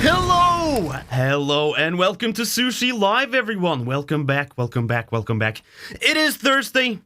Hello, and welcome to Sushi Live, everyone. Welcome back. It is Thursday,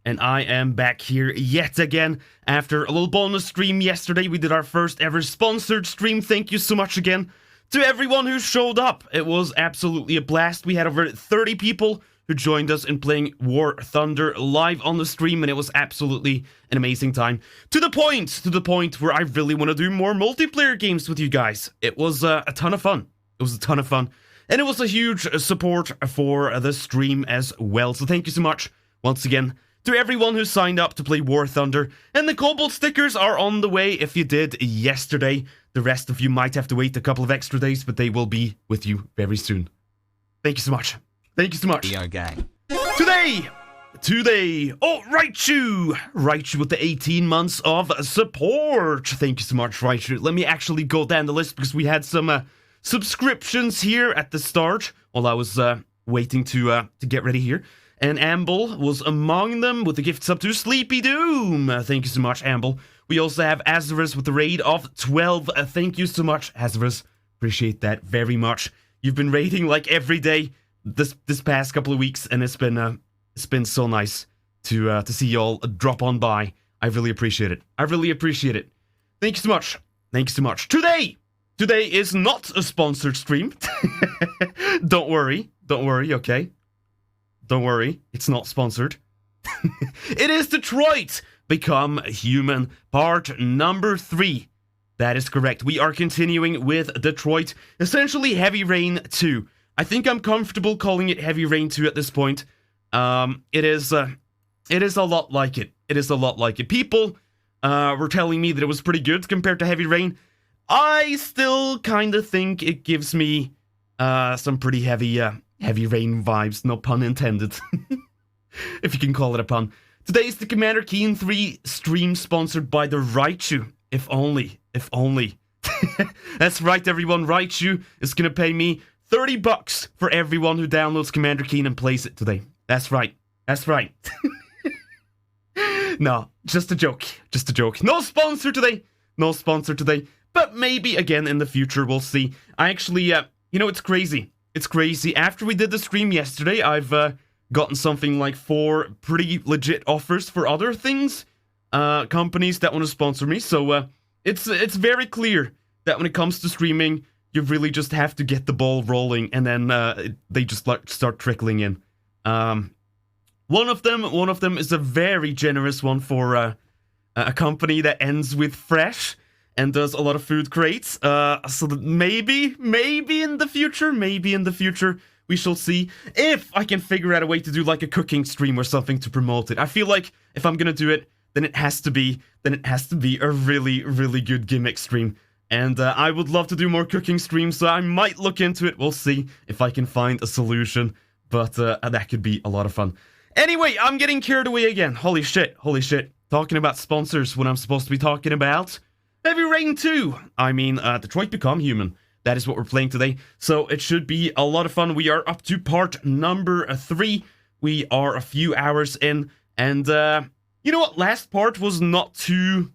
and I am back here yet again after a little bonus stream yesterday. We did our first ever sponsored stream. Thank you so much again to everyone who showed up. It was absolutely a blast. We had over 30 people who joined us in playing War Thunder live on the stream, and it was absolutely an amazing time. To the point where I really want to do more multiplayer games with you guys. It was a ton of fun. And it was a huge support for the stream as well. So thank you so much, once again, to everyone who signed up to play War Thunder. And the Cobalt stickers are on the way if you did yesterday. The rest of you might have to wait a couple of extra days, but they will be with you very soon. Thank you so much. ER gang. Today, oh, Raichu with the 18 months of support. Thank you so much, Raichu. Let me actually go down the list because we had some subscriptions here at the start while I was waiting to get ready here. And Amble was among them with the gift sub to Sleepy Doom. Thank you so much, Amble. We also have Azarus with the raid of 12. Thank you so much, Azarus. Appreciate that very much. You've been raiding like every day this past couple of weeks, and it's been so nice to see y'all drop on by. I really appreciate it. Thank you so much. Today is not a sponsored stream. Don't worry, okay? Don't worry, it's not sponsored. It is Detroit Become Human, part number 3. That is correct. We are continuing with Detroit, essentially Heavy Rain 2. I think I'm comfortable calling it Heavy Rain 2 at this point. It is a lot like it. People were telling me that it was pretty good compared to Heavy Rain. I still kind of think it gives me some pretty heavy Rain vibes, no pun intended. If you can call it a pun. Today is the Commander Keen 3 stream sponsored by the Raichu. If only. That's right, everyone. Raichu is going to pay me $30 for everyone who downloads Commander Keen and plays it today. That's right. No, just a joke. No sponsor today. But maybe again in the future, we'll see. I actually, it's crazy. After we did the stream yesterday, I've gotten something like 4 pretty legit offers for other things. Companies that want to sponsor me. So it's very clear that when it comes to streaming, you really just have to get the ball rolling, and then they just start trickling in. One of them is a very generous one for a company that ends with fresh and does a lot of food crates. So that maybe in the future, we shall see if I can figure out a way to do like a cooking stream or something to promote it. I feel like if I'm gonna do it, then it has to be a really, really good gimmick stream. And I would love to do more cooking streams, so I might look into it. We'll see if I can find a solution, but that could be a lot of fun. Anyway, I'm getting carried away again. Holy shit. Talking about sponsors when I'm supposed to be talking about Heavy Rain 2. I mean, Detroit Become Human. That is what we're playing today, so it should be a lot of fun. We are up to part number 3. We are a few hours in, and you know what? Last part was not too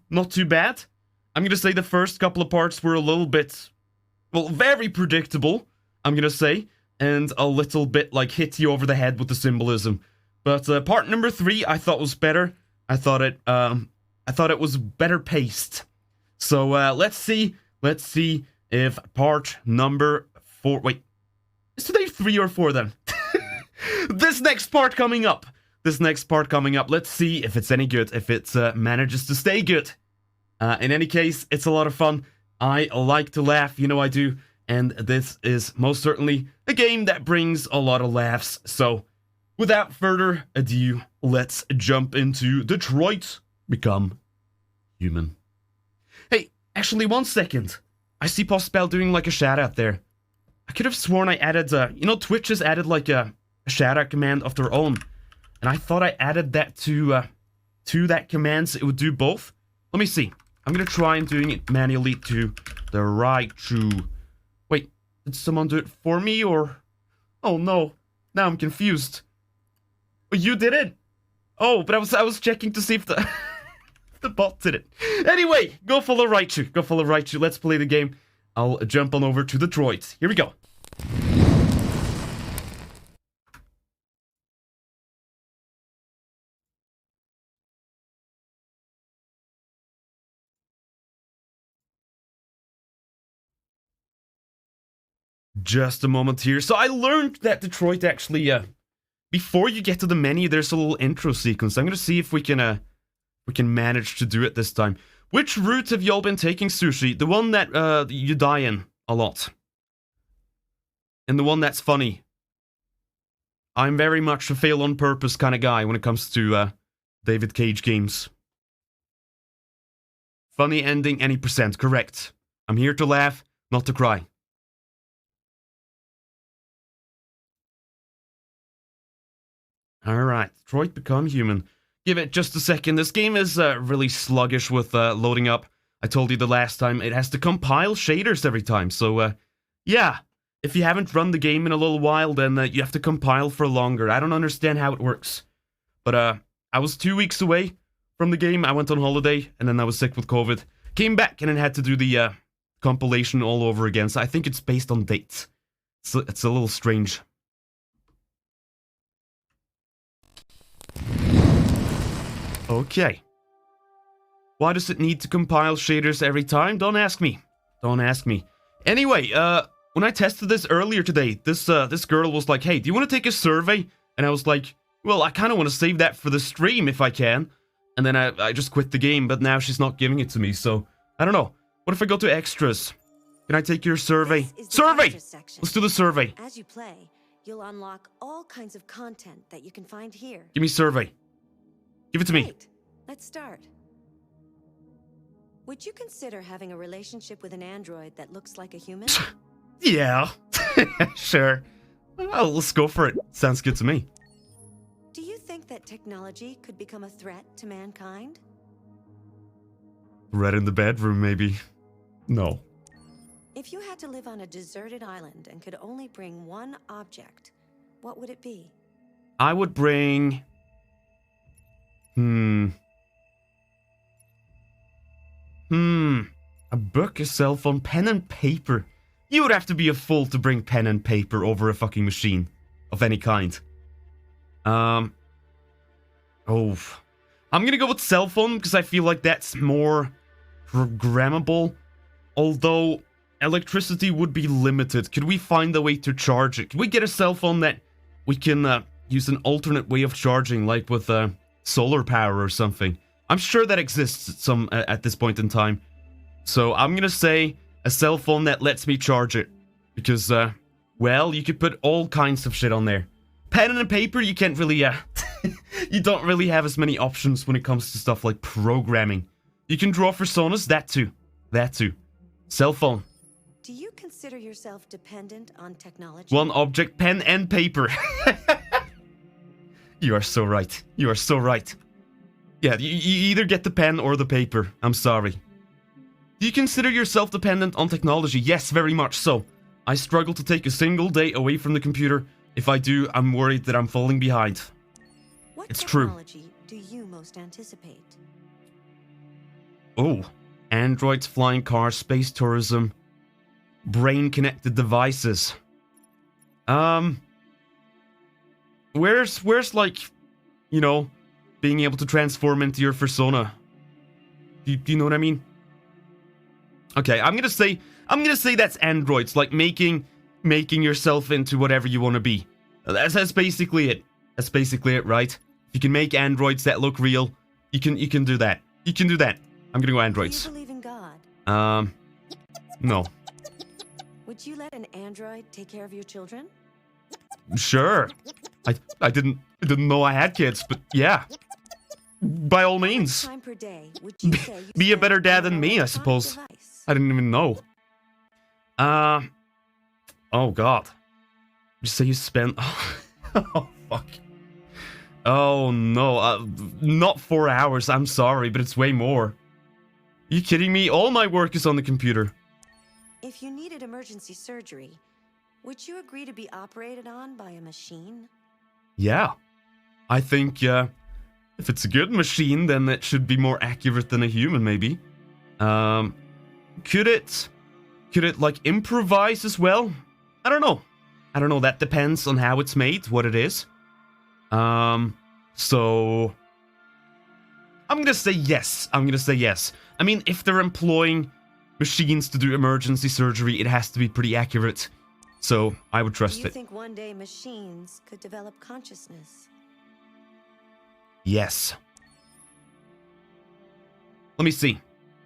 bad. I'm going to say the first couple of parts were a little bit, well, very predictable, I'm going to say, and a little bit, like, hit you over the head with the symbolism. But part number 3 I thought was better. I thought it was better paced. So let's see if part number 4, wait, is today 3 or 4 then? This next part coming up, let's see if it's any good, if it manages to stay good. In any case, it's a lot of fun. I like to laugh, you know I do. And this is most certainly a game that brings a lot of laughs. So, without further ado, let's jump into Detroit Become Human. Hey, actually, 1 second. I see Postbell doing like a shout out there. I could have sworn I added, Twitch has added like a shout out command of their own. And I thought I added that to that command so it would do both. Let me see. I'm gonna try and doing it manually to the Raichu. Wait, did someone do it for me or? Oh no, now I'm confused. Oh, you did it? Oh, but I was checking to see if the the bot did it. Anyway, go follow Raichu. Let's play the game. I'll jump on over to the droid. Here we go. Just a moment here. So I learned that Detroit actually, before you get to the menu, there's a little intro sequence. I'm gonna see if we can manage to do it this time. Which route have y'all been taking, Sushi? The one that you die in a lot, and the one that's funny. I'm very much a fail on purpose kind of guy when it comes to David Cage games. Funny ending, any percent, correct. I'm here to laugh, not to cry. Alright, Detroit Become Human. Give it just a second. This game is really sluggish with loading up. I told you the last time, it has to compile shaders every time. So, yeah. If you haven't run the game in a little while, then you have to compile for longer. I don't understand how it works. But, I was 2 weeks away from the game. I went on holiday, and then I was sick with COVID. Came back, and then had to do the compilation all over again. So I think it's based on dates. It's a little strange. Okay. Why does it need to compile shaders every time? Don't ask me. Don't ask me. Anyway, when I tested this earlier today, this girl was like, hey, do you want to take a survey? And I was like, well, I kind of want to save that for the stream if I can. And then I just quit the game, but now she's not giving it to me, so I don't know. What if I go to extras? Can I take your survey? Survey! Let's do the survey. As you play, you'll unlock all kinds of content that you can find here. Give me survey. Give it to me. Great. Let's start. Would you consider having a relationship with an android that looks like a human? Yeah. Sure. Well, let's go for it. Sounds good to me. Do you think that technology could become a threat to mankind? Red in the bedroom, maybe. No. If you had to live on a deserted island and could only bring one object, what would it be? I would bring... A book, a cell phone, pen and paper. You would have to be a fool to bring pen and paper over a fucking machine of any kind. I'm gonna go with cell phone because I feel like that's more programmable. Although electricity would be limited. Could we find a way to charge it? Can we get a cell phone that we can use an alternate way of charging, like with solar power or something? I'm sure that exists at this point in time. So I'm gonna say a cell phone that lets me charge it. Because, well, you could put all kinds of shit on there. Pen and paper, you can't really, you don't really have as many options when it comes to stuff like programming. You can draw personas, that too. That too. Cell phone. Do you consider yourself dependent on technology? One object, pen and paper. You are so right. You are so right. Yeah, you either get the pen or the paper. I'm sorry. Do you consider yourself dependent on technology? Yes, very much so. I struggle to take a single day away from the computer. If I do, I'm worried that I'm falling behind. What It's true. technology do you most anticipate? Oh. Androids, flying cars, space tourism, brain-connected devices. Where's like, you know, being able to transform into your persona? Do you know what I mean? Okay, I'm gonna say that's androids, like making yourself into whatever you want to be. That's basically it. That's basically it, right? If you can make androids that look real, you can do that. You can do that. I'm gonna go androids. Do you believe in God? No. Would you let an android take care of your children? Sure. I didn't know I had kids, but yeah. By all means. Time per day would you say you Be a spend better dad on than an me, I electronic suppose. device? I didn't even know. Oh god. You say you spend... Oh, fuck. Oh, no. Not 4 hours, I'm sorry, but it's way more. You kidding me? All my work is on the computer. If you needed emergency surgery, would you agree to be operated on by a machine? Yeah. I think, if it's a good machine, then it should be more accurate than a human, maybe. Could it Could it, like, improvise as well? I don't know. I don't know. That depends on how it's made, what it is. So... I'm gonna say yes. I'm gonna say yes. I mean, if they're employing machines to do emergency surgery, it has to be pretty accurate. So, I would trust Do you it. think one day machines could develop consciousness? Yes. Let me see.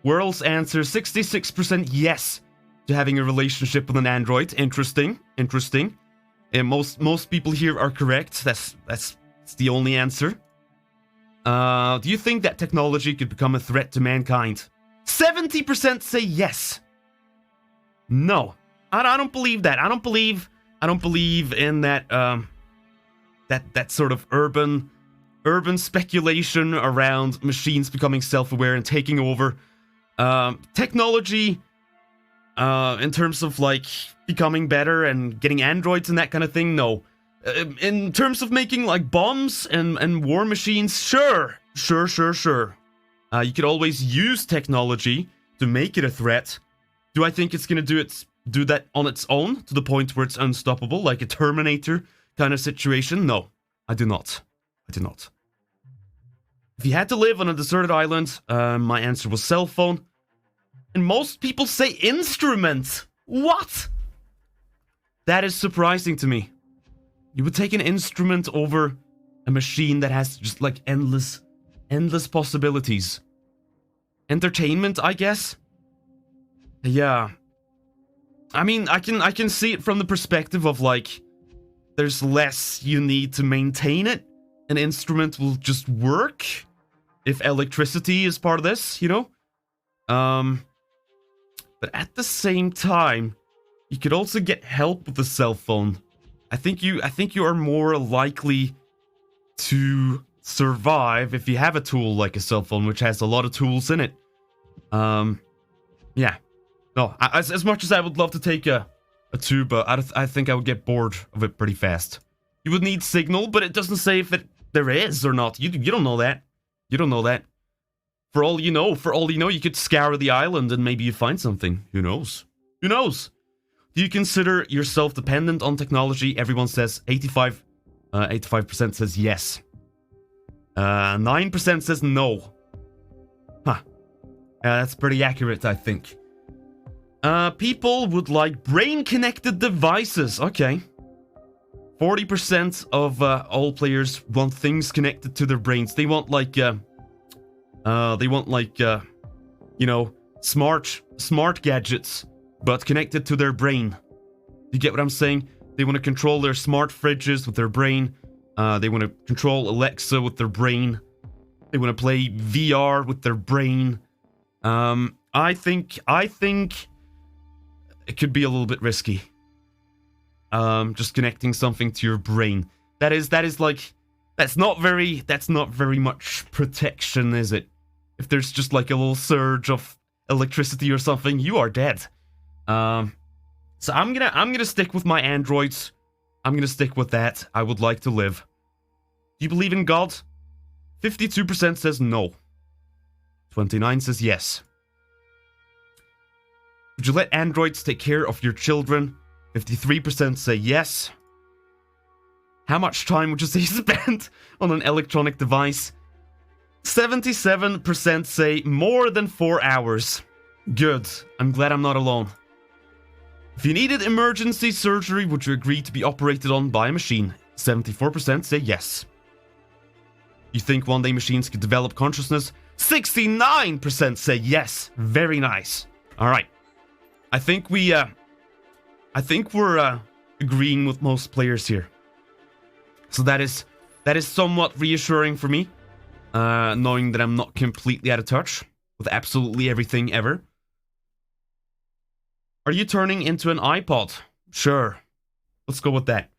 World's answer, 66% yes to having a relationship with an android. Interesting. Interesting. And most people here are correct. That's the only answer. Do you think that technology could become a threat to mankind? 70% say yes. No. I don't believe that. I don't believe in that that sort of urban speculation around machines becoming self-aware and taking over. Technology in terms of like becoming better and getting androids and that kind of thing, no. In terms of making like bombs and war machines, sure. You could always use technology to make it a threat. Do I think it's gonna do that on its own to the point where it's unstoppable, like a Terminator kind of situation? No, I do not. If you had to live on a deserted island, my answer was cell phone. And most people say instrument. What? That is surprising to me. You would take an instrument over a machine that has just like endless possibilities. Entertainment, I guess? Yeah. I mean, I can see it from the perspective of like, there's less you need to maintain it. An instrument will just work if electricity is part of this, you know? But at the same time, you could also get help with the cell phone. I think you are more likely to survive if you have a tool like a cell phone, which has a lot of tools in it. Yeah. No, as much as I would love to take a tube, I think I would get bored of it pretty fast. You would need signal, but it doesn't say if there is or not. You don't know that. You don't know that. For all you know, you could scour the island and maybe you find something. Who knows? Who knows? Do you consider yourself dependent on technology? Everyone says 85% says yes. 9% says no. Huh. That's pretty accurate, I think. People would like brain-connected devices. Okay. 40% of all players want things connected to their brains. They want like, you know, smart gadgets, but connected to their brain. You get what I'm saying? They want to control their smart fridges with their brain. They want to control Alexa with their brain. They want to play VR with their brain. I think it could be a little bit risky. Just connecting something to your brain. That is like, that's not very much protection, is it? If there's just like a little surge of electricity or something, you are dead. So I'm gonna stick with my androids. I'm gonna stick with that. I would like to live. Do you believe in God? 52% says no. 29 says yes. Would you let androids take care of your children? 53% say yes. How much time would you say you spent on an electronic device? 77% say more than 4 hours. Good. I'm glad I'm not alone. If you needed emergency surgery, would you agree to be operated on by a machine? 74% say yes. You think one day machines could develop consciousness? 69% say yes. Very nice. All right. I think we're agreeing with most players here. So that is somewhat reassuring for me, knowing that I'm not completely out of touch with absolutely everything ever. Are you turning into an iPod? Sure. Let's go with that.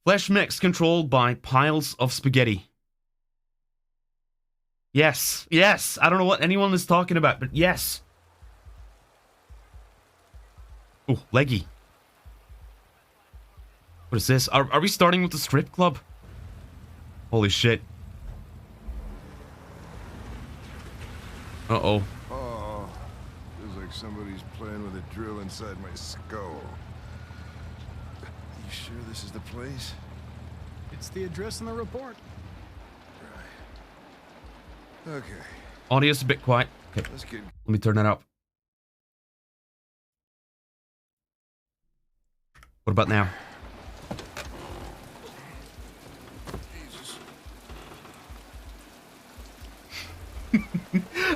Flesh mix controlled by piles of spaghetti. Yes. Yes. I don't know what anyone is talking about, but yes. Oh, leggy. What is this? Are we starting with the strip club? Holy shit. Uh-oh. Oh, this is like somebody's playing with a drill inside my skull. You sure this is the place? It's the address in the report. Right. Okay. Audio's a bit quiet. Okay, Let's get... let me turn that up. What about now? Jesus.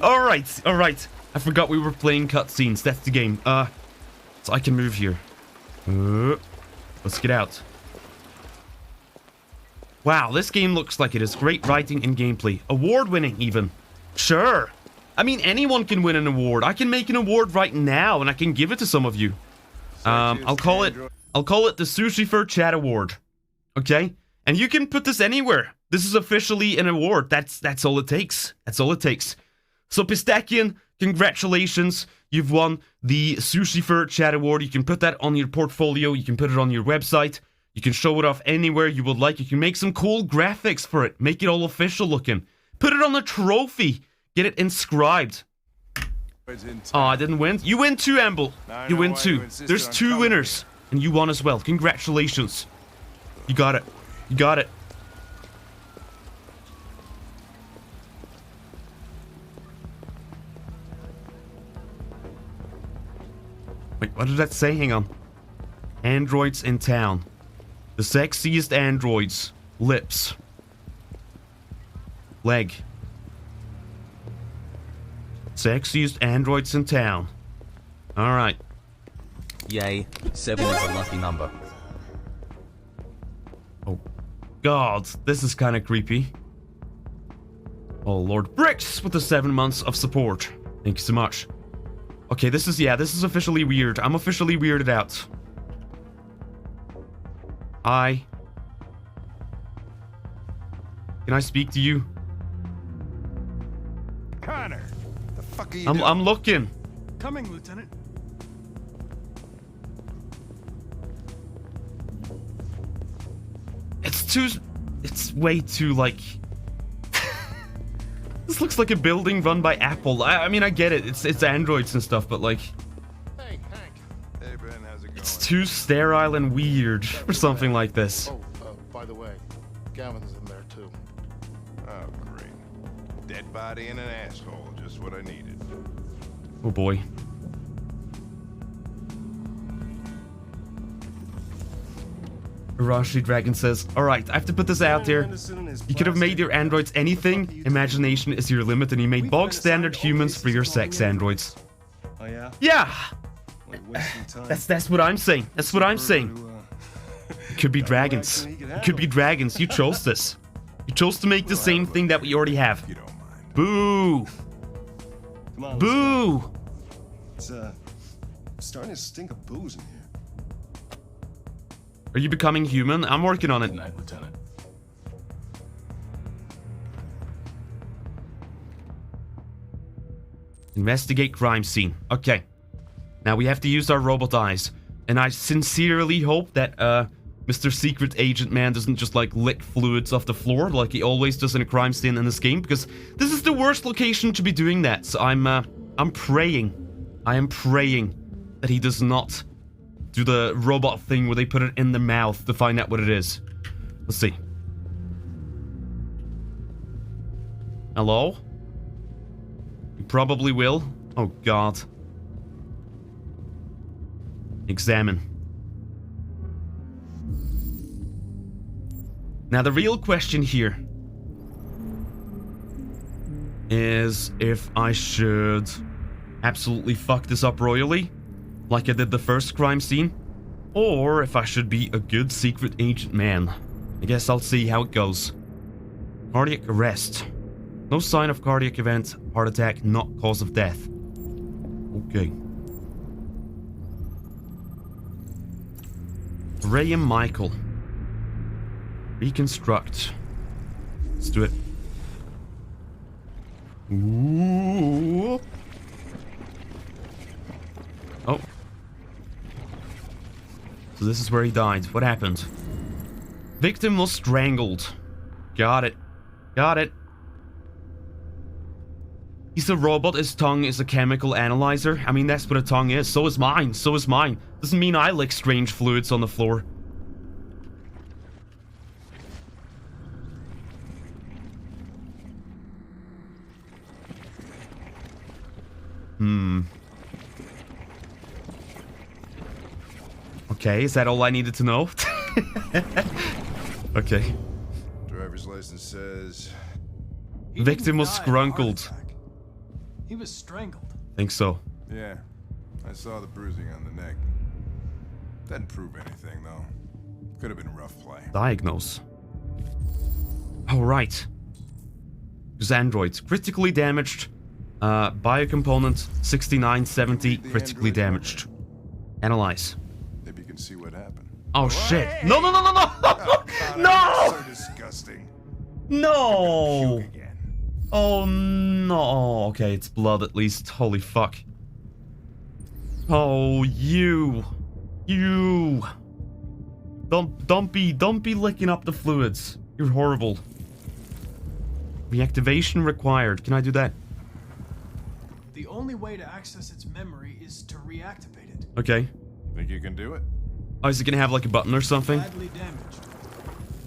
Alright. I forgot we were playing cutscenes. That's the game. So I can move here. Let's get out. Wow, this game looks like it is great writing and gameplay. Award-winning, even. Sure. I mean, anyone can win an award. I can make an award right now, and I can give it to some of you. I'll call it the Sushi for Chat Award. Okay? And you can put this anywhere. This is officially an award. That's all it takes. That's all it takes. So, Pistachian, congratulations. You've won the Sushi for Chat Award. You can put that on your portfolio. You can put it on your website. You can show it off anywhere you would like. You can make some cool graphics for it. Make it all official looking. Put it on a trophy. Get it inscribed. Oh, I didn't win. You win too, Amble. You win too. There's 2 winners. And you won as well. Congratulations. You got it. You got it. Wait, what did that say? Hang on. Androids in town. The sexiest androids. Lips. Leg. Sexiest androids in town. Alright. Yay, 7 is a lucky number. Oh, God. This is kind of creepy. Oh, Lord. Bricks with the 7 months of support. Thank you so much. Okay, this is officially weird. I'm officially weirded out. Can I speak to you? Connor, the fuck are you doing? I'm looking. Coming, Lieutenant. It's way too, like... This looks like a building run by Apple. I mean, I get it. It's androids and stuff, but, like... Hey, Hank. Hey, Ben, how's it going? It's too sterile and weird for something like this. Oh, by the way, Gavin's in there too. Oh, great. Dead body and an asshole. Just what I needed. Oh, boy. Arashi Dragon says, alright, I have to put this out there. You could have made your androids anything. Imagination is your limit, and you made bog standard humans for your sex androids. Oh yeah? Yeah! Like wasting time. That's what I'm saying. That's what I'm saying. It could be dragons. It could be dragons. You chose this. You chose to make the same thing that we already have. If you don't mind. Boo! Come on, let's go. Boo! It's starting to stink of booze in here. Are you becoming human? I'm working on it. Good night, Lieutenant. Investigate crime scene. Okay. Now we have to use our robot eyes. And I sincerely hope that Mr. Secret Agent Man doesn't just like lick fluids off the floor like he always does in a crime scene in this game, because this is the worst location to be doing that. So I'm praying. I am praying that he does not do the robot thing where they put it in the mouth to find out what it is. Let's see. Hello? You probably will. Oh, God. Examine. Now, the real question here is if I should absolutely fuck this up royally, like I did the first crime scene, or if I should be a good secret agent man. I guess I'll see how it goes. Cardiac arrest. No sign of cardiac event, heart attack, not cause of death. Okay. Ray and Michael. Reconstruct. Let's do it. Ooh. Oh. So this is where he died. What happened? Victim was strangled. Got it. Got it. He's a robot, his tongue is a chemical analyzer. I mean, that's what a tongue is. So is mine. So is mine. Doesn't mean I lick strange fluids on the floor. Okay, is that all I needed to know? Okay. Driver's license says... He Victim didn't was die of a heart scrunkled. attack. He was strangled. Think so. Yeah, I saw the bruising on the neck. Doesn't prove anything, though. Could have been rough play. Diagnose. Alright. There's androids. Critically damaged. Biocomponent 6970. Critically damaged. Analyze. Maybe you can see what happened. Oh shit. No, no, no, no, no! No! So disgusting. No! Puke again. Oh no. Okay, it's blood at least. Holy fuck. Oh, you. You. Don't be licking up the fluids. You're horrible. Reactivation required. Can I do that? The only way to access its memory is to reactivate it. Okay. Think you can do it? Oh, is it gonna have like a button or something? Badly damaged.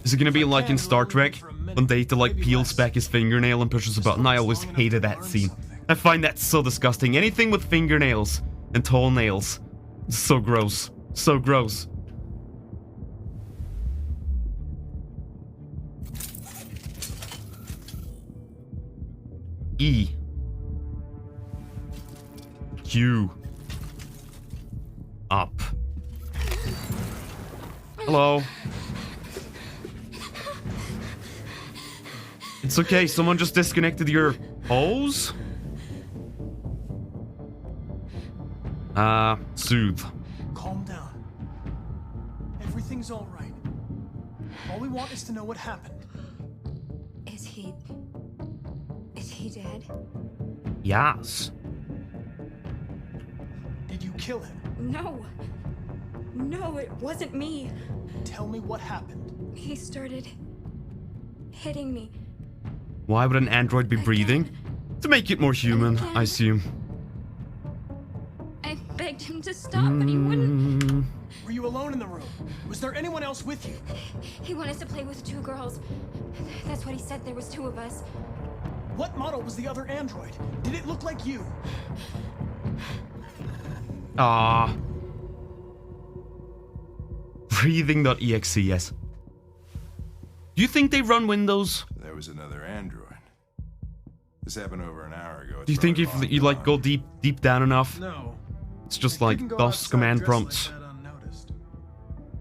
Is it gonna be If I like in can, Star it'll Trek? only for a minute, When Data like maybe peels less. back his fingernail and pushes a As button? long I as always long enough hated to that learn scene. something. I find that so disgusting. Anything with fingernails and toenails. It's so gross. So gross. E. Q. Up. Hello. It's okay, someone just disconnected your hose? Soothe. Calm down. Everything's all right. All we want is to know what happened. Is he dead? Yes. Did you kill him? No. No, it wasn't me. Tell me what happened. He started hitting me. Why would an android be breathing? To make it more human, I assume. I begged him to stop, but he wouldn't. Were you alone in the room? Was there anyone else with you? He wanted to play with two girls. That's what he said. There was two of us. What model was the other android? Did it look like you? Ah. Breathing.exe, yes. Do you think they run Windows? There was another android. This happened over an hour ago. It's Do you think probably if you like go long deep down enough, No. it's just It like couldn't go DOS outside command dressed prompts? Like that unnoticed.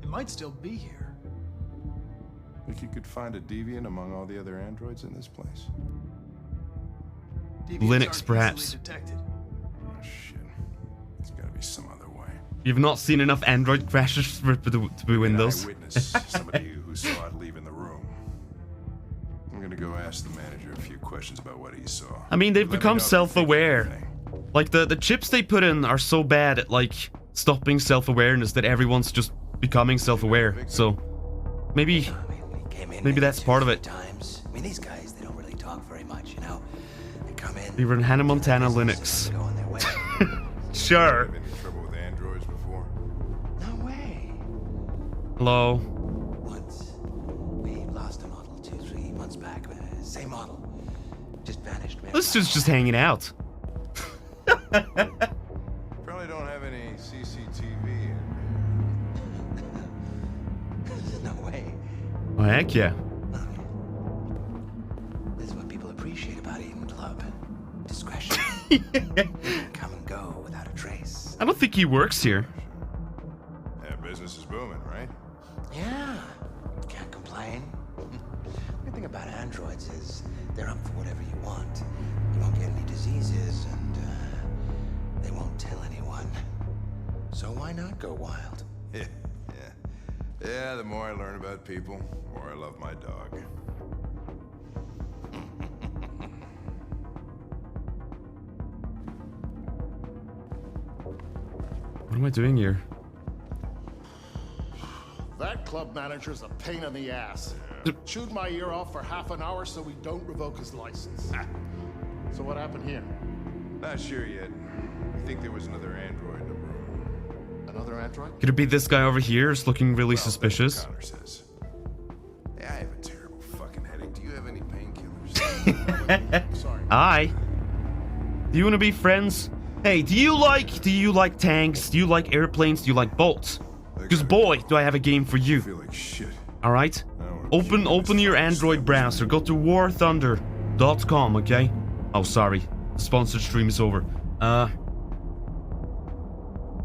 It might still be here. gone. Think you could find a deviant among all the other androids in this place? Deviants Linux, aren't perhaps. easily detected. Oh shit. There's gotta be some other way. You've not seen enough Android crashes for it to be Windows. An eyewitness, somebody who saw it leaving the room. I'm gonna go ask the manager a few questions about what he saw. I mean, they've Let me become know if you think self-aware. of anything. Like, the chips they put in are so bad at, like, stopping self-awareness that everyone's just becoming self-aware. So, maybe that's part of it. Times. I mean, these guys, they don't really talk very much, you know? They come in. We were in Hannah Montana business, Linux. they go on their way. Sure. Have any trouble with androids before? No way. Hello. Once, we lost a model 2-3 months back. Same model. Just vanished. This dude's just hanging out. Probably don't have any CCTV in No way. Oh, heck yeah. This is what people appreciate about Eden Club. Discretion. Come and go without a trace. I don't think he works here. there. Yeah, business is booming, right? Yeah. Can't complain. The good thing about androids is they're up for whatever you want. You won't get any diseases, and they won't tell anyone. So why not go wild? Yeah, yeah. Yeah, the more I learn about people, the more I love my dog. What am I doing here? That club manager's a pain in the ass. Chewed my ear off for half an hour so we don't revoke his license. So what happened here? Not sure yet. I think there was another android in the room. Another android? Could it be this guy over here? Is looking really Well, that's what suspicious. Connor says. Hey, I have a terrible fucking headache. Do you have any painkillers? Sorry. Hi. Do you want to be friends? Hey, do you like tanks? Do you like airplanes? Do you like boats? Because boy, do I have a game for I you. feel like shit. All right. I don't wanna Open kill your myself. Android browser. Go to warthunder.com. Okay. Oh, sorry. The sponsored stream is over.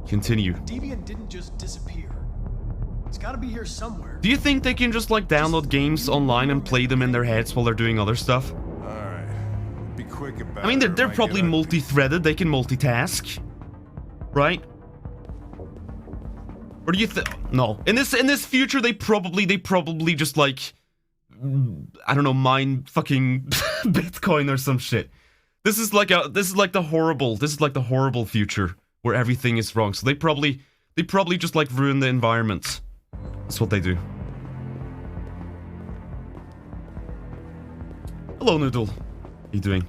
Continue. Deviant didn't just disappear. It's gotta be here somewhere. Do you think they can just like download games online and play them in their heads while they're doing other stuff? Alright. Be quick about I mean, it or they're it might probably get ugly. multi-threaded. They can multitask, right? Or do you think? No. In this future, they probably just like, I don't know, mine fucking Bitcoin or some shit. This is like the horrible future where everything is wrong. So they probably just like ruin the environment. That's what they do. Hello, Noodle. How you doing?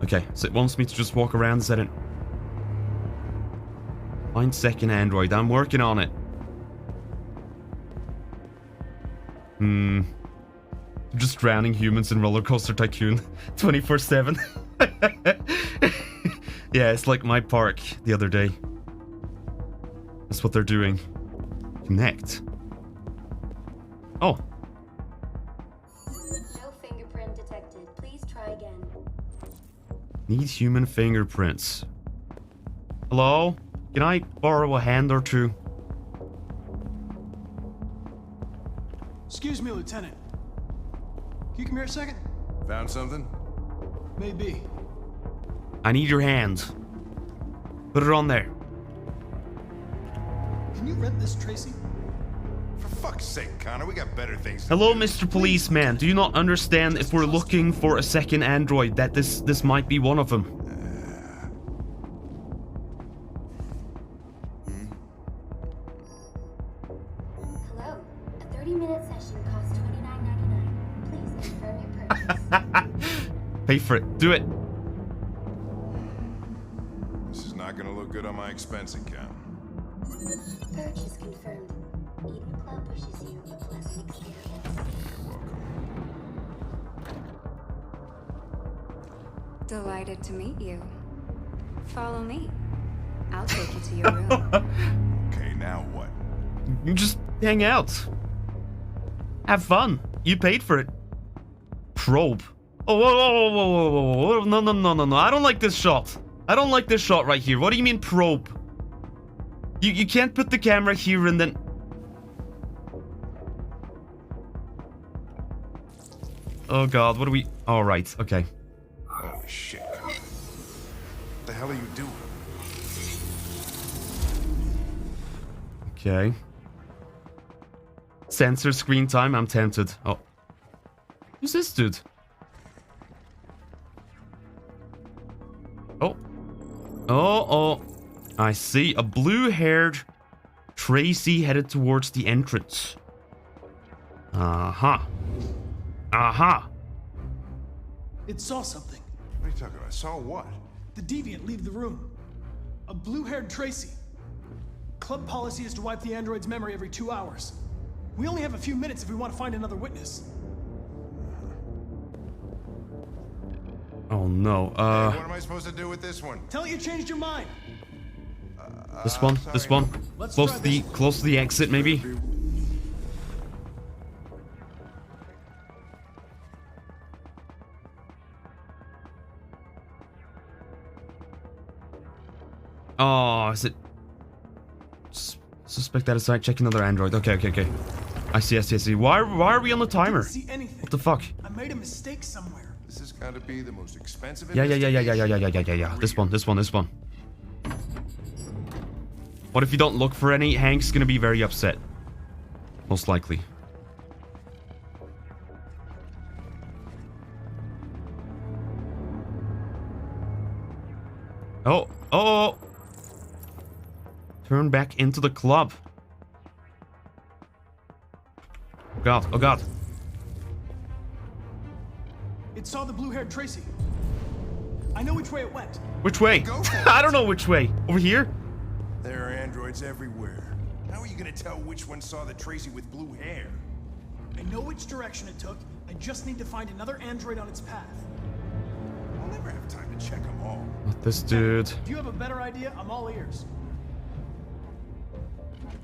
Okay, so it wants me to just walk around, is that it? Find second android. I'm working on it. Just drowning humans in Roller Coaster Tycoon 24/7. Yeah, it's like my park the other day. That's what they're doing. Connect. Oh. No fingerprint detected. Please try again. Need human fingerprints. Hello? Can I borrow a hand or two? Excuse me, Lieutenant. Can you come here a second? Found something? Maybe. I need your hand. Put it on there. Can you rent this, Tracy? For fuck's sake, Connor, we got better things to Hello, do. Mr. Policeman. Do you not understand if we're looking for a second android that this might be one of them? Hello. A 30-minute session costs $29.99. Please confirm your purchase. Pay for it. Do it. This is not gonna look good on my expense account. Purchase confirmed. Eden Club wishes you a pleasant experience. You're welcome. Delighted to meet you. Follow me. I'll take you to your room. Okay, now what? You just hang out. Have fun. You paid for it. Probe. Oh, whoa, whoa, whoa, whoa, whoa, whoa. No, no, no, no, no. I don't like this shot. I don't like this shot right here. What do you mean probe? You can't put the camera here and then... Oh god, what do we... Alright, okay. Holy shit, Connor. What the hell are you doing? Okay. Censor screen time, I'm tempted. Oh. Who's this dude? Oh. Oh. I see. A blue-haired Tracy headed towards the entrance. Aha. Aha. It saw something. What are you talking about? Saw what? The Deviant leave the room. A blue-haired Tracy. Club policy is to wipe the android's memory every 2 hours. We only have a few minutes if we want to find another witness. Oh no. Hey, what am I supposed to do with this one? Tell it you changed your mind. This one. This one. Let's Close try to the this. close to the exit, maybe. Oh, is it? Suspect that aside. Check another android. Okay. I see. Why are we on the timer? Didn't see anything. What the fuck? I made a mistake somewhere. This has got to be the most expensive. Yeah. investigation. This one. What if you don't look for any? Hank's gonna be very upset. Most likely. Oh. Turn back into the club. Oh god. It saw the blue-haired Tracy. I know which way it went. Which way? Go for it. I don't know which way. Over here? There are androids everywhere. How are you gonna tell which one saw the Tracy with blue hair? I know which direction it took. I just need to find another android on its path. I'll never have time to check them all. Not this dude. If you have a better idea, I'm all ears.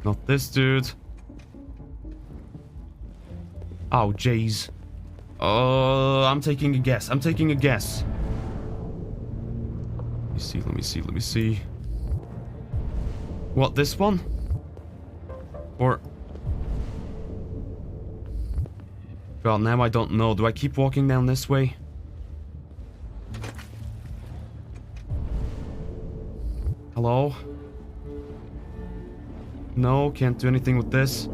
Not this dude. Oh, jeez. I'm taking a guess. I'm taking a guess. Let me see, let me see, let me see. What, this one? Or... Well, now I don't know. Do I keep walking down this way? Hello? No, can't do anything with this.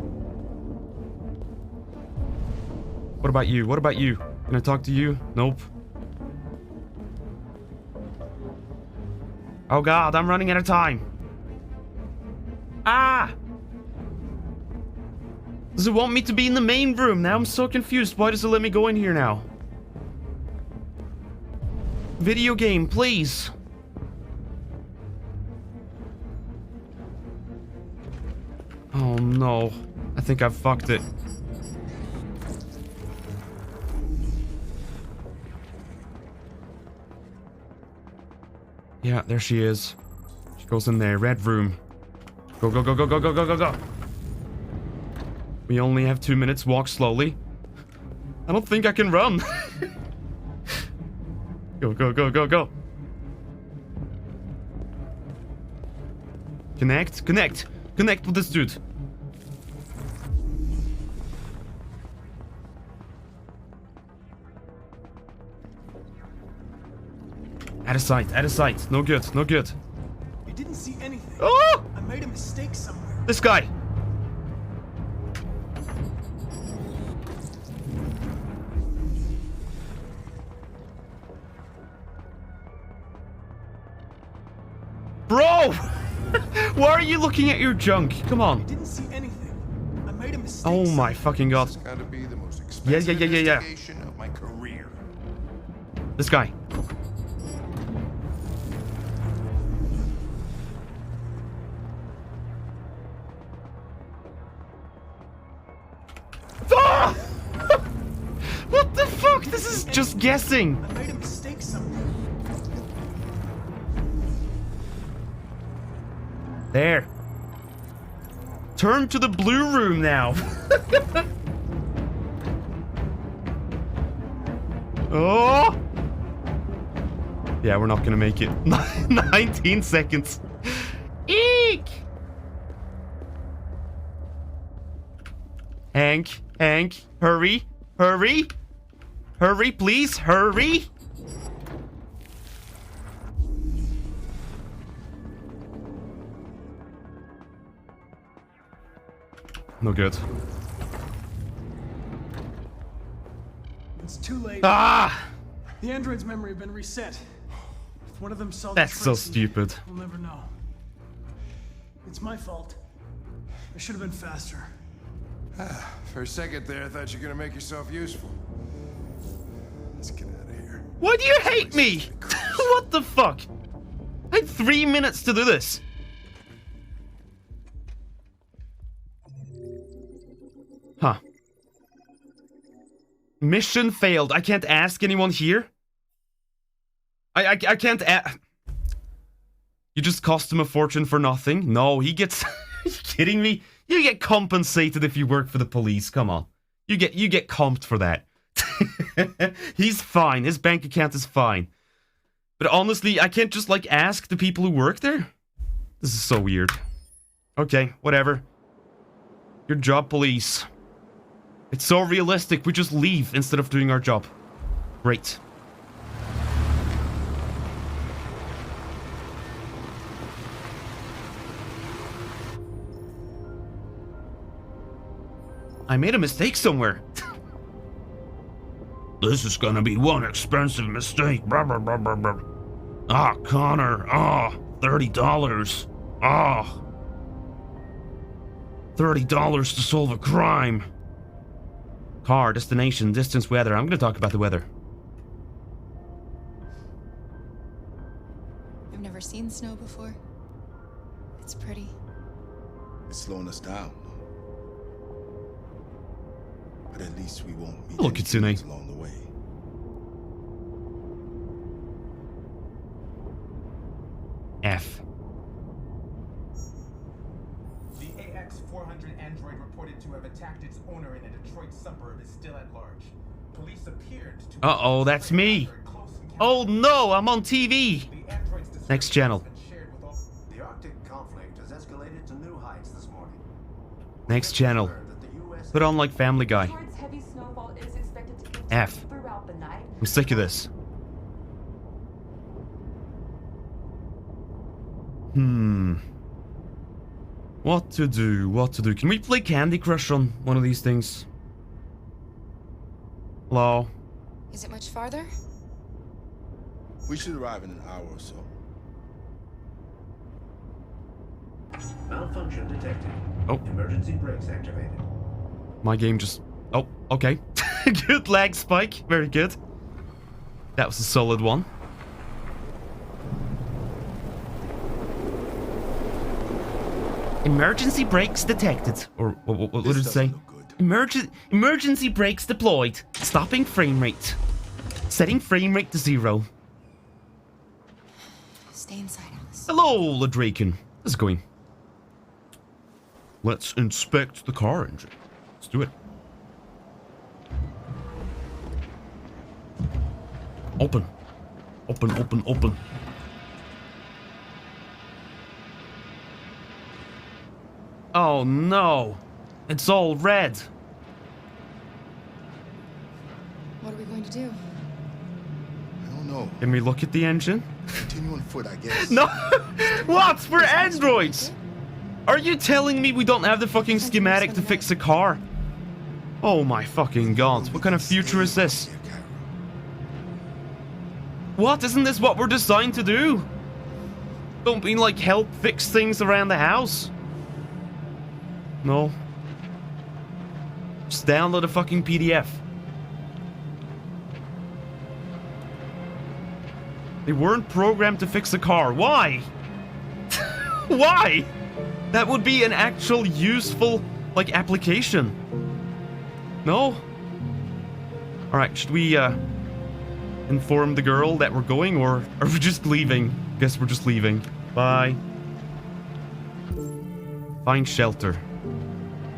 What about you? What about you? Can I talk to you? Nope. Oh god, I'm running out of time. Ah! Does it want me to be in the main room? Now I'm so confused. Why does it let me go in here now? Video game, please. Oh no. I think I've fucked it. Yeah, there she is. She goes in there. Red room. Go, go, go, go, go, go, go, go, go. We only have 2 minutes. Walk slowly. I don't think I can run. Go, go, go, go, go. Connect, connect. Connect with this dude. Out of sight, out of sight. No good, no good. I didn't see anything. Oh! I made a mistake somewhere. This guy. Bro! Why are you looking at your junk? Come on. I didn't see anything. I made a mistake. Oh my somewhere. fucking god. It's gotta be the most Yeah, expensive yeah. investigation of my career. This guy. Ah! What the fuck? This is just guessing. I made a mistake somewhere. There. Turn to the blue room now. Oh! Yeah, we're not gonna make it. 19 seconds. Eek! Hank, hurry, hurry. Hurry, please, hurry. No good. It's too late. Ah! The android's memory had been reset. If one of them saw That's the so Tracy, stupid. we'll never know. It's my fault. I should have been faster. For a second there, I thought you were gonna make yourself useful. Let's get out of here. Why do you hate me? What the fuck? I had 3 minutes to do this. Huh. Mission failed. I can't ask anyone here? I can't You just cost him a fortune for nothing? No, he gets... Are you kidding me? You get compensated if you work for the police. Come on. You get comped for that. He's fine. His bank account is fine. But honestly, I can't just, like, ask the people who work there? This is so weird. Okay, whatever. Your job, police. It's so realistic. We just leave instead of doing our job. Great. I made a mistake somewhere. This is gonna be one expensive mistake. Blah, blah, blah, blah, blah. Ah, Connor. Ah, $30. Ah. $30 to solve a crime. Car, destination, distance, weather. I'm gonna talk about the weather. seen snow before. It's pretty. It's slowing us down. But at least we won't meet Hello, any Kitsune. humans along the way. F. The AX-400 android reported to have attacked its owner in a Detroit suburb is still at large. Police appeared to... Uh-oh, that's me. Oh no, I'm on TV. Next channel. The Arctic conflict has escalated to new heights this morning. Next channel. Put on like Family Guy. F. I'm sick of this. What to do? What to do? Can we play Candy Crush on one of these things? Hello? Is it much farther? We should arrive in an hour or so. Malfunction detected. Oh. Emergency brakes activated. My game just... Oh, okay. Good lag spike. Very good. That was a solid one. Emergency brakes detected. Or what did it say? Emergency brakes deployed. Stopping frame rate. Setting frame rate to 0. Stay inside, Alice. Hello, Ladraken. How's it going? Let's inspect the car engine. Let's do it. Open. Open, open, open. Oh no. It's all red. What are we going to do? I don't know. Can we look at the engine? Continue on foot, I guess. No! What? We're androids! Are you telling me we don't have the fucking schematic to fix a car? Oh my fucking god. What kind of future is this? What? Isn't this what we're designed to do? Don't we, like, help fix things around the house? No. Just download a fucking PDF. They weren't programmed to fix a car. Why? Why? That would be an actual useful, like, application. No? Alright, should we, inform the girl that we're going, or are we just leaving? Guess we're just leaving. Bye. Find shelter.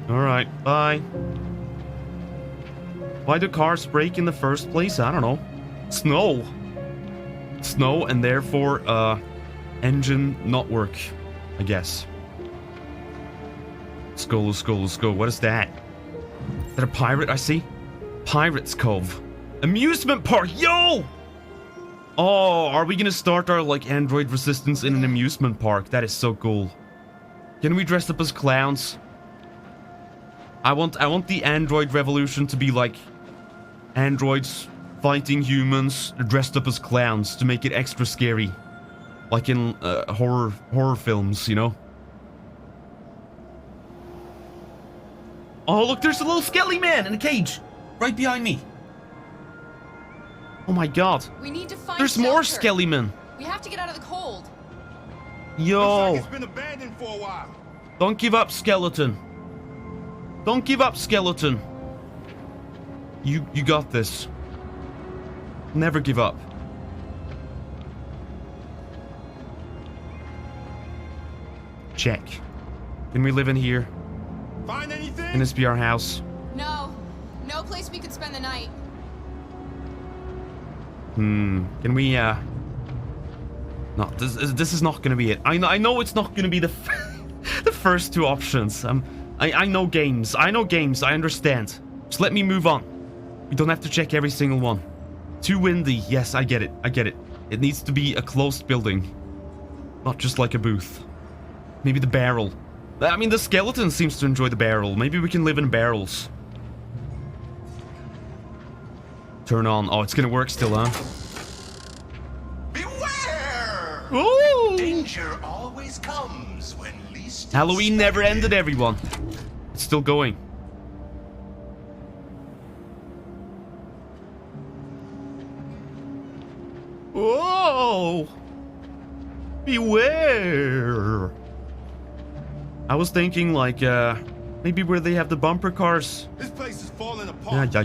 Alright, bye. Why do cars break in the first place? I don't know. Snow. Snow, and therefore, engine not work, I guess. Let's go, let's go, let's go. What is that? Is that a pirate I see? Pirate's Cove. Amusement park, yo! Oh, are we gonna start our, like, android resistance in an amusement park? That is so cool. Can we dress up as clowns? I want the android revolution to be like androids fighting humans dressed up as clowns to make it extra scary. Like in horror films, you know? Oh, look, there's a little skelly man in a cage right behind me. Oh my god. We need to find There's shelter. more skelly men. We have to get out of the cold. Yo. It's been abandoned for a while. Don't give up, skeleton. Don't give up, skeleton. You got this. Never give up. Check. Can we live in here? Find anything? Can this be our house? No. No place we could spend the night. Can we, No, this is not gonna be it. I know it's not gonna be the the first two options. I know games. I know games. I understand. Just let me move on. We don't have to check every single one. Too windy. Yes, I get it. I get it. It needs to be a closed building. Not just like a booth. Maybe the barrel. I mean, the skeleton seems to enjoy the barrel. Maybe we can live in barrels. Turn on. Oh, it's gonna work still, huh? Beware! Ooh! Danger always comes when least Halloween never ended, everyone. It's still going. Whoa! Beware! I was thinking like, maybe where they have the bumper cars. This place is falling apart. Yeah.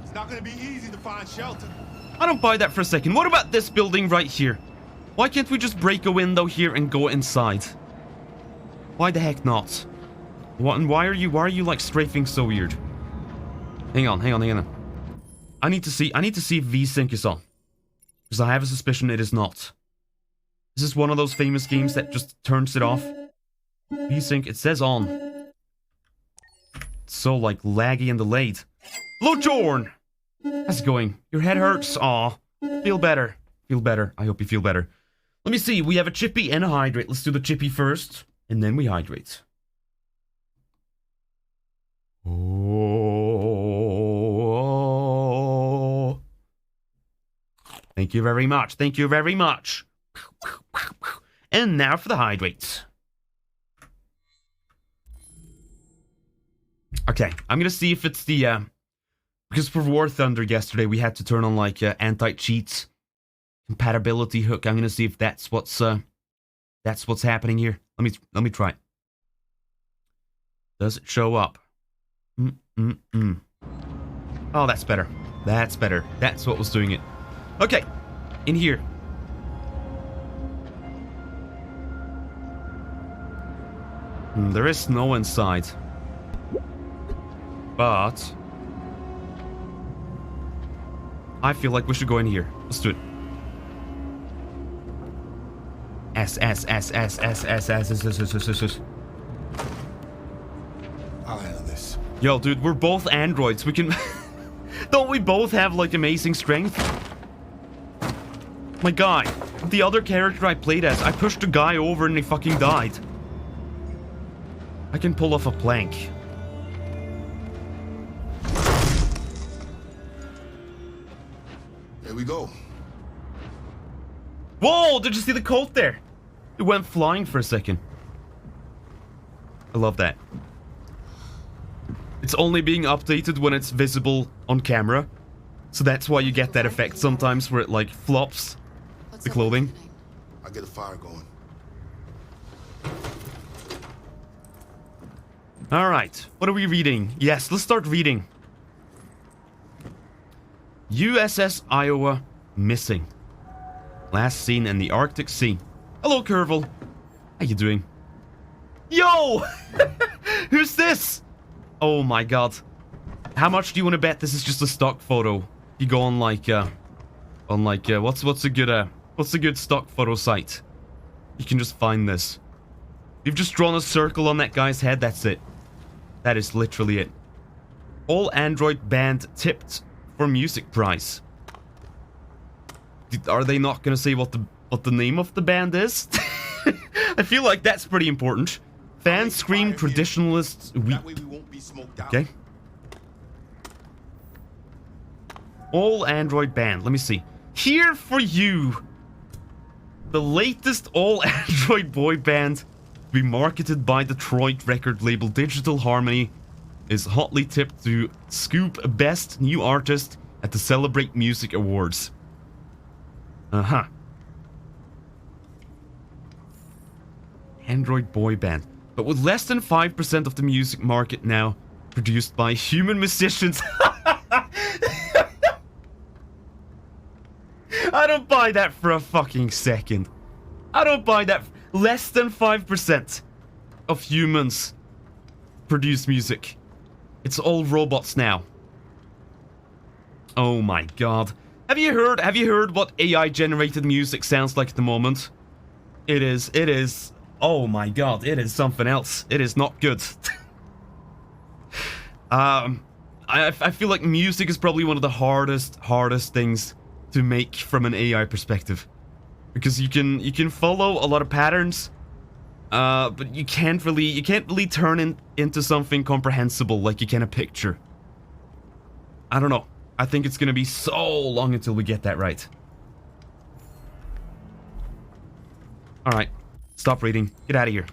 It's not gonna be easy to find shelter. I don't buy that for a second. What about this building right here? Why can't we just break a window here and go inside? Why the heck not? What, and why are you like strafing so weird? Hang on. I need to see if VSync is on. Because I have a suspicion it is not. This is one of those famous games that just turns it off. VSync, it says on. It's so like laggy and delayed. Hello, Jorn! How's it going? Your head hurts? Aw. Feel better. I hope you feel better. Let me see. We have a chippy and a hydrate. Let's do the chippy first. And then we hydrate. Oh. Thank you very much. And now for the hydrate. Okay, I'm gonna see if it's the, because for War Thunder yesterday we had to turn on like anti-cheat compatibility hook. I'm gonna see if that's what's happening here. Let me try it. Does it show up? Oh, that's better. That's what was doing it. Okay, in here. There is snow inside. But I feel like we should go in here. Let's do it. S. I'll handle this. Yo, dude, we're both androids. We can... Don't we both have, like, amazing strength? My guy, the other character I played as, I pushed a guy over and he fucking died. I can pull off a plank. Here we go. Whoa, did you see the coat there? It went flying for a second. I love that. It's only being updated when it's visible on camera. So that's why you get that effect sometimes where it like flops the clothing. I'll get a fire going. Alright, what are we reading? Yes, let's start reading. USS Iowa missing. Last seen in the Arctic Sea. Hello, Curval. How you doing? Yo! Who's this? Oh my god. How much do you want to bet this is just a stock photo? You go on like what's a good stock photo site? You can just find this. You've just drawn a circle on that guy's head, that's it. That is literally it. All Android band tipped for music prize. Are they not gonna say what the name of the band is? I feel like that's pretty important. Fans scream traditionalists weep. Okay. All Android band. Let me see. Here for you. The latest all Android boy band to be marketed by Detroit record label Digital Harmony is hotly tipped to scoop Best New Artist at the Celebrate Music Awards. Android boy band. But with less than 5% of the music market now produced by human musicians. I don't buy that for a fucking second. I don't buy that. Less than 5% of humans produce music. It's all robots now. Oh my god. Have you heard what AI generated music sounds like at the moment? It is oh my god, it is something else. It is not good. I feel like music is probably one of the hardest things to make from an AI perspective. Because you can follow a lot of patterns, but you can't really turn it into something comprehensible like you can a picture. I don't know. I think it's gonna be so long until we get that right. Alright. Stop reading. Get out of here.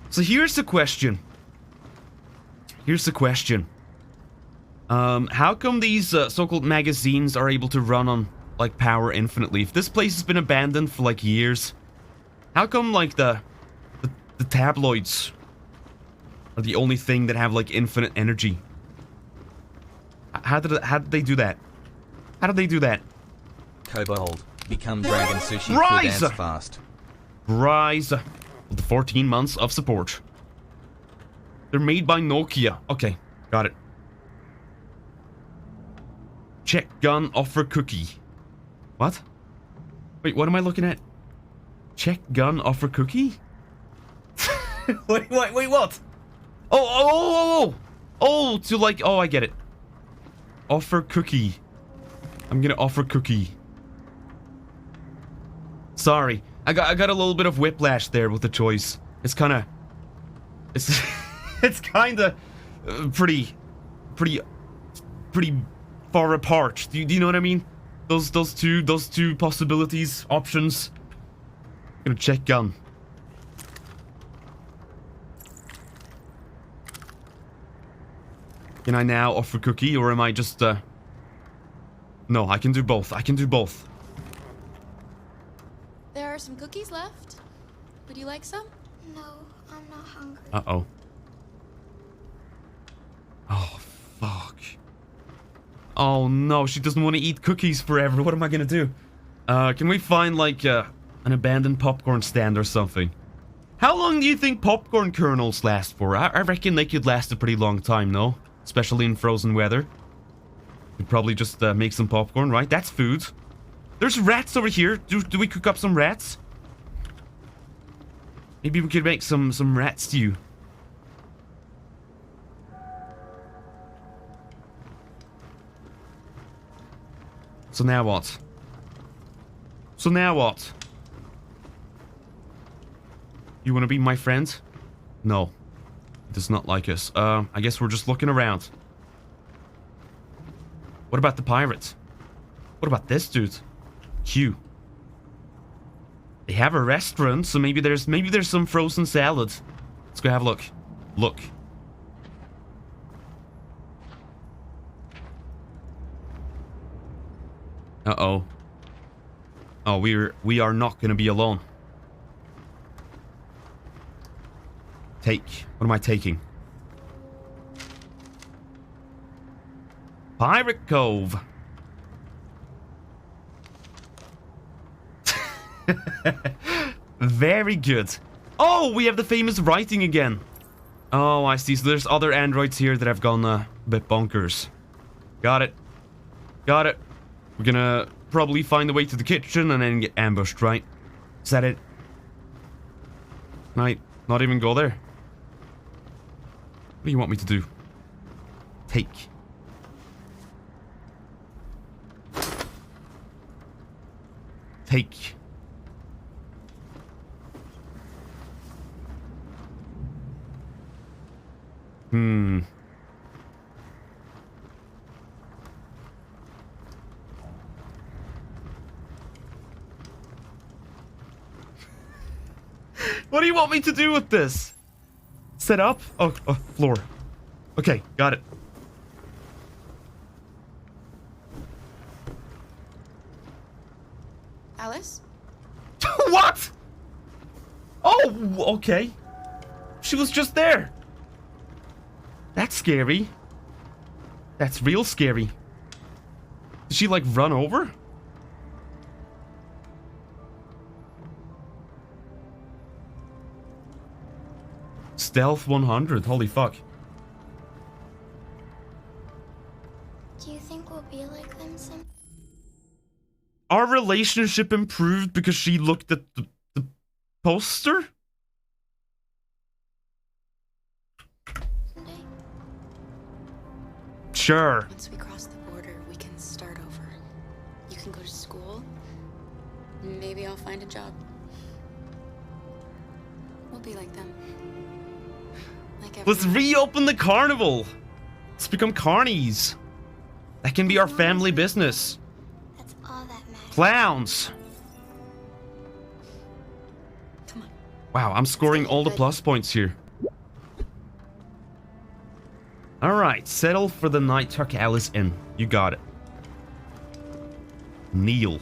So here's the question. How come these so-called magazines are able to run on like power infinitely? If this place has been abandoned for like years, how come like the tabloids are the only thing that have like infinite energy? How did they do that? How did they do that? Kobold. Become Dragon Sushi. Rise! Dance fast. Rise with the 14 months of support. They're made by Nokia. Okay, got it. Check gun offer cookie. What? Wait, what am I looking at? Check gun offer cookie? wait, what? Oh, to like, oh, I get it. Offer cookie. I'm gonna offer cookie. Sorry, I got a little bit of whiplash there with the choice. It's kind of, it's kind of pretty far apart. Do you know what I mean? Those two possibilities, options. I'm gonna check gun. Can I now offer cookie, or am I just No, I can do both. I can do both. There are some cookies left. Would you like some? No, I'm not hungry. Uh-oh. Oh, fuck. Oh, no, she doesn't want to eat cookies forever. What am I gonna do? Can we find, like, an abandoned popcorn stand or something? How long do you think popcorn kernels last for? I reckon they could last a pretty long time, no? Especially in frozen weather. We'd probably just make some popcorn, right? That's food. There's rats over here. Do we cook up some rats? Maybe we could make some rat stew. So now what? So now what? You want to be my friend? No. He does not like us. I guess we're just looking around. What about the pirate? What about this dude? Q. They have a restaurant, so maybe there's some frozen salad. Let's go have a look. Look. Uh-oh. Oh, we are not gonna be alone. Take. What am I taking? Pirate Cove. Very good. Oh, we have the famous writing again. Oh, I see. So there's other androids here that have gone a bit bonkers. Got it. Got it. We're gonna probably find a way to the kitchen and then get ambushed, right? Is that it? Might not even go there. What do you want me to do? Take. Take. What do you want me to do with this? Set up? Oh, floor. Okay, got it. Alice? What? Oh, okay. She was just there. That's scary. That's real scary. Did she, like, run over? Stealth 100. Holy fuck. Do you think we'll be like them soon? Our relationship improved because she looked at the poster? Someday? Sure. Once we cross the border, we can start over. You can go to school. Maybe I'll find a job. We'll be like them. Like Let's everyone. reopen the carnival. Let's become carnies. That can be our family business. That's all that matters. Clowns. Come on. Wow, I'm scoring all the plus points here. Alright, settle for the night, tuck Alice in. You got it. Neil.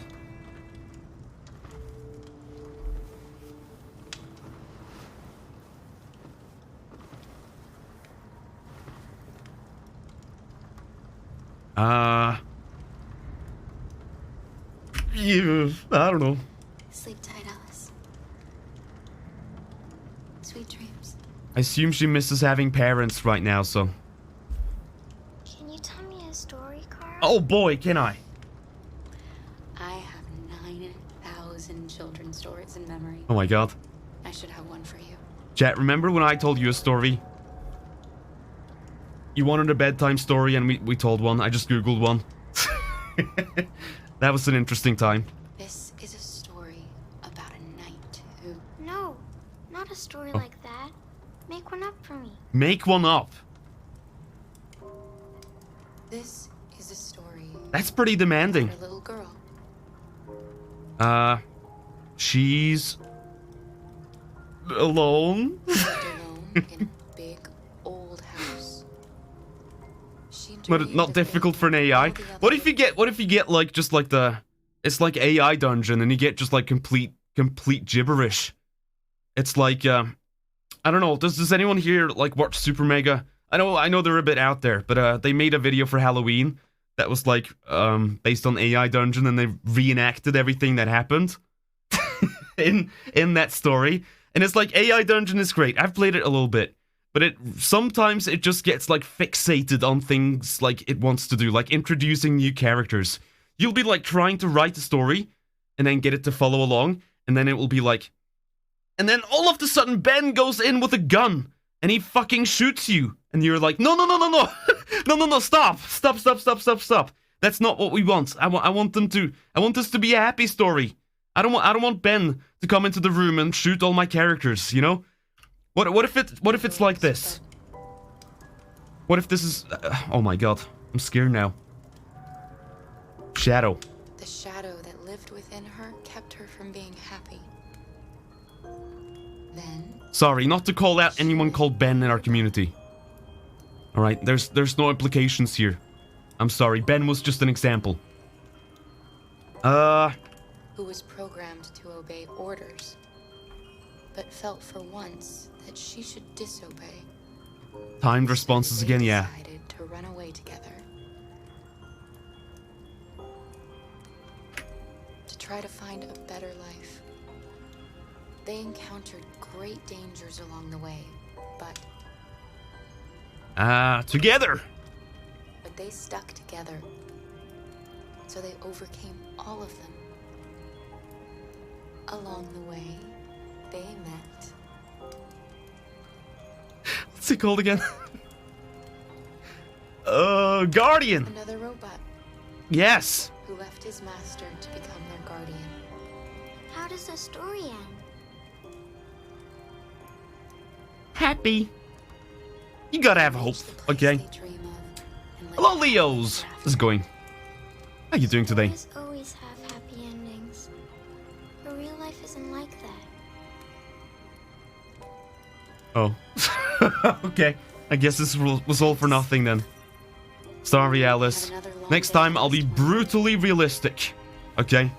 Yeah, I don't know. Sleep tight, Alice. Sweet dreams. I assume she misses having parents right now, so. Can you tell me a story, Carl? Oh boy, can I? I have 9,000 children's stories in memory. Oh my god. I should have one for you. Chat, remember when I told you a story? You wanted a bedtime story and we told one. I just googled one. That was an interesting time. This is a story about a knight who... No, not a story like that. Make one up for me. Make one up. This is a story... That's pretty demanding. about a little girl. She's... alone? Lived alone in a big old house. She But not difficult for an AI. What if you get like just like it's like AI dungeon and you get just like complete gibberish. It's like I don't know, does anyone here like watch Super Mega? I know they're a bit out there, but they made a video for Halloween that was like based on AI dungeon and they reenacted everything that happened in that story. And it's like AI dungeon is great. I've played it a little bit. But sometimes it just gets like fixated on things like it wants to do, like introducing new characters. You'll be like trying to write a story and then get it to follow along, and then it will be like, and then all of a sudden Ben goes in with a gun and he fucking shoots you, and you're like, no, stop. That's not what we want. I want this to be a happy story. I don't want Ben to come into the room and shoot all my characters, you know? What if it's like this? What if this is... oh my god. I'm scared now. Shadow. The shadow that lived within her kept her from being happy. Then... Sorry, not to call out anyone called Ben in our community. Alright, there's no implications here. I'm sorry, Ben was just an example. Who was programmed to obey orders, but felt for once that she should disobey. Timed responses again, yeah. Decided to run away together. To try to find a better life. They encountered great dangers along the way, but together! But they stuck together. So they overcame all of them. Along the way, they met. What's it called again? Guardian! Another robot. Yes! Who left his master to become their guardian. How does the story end? Happy. You gotta have hope, okay? Hello, Leos! How's it going? How you doing today? Stories always have happy endings. But real life isn't like that. Oh. Okay. I guess this was all for nothing then. Sorry, Alice. Next time I'll be brutally realistic. Okay?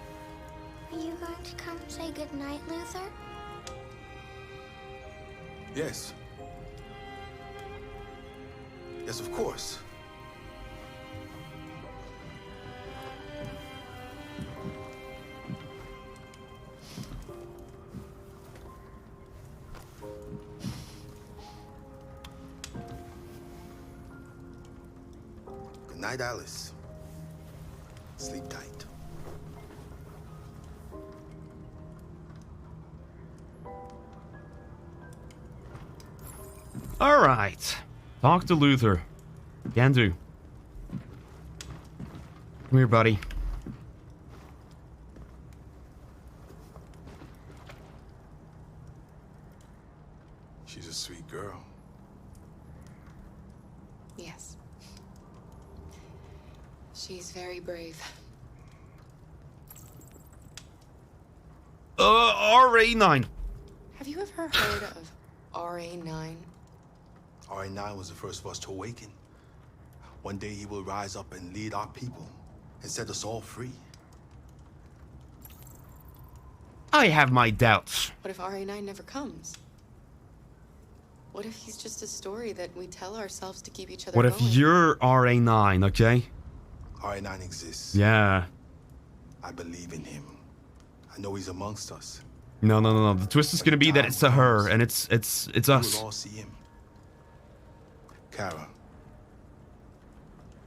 Are you going to come say goodnight, Luther? Yes. Yes, of course. Good night, Alice. Sleep tight. Alright. Talk to Luther. Can do. Come here, buddy. She's a sweet girl. Yes. She's very brave. RA9. Have you ever heard of RA9? RA9 was the first of us to awaken. One day he will rise up and lead our people and set us all free. I have my doubts. What if RA9 never comes? What if he's just a story that we tell ourselves to keep each other What if going? you're RA9, okay? RA9 exists. Yeah. I believe in him. I know he's amongst us. No. The twist is gonna be that it's a her, and it's We'll us. all see him. Kara,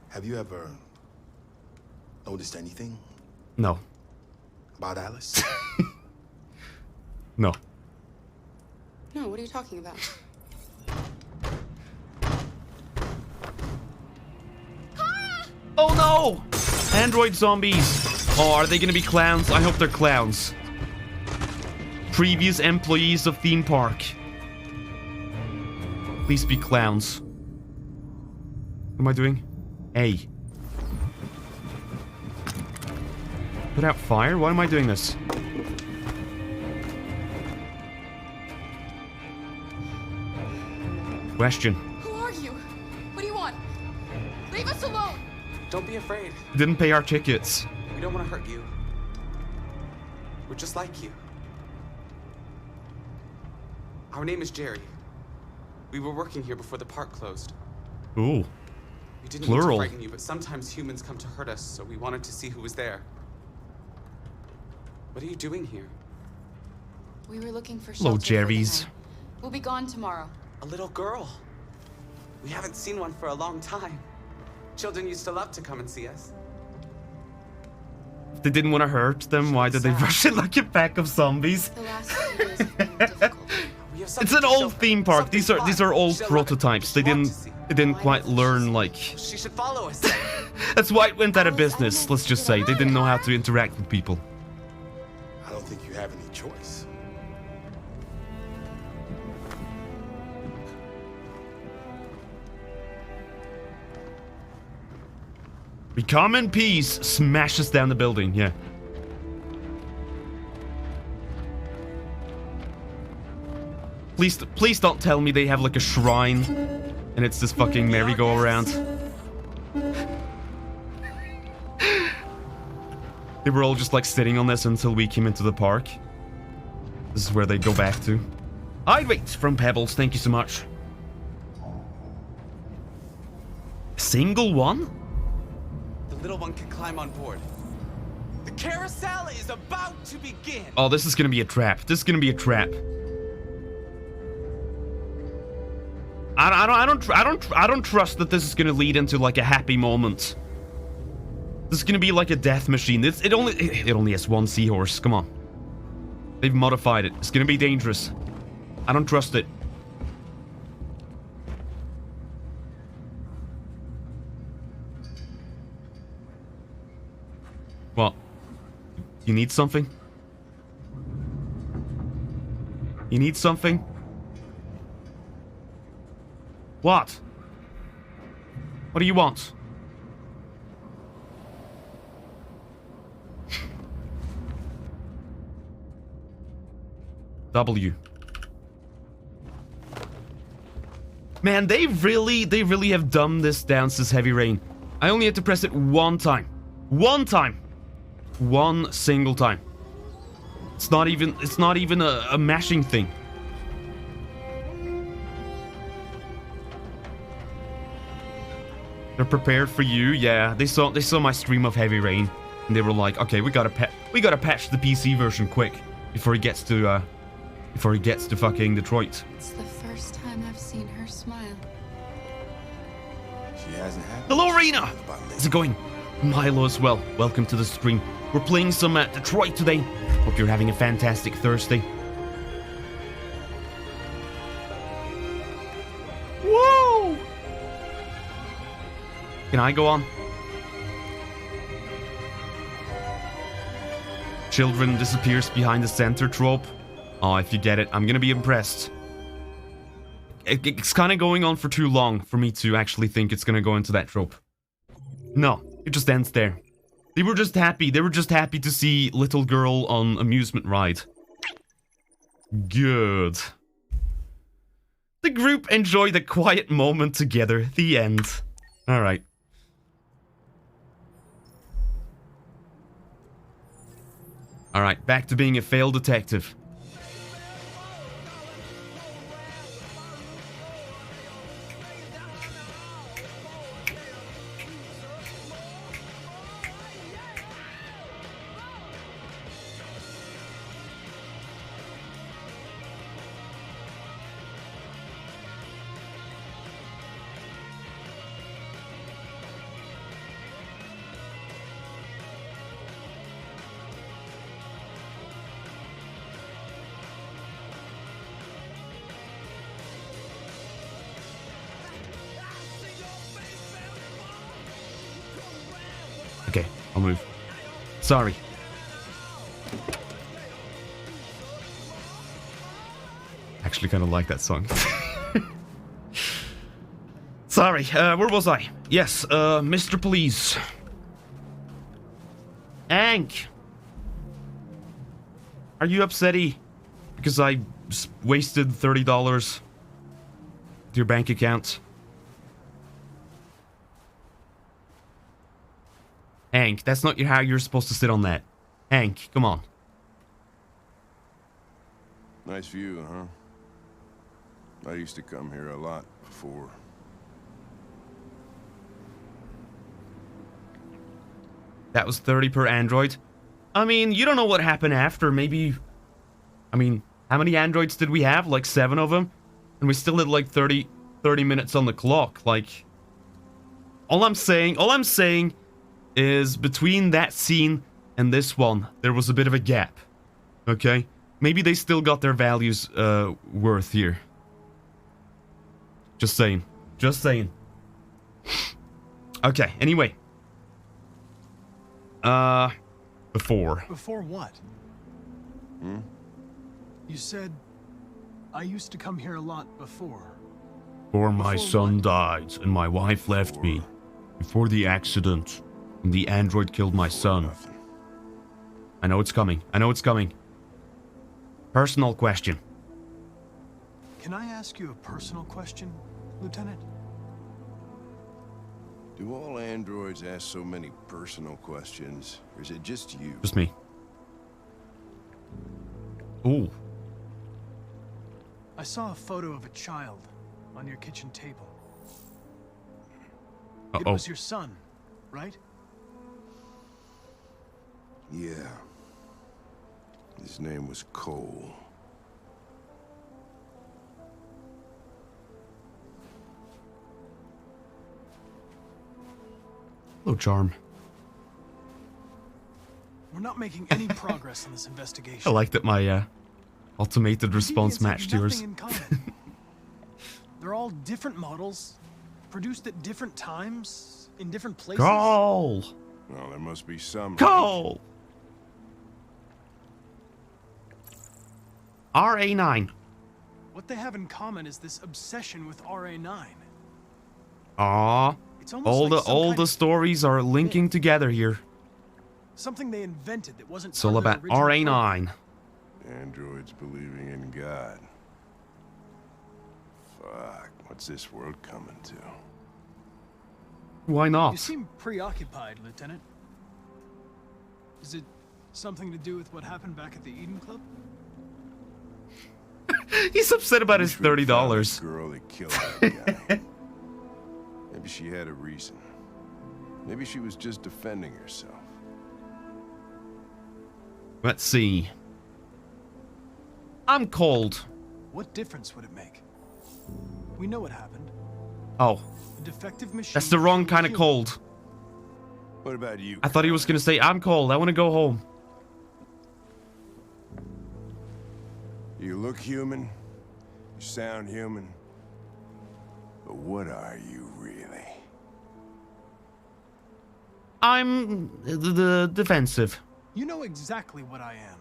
have you ever noticed anything No. about Alice? No. No, what are you talking about? Oh no! Android zombies. Oh, are they gonna be clowns? I hope they're clowns. Previous employees of theme park. Please be clowns. What am I doing? A. Put out fire? Why am I doing this? Question. Who are you? What do you want? Leave us alone! Don't be afraid. Didn't pay our tickets. We don't want to hurt you. We're just like you. Our name is Jerry. We were working here before the park closed. Ooh. We didn't Plural. mean to frighten you, but sometimes humans come to hurt us, so we wanted to see who was there. What are you doing here? We were looking for Hello, shelter for the Jerry's. night. We'll be gone tomorrow. A little girl. We haven't seen one for a long time. Children used to love to come and see us. If they didn't want to hurt them, why did they rush it like a pack of zombies? The last few days have been difficult. It's an old theme park. These are old prototypes. They didn't quite learn, like... She should follow us. That's why it went out of business, let's just say. They didn't know how to interact with people. I don't think you have any choice. We come in peace, smashes down the building, yeah. Please don't tell me they have like a shrine and it's this fucking merry-go-round. They were all just like sitting on this until we came into the park. This is where they go back to. I'd wait from Pebbles, thank you so much. Single one? The little one can climb on board. The carousel is about to begin. Oh, this is gonna be a trap. This is gonna be a trap. I don't trust that this is gonna lead into like a happy moment. This is gonna be like a death machine. It only has one seahorse. Come on. They've modified it. It's gonna be dangerous. I don't trust it. What? You need something? You need something? What? What do you want? W. Man, they really have dumbed this down since Heavy Rain. I only had to press it one time. One time. One single time. It's not even a mashing thing. They're prepared for you, yeah. They saw my stream of Heavy Rain, and they were like, okay, we gotta patch the PC version quick before he gets to fucking Detroit. It's the first time I've seen her smile. She hasn't had. Hello, Rena. How's it going? Milo as well. Welcome to the stream. We're playing some Detroit today. Hope you're having a fantastic Thursday. Whoa! Can I go on? Children disappears behind the center trope. Oh, if you get it, I'm gonna be impressed. It's kind of going on for too long for me to actually think it's gonna go into that trope. No, it just ends there. They were just happy. They were just happy to see little girl on amusement ride. Good. The group enjoyed a quiet moment together. The end. Alright. Alright, back to being a failed detective. Okay, I'll move. Sorry. Actually kind of like that song. Sorry, where was I? Yes, Mr. Police. Hank! Are you upsetty? Because I wasted $30 to your bank account? Hank, that's not how you're supposed to sit on that. Hank, come on. Nice view, huh? I used to come here a lot before. That was 30 per android. I mean, you don't know what happened after. Maybe... I mean, how many androids did we have? Like 7 of them? And we still had like 30 minutes on the clock. Like... All I'm saying is between that scene and this one, there was a bit of a gap. Okay? Maybe they still got their values worth here. Just saying. Just saying. Okay, anyway. Before. Before what? Hmm? You said, I used to come here a lot before. Before my son died and my wife left me. Before the accident. And the android killed my son. I know it's coming. I know it's coming. Personal question. Can I ask you a personal question, Lieutenant? Do all androids ask so many personal questions, or is it just you? Just me. Ooh. I saw a photo of a child on your kitchen table. It was your son, right? Yeah. His name was Cole. Hello, Charm. We're not making any progress in this investigation. I like that my automated response Deviants have matched yours. nothing in common. They're all different models, produced at different times, in different places. Cole! Well, there must be some. Cole! RA9. What they have in common is this obsession with RA9. Aww. It's almost All the stories are linking together here. Something they invented that wasn't It's all about RA9. Androids believing in God. Fuck, what's this world coming to? Why not? You seem preoccupied, Lieutenant. Is it something to do with what happened back at the Eden Club? He's upset about his $30. Girl that killed that guy. Maybe she had a reason. Maybe she was just defending herself. Let's see. I'm cold. What difference would it make? We know what happened. Oh. The defective machine. That's the wrong kind of cold. What about you? I thought he was gonna say, I'm cold, I wanna go home. You look human. You sound human. But what are you really? I'm the defensive. You know exactly what I am.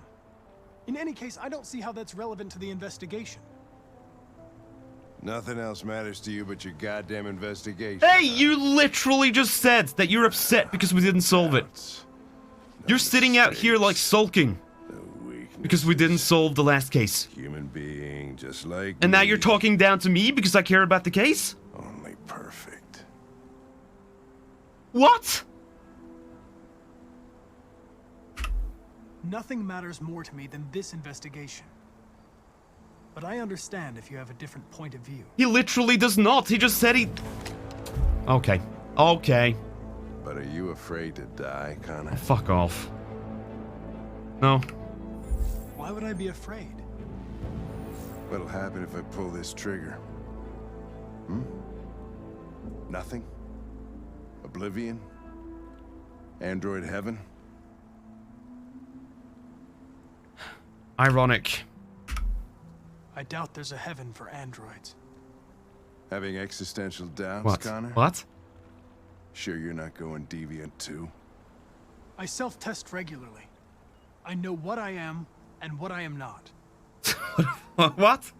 In any case, I don't see how that's relevant to the investigation. Nothing else matters to you but your goddamn investigation. Hey, you literally just said that you're upset because we didn't solve it. You're sitting out here like sulking. Because we didn't solve the last case. Human being, just like And now me. you're talking down to me because I care about the case? Only perfect. What? Nothing matters more to me than this investigation. But I understand if you have a different point of view. He literally does not. He just said he... Okay. Okay. But are you afraid to die, Connor? Fuck off. No. Why would I be afraid? What'll happen if I pull this trigger? Hmm? Nothing? Oblivion? Android heaven? Ironic. I doubt there's a heaven for androids. Having existential doubts, What? Connor? What? Sure you're not going deviant too? I self-test regularly. I know what I am and what I am not. What?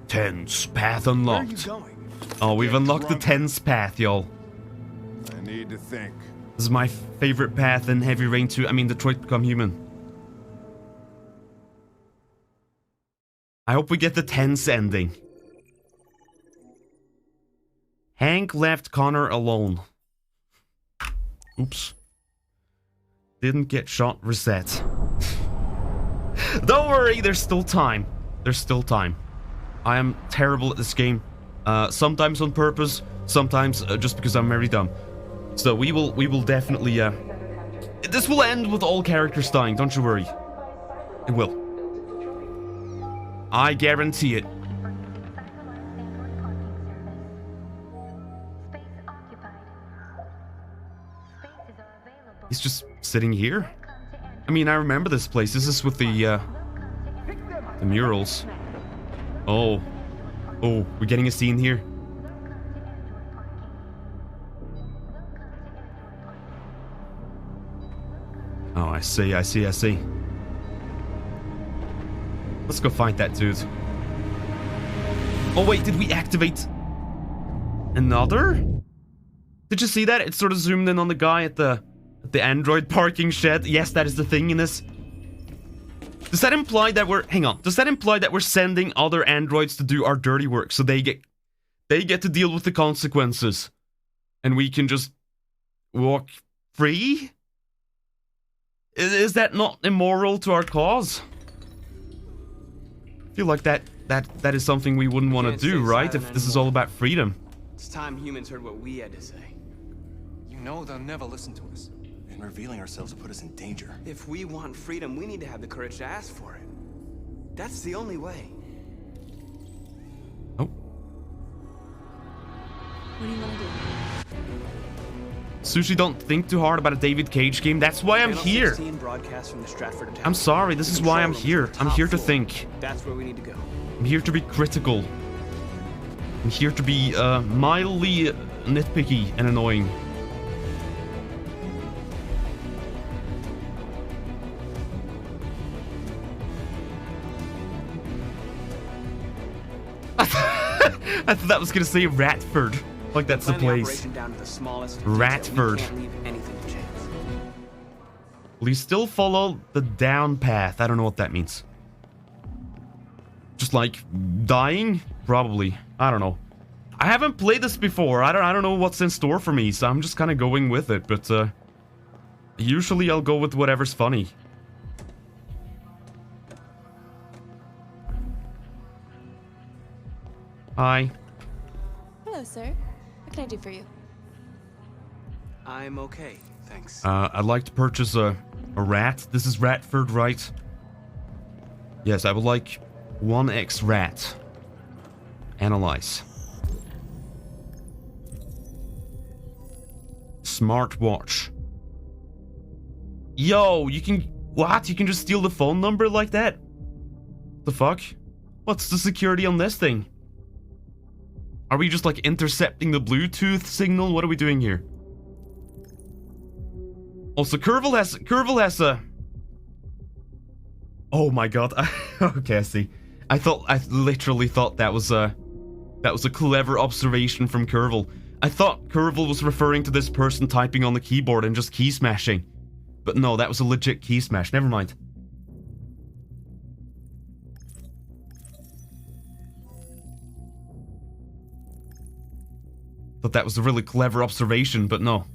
Tense path unlocked. Where are you going? Oh, we've unlocked the tense path, y'all. I need to think. This is my favorite path in Heavy Rain 2. I mean, Detroit Become Human. I hope we get the tense ending. Hank left Connor alone. Oops. Didn't get shot, reset. Don't worry, there's still time. There's still time. I am terrible at this game. Sometimes on purpose, sometimes just because I'm very dumb. So we will definitely this will end with all characters dying, don't you worry. It will. I guarantee it. He's just sitting here. I mean, I remember this place. This is with the murals. Oh. Oh, we're getting a scene here. Oh, I see, I see, I see. Let's go find that dude. Oh wait, did we activate another? Did you see that? It sort of zoomed in on the guy at the android parking shed. Yes, that is the thing in this. Does that imply that we're... Hang on. Does that imply that we're sending other androids to do our dirty work so they get to deal with the consequences? And we can just walk free? Is that not immoral to our cause? I feel like that is something we wouldn't want to do, right? If this is all about freedom. It's time humans heard what we had to say. You know they'll never listen to us. And revealing ourselves will put us in danger. If we want freedom, we need to have the courage to ask for it. That's the only way. Oh. What do you want to do? Sushi, don't think too hard about a David Cage game. That's why I'm here. I'm sorry, this is why I'm here. I'm here to think. That's where we need to go. I'm here to be critical. I'm here to be mildly nitpicky and annoying. I thought that was gonna say Ratford. Like that's the place. Ratford. Will you still follow the down path? I don't know what that means. Just like dying? Probably. I don't know. I haven't played this before. I don't know what's in store for me, so I'm just kind of going with it. But usually I'll go with whatever's funny. Hi. Hello, sir. What can I do for you? I'm okay, thanks. I'd like to purchase a rat. This is Ratford, right? Yes, I would like 1x rat. Analyze. Smartwatch. Yo, you can... What? You can just steal the phone number like that? The fuck? What's the security on this thing? Are we just like intercepting the Bluetooth signal? What are we doing here? Also, Kervil has a... Oh my god. Okay, I see. I literally thought that was a clever observation from Kervil. I thought Kervil was referring to this person typing on the keyboard and just key smashing. But no, that was a legit key smash. Never mind. Thought that was a really clever observation, but no.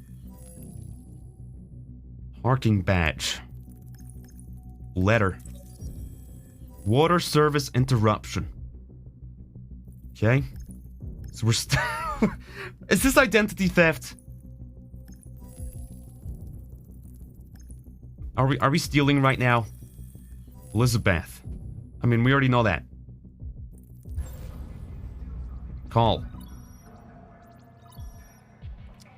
Parking badge. Letter. Water service interruption. Okay. So we're still... Is this identity theft? Are we stealing right now? Elizabeth. I mean, we already know that. Call.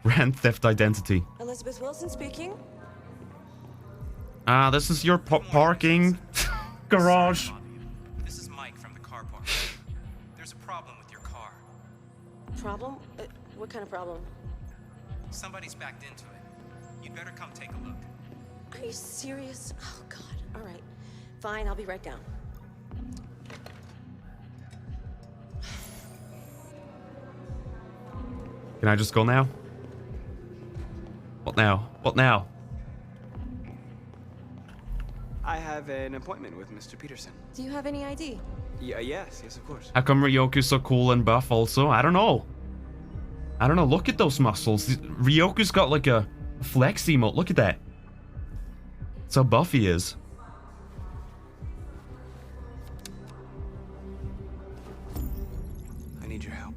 Grand theft identity. Elizabeth Wilson speaking. This is your parking garage. This is Mike from the car park. There's a problem with your car. Problem? What kind of problem? Somebody's backed into it. You'd better come take a look. Are you serious? Oh, God. All right. Fine, I'll be right down. Can I just go now? What now? What now? I have an appointment with Mr. Peterson. Do you have any ID? Yes, of course. How come Ryoku's so cool and buff also? I don't know. I don't know. Look at those muscles. Ryoku's got like a flex emote. Look at that. That's how buff he is. I need your help.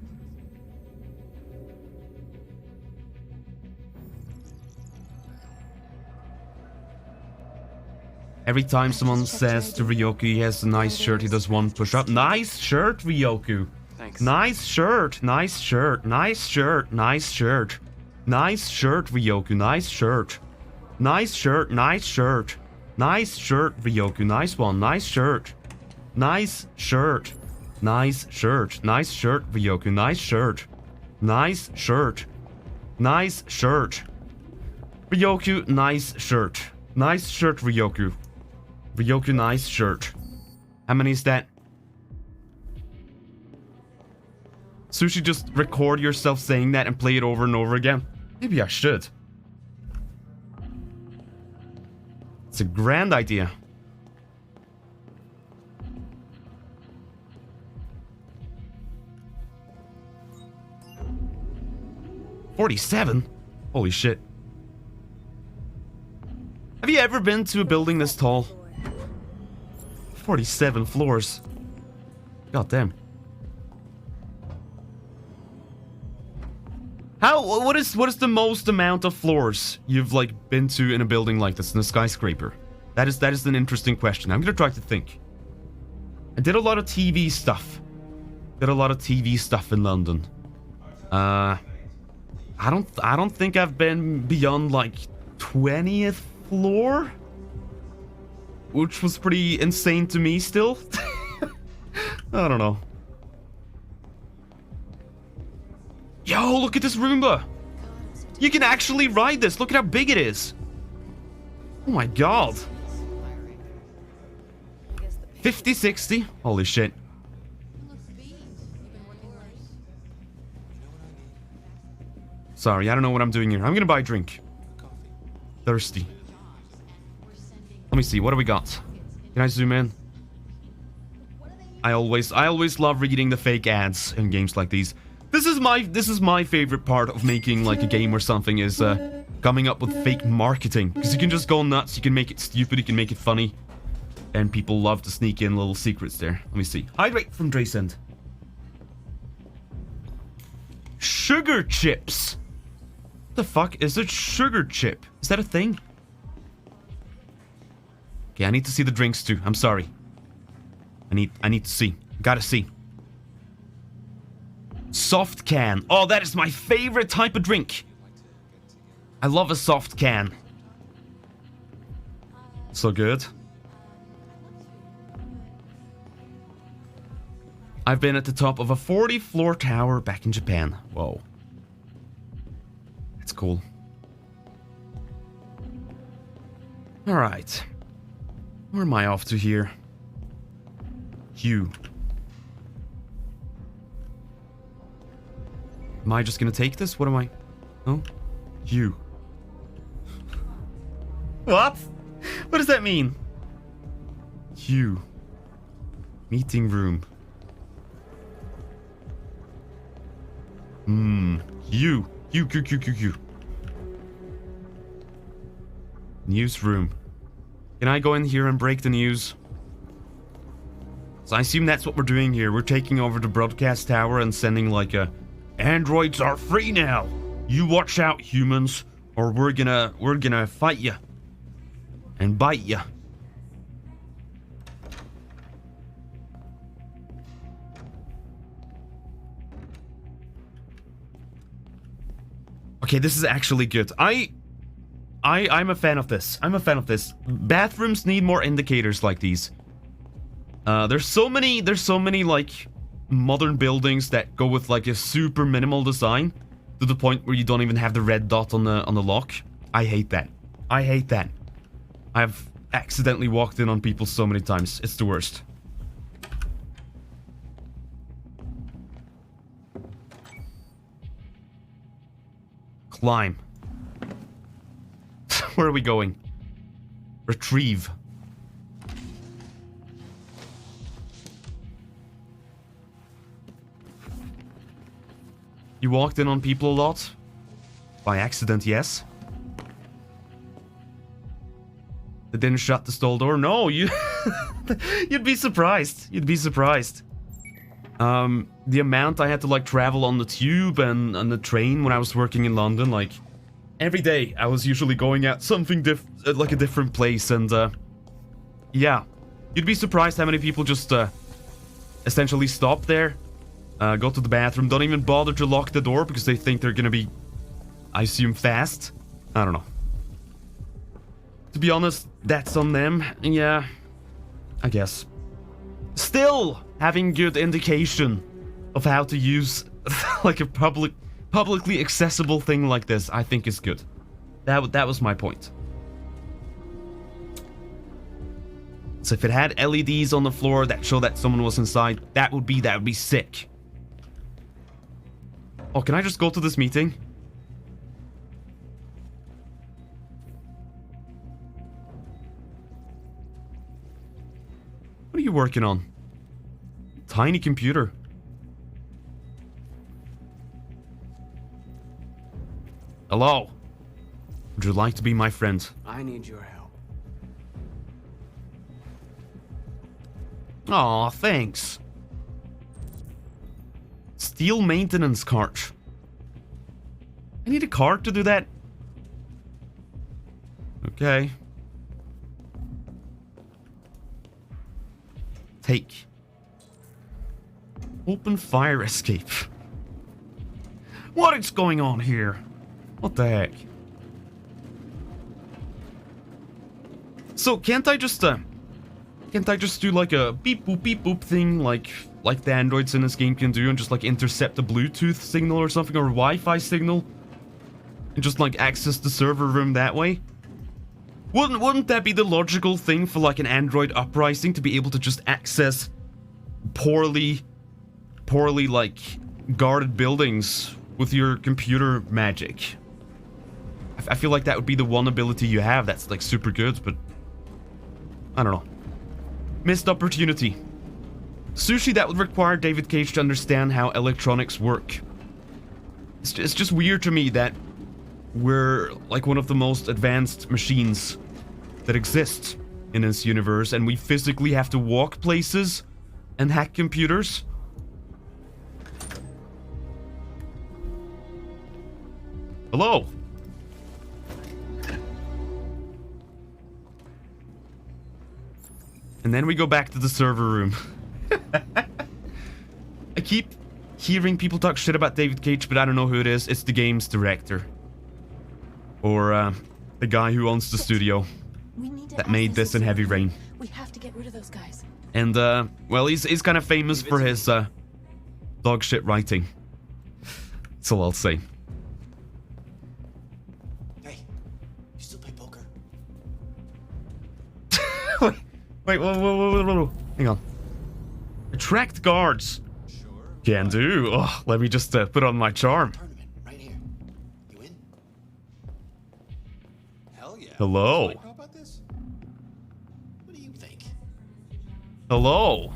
Every time someone says to Ryoku he has a nice shirt, he does one push-up. Nice shirt, Ryoku. Thanks. Nice shirt, nice shirt, nice shirt, nice shirt. Nice shirt, Ryoku, nice shirt. Nice shirt, nice shirt. Nice shirt, Ryoku, nice one, nice shirt. Nice shirt. Nice shirt, nice shirt, Ryoku, nice shirt. Nice shirt. Nice shirt. Ryoku, nice shirt. Nice shirt, Ryoku. Ryoku, nice shirt. How many is that? Sushi, just record yourself saying that and play it over and over again. Maybe I should. It's a grand idea. $47? Holy shit. Have you ever been to a building this tall? 47 floors. God damn. What is the most amount of floors you've like been to in a building like this, in a skyscraper? That is an interesting question. I'm gonna try to think. I did a lot of TV stuff. Did a lot of TV stuff in London. I don't think I've been beyond like 20th floor, which was pretty insane to me still. I don't know. Yo, look at this Roomba. You can actually ride this. Look at how big it is. Oh my god. 50, 60. Holy shit. Sorry, I don't know what I'm doing here. I'm gonna buy a drink. Thirsty. Let me see, what do we got? Can I zoom in? I always love reading the fake ads in games like these. This is my favorite part of making like a game or something, is coming up with fake marketing, because you can just go nuts, you can make it stupid, you can make it funny, and people love to sneak in little secrets there. Let me see. Hydrate from Draysend. Sugar chips. What the fuck is a sugar chip? Is that a thing? Okay, I need to see the drinks too. I'm sorry. I need to see. Gotta see. Soft can. Oh, that is my favorite type of drink. I love a soft can. So good. I've been at the top of a 40-floor tower back in Japan. Whoa. That's cool. Alright. Where am I off to here? You. Am I just gonna take this? What am I? Oh? You. What? What does that mean? You. Meeting room. You. You. Newsroom. Can I go in here and break the news? So I assume that's what we're doing here. We're taking over the broadcast tower and sending like a... Androids are free now! You watch out, humans, or we're gonna fight you. And bite you. Okay, this is actually good. I'm a fan of this. I'm a fan of this. Bathrooms need more indicators like these. There's so many like modern buildings that go with like a super minimal design to the point where you don't even have the red dot on the lock. I hate that. I hate that. I've accidentally walked in on people so many times. It's the worst. Climb. Where are we going? Retrieve. You walked in on people a lot? By accident, yes. They didn't shut the stall door? No, you... You'd be surprised. You'd be surprised. The amount I had to, like, travel on the tube and on the train when I was working in London, like... Every day, I was usually going at something like a different place, and, yeah. You'd be surprised how many people just, essentially stop there, go to the bathroom, don't even bother to lock the door because they think they're gonna be, I assume, fast. I don't know. To be honest, that's on them. Yeah, I guess. Still, having good indication of how to use, like, a publicly accessible thing like this, I think is good. That was my point. So if it had LEDs on the floor that show that someone was inside, that would be sick. Oh, can I just go to this meeting? What are you working on? Tiny computer. Hello. Would you like to be my friend? I need your help. Aw, thanks. Steel maintenance cart. I need a cart to do that? Okay. Take. Open fire escape. What is going on here? What the heck? So can't I just do like a beep boop thing like the androids in this game can do and just like intercept a Bluetooth signal or something or a Wi-Fi signal and just like access the server room that way? Wouldn't that be the logical thing for like an android uprising to be able to just access poorly like guarded buildings with your computer magic? I feel like that would be the one ability you have that's like super good, but I don't know. Missed opportunity. Sushi, that would require David Cage to understand how electronics work. It's just weird to me that we're like one of the most advanced machines that exist in this universe, and we physically have to walk places and hack computers. Hello. And then we go back to the server room. I keep hearing people talk shit about David Cage, but I don't know who it is. It's the game's director. Or, the guy who owns the studio that made this in Heavy Rain. We have to get rid of those guys. And, well, he's kind of famous for his, dog shit writing. That's all I'll say. Hey, you still play poker? Wait, whoa. Hang on. Attract guards. Sure. Can do. Oh, let me just put on my charm. Tournament, right here. You in? Hell yeah. Hello. Do I know about this? What do you think? Hello.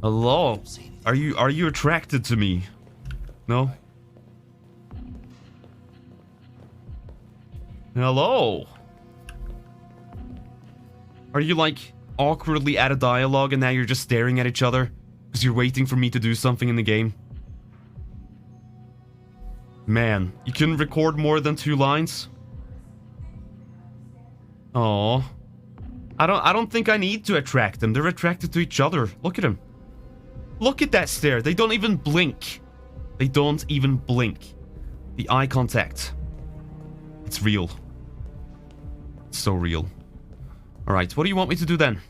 Hello. Are you attracted to me? No? Hello. Are you like awkwardly at a dialogue and now you're just staring at each other because you're waiting for me to do something in the game? Man, you couldn't record more than 2 lines? Oh, I don't think I need to attract them. They're attracted to each other. Look at them. Look at that stare. They don't even blink. They don't even blink. The eye contact. It's real. It's so real. Alright, what do you want me to do then?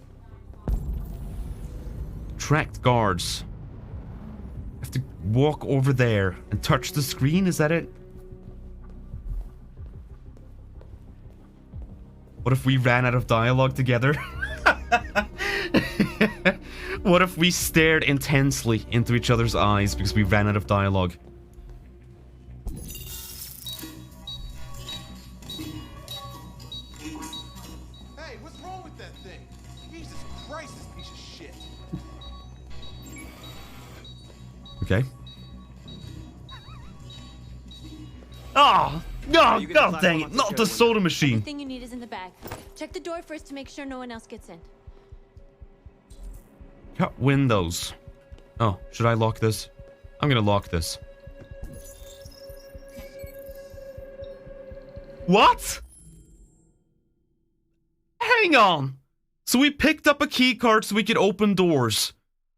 Attract guards. I have to walk over there and touch the screen, is that it? What if we ran out of dialogue together? What if we stared intensely into each other's eyes because we ran out of dialogue? Hey, what's wrong with that thing? Jesus Christ, this piece of shit. Okay. Oh, no, god dang it, not the soda machine. Everything you need is in the bag. Check the door first to make sure no one else gets in. Cut windows. Oh, should I lock this? I'm gonna lock this. What? Hang on. So we picked up a key card so we could open doors.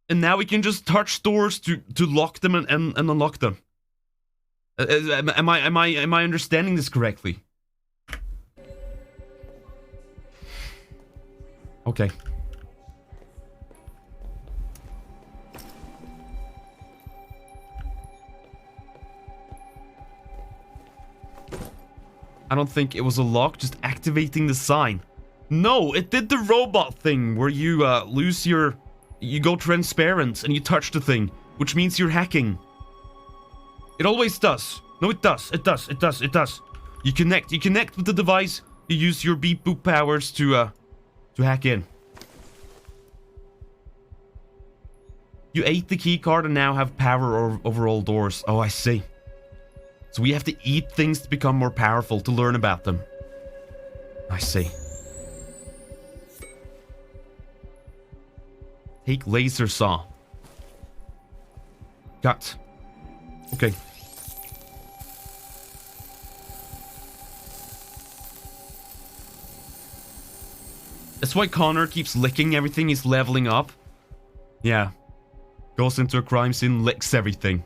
And now we can just touch doors to lock them and unlock them. Am I understanding this correctly? Okay. I don't think it was a lock, just activating the sign. No, it did the robot thing where you lose your... You go transparent and you touch the thing, which means you're hacking. It always does. No, it does. It does. It does. It does. You connect with the device. You use your beep boop powers to hack in. You ate the key card and now have power over all doors. Oh, I see. So we have to eat things to become more powerful, to learn about them. I see. Take laser saw. Cut. Okay. That's why Connor keeps licking everything he's leveling up. Yeah. Goes into a crime scene, licks everything.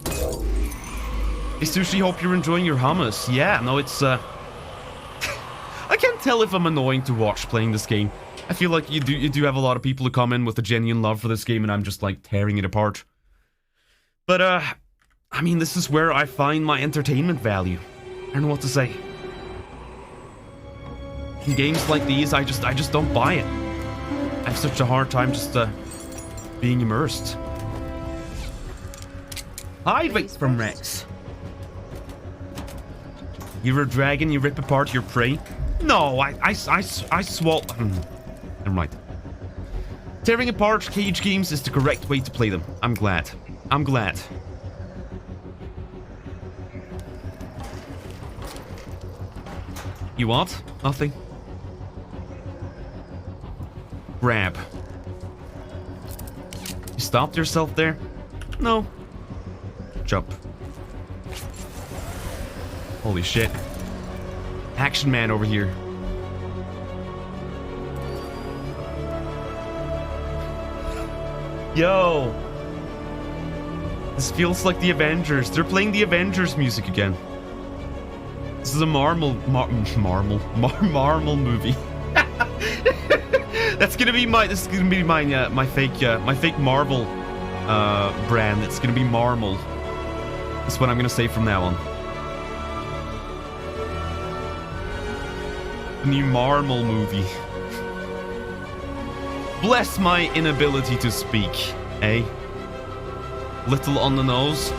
Hey Sushi, hope you're enjoying your hummus. Yeah, no, it's I can't tell if I'm annoying to watch playing this game. I feel like you do have a lot of people who come in with a genuine love for this game and I'm just like tearing it apart. But I mean, this is where I find my entertainment value. I don't know what to say. In games like these, I just don't buy it. I have such a hard time just being immersed. Hide away from Rex. You're a dragon, you rip apart your prey. No, I swallow. Never mind. Tearing apart cage games is the correct way to play them. I'm glad. I'm glad. You what? Nothing. Grab. You stopped yourself there? No. Jump. Holy shit. Action man over here. Yo. This feels like the Avengers. They're playing the Avengers music again. This is a Marvel movie. That's gonna be my. This is gonna be my fake Marvel brand. It's gonna be Marvel. That's what I'm gonna say from now on. The new Marvel movie. Bless my inability to speak, eh? Little on the nose.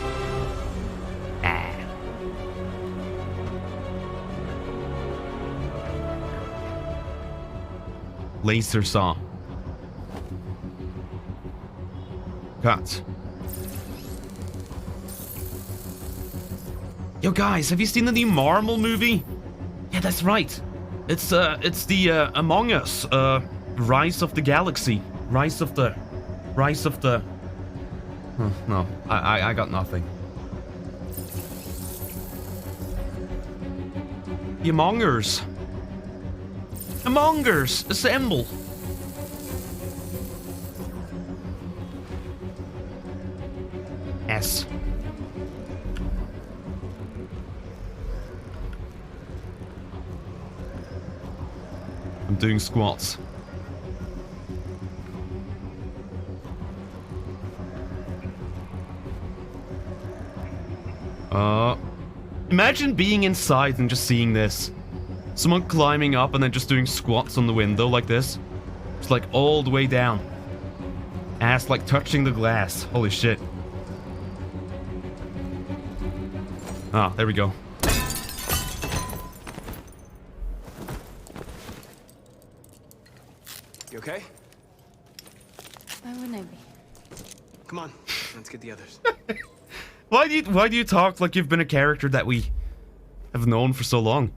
Ah. Laser saw. Cut. Yo guys, have you seen the new Marvel movie? Yeah, that's right. It's the Among Us, Rise of the Galaxy. Rise of the... no, I got nothing. The Among Us. Among Us, assemble. S. I'm doing squats. Imagine being inside and just seeing this. Someone climbing up and then just doing squats on the window like this. It's like all the way down. Ass like touching the glass. Holy shit. Ah, there we go. You okay? Why wouldn't I be? Come on, let's get the others. Why do you talk like you've been a character that we have known for so long?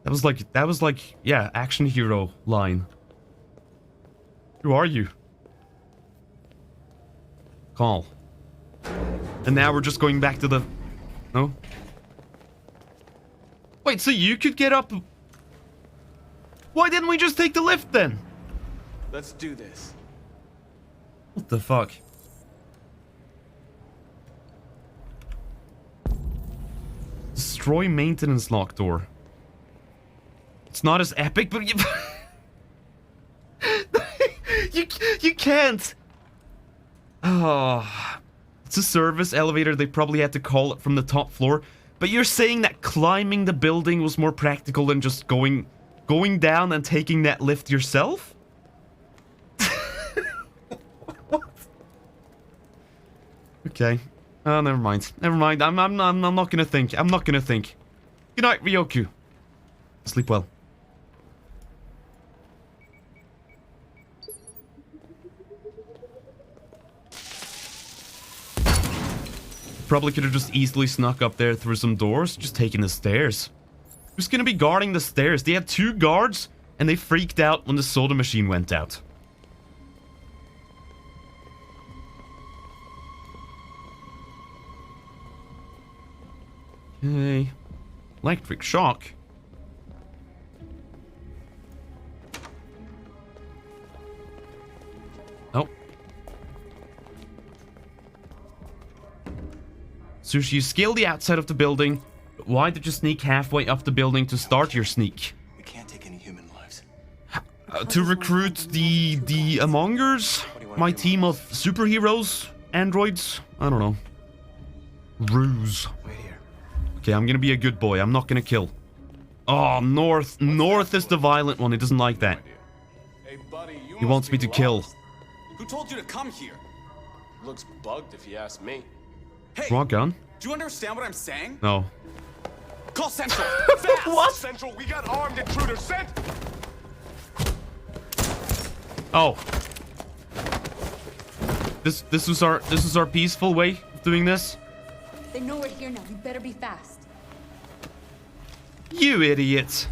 That was like, yeah, action hero line. Who are you? Call. And now we're just going back to the... No? Wait, so you could get up... Why didn't we just take the lift then? Let's do this. What the fuck? Destroy maintenance lock door. It's not as epic, but you can't. Oh, it's a service elevator. They probably had to call it from the top floor. But you're saying that climbing the building was more practical than just going down and taking that lift yourself? What? Okay. Oh, never mind. Never mind. I'm not gonna think. I'm not gonna think. Good night, Ryoku. Sleep well. Probably could have just easily snuck up there through some doors, just taking the stairs. Who's gonna be guarding the stairs? They had 2 guards, and they freaked out when the soda machine went out. Okay. Electric shock. Oh. Sushi, you scale the outside of the building, but why did you sneak halfway up the building to start your sneak? We can't take any human lives. To recruit the Among Us? My team of superheroes? Androids? I don't know. Ruse. Okay, I'm gonna be a good boy. I'm not gonna kill. Oh, North. North is the violent one. He doesn't like that. Hey, buddy, He wants me to kill. Who told you to come here? Looks bugged if you ask me. Hey, Raw gun? do you understand what I'm saying? No. Call Central! Fast! What? Central, we got armed intruders sent! Oh. This was our peaceful way of doing this? They know we're here now. We better be fast. You idiot.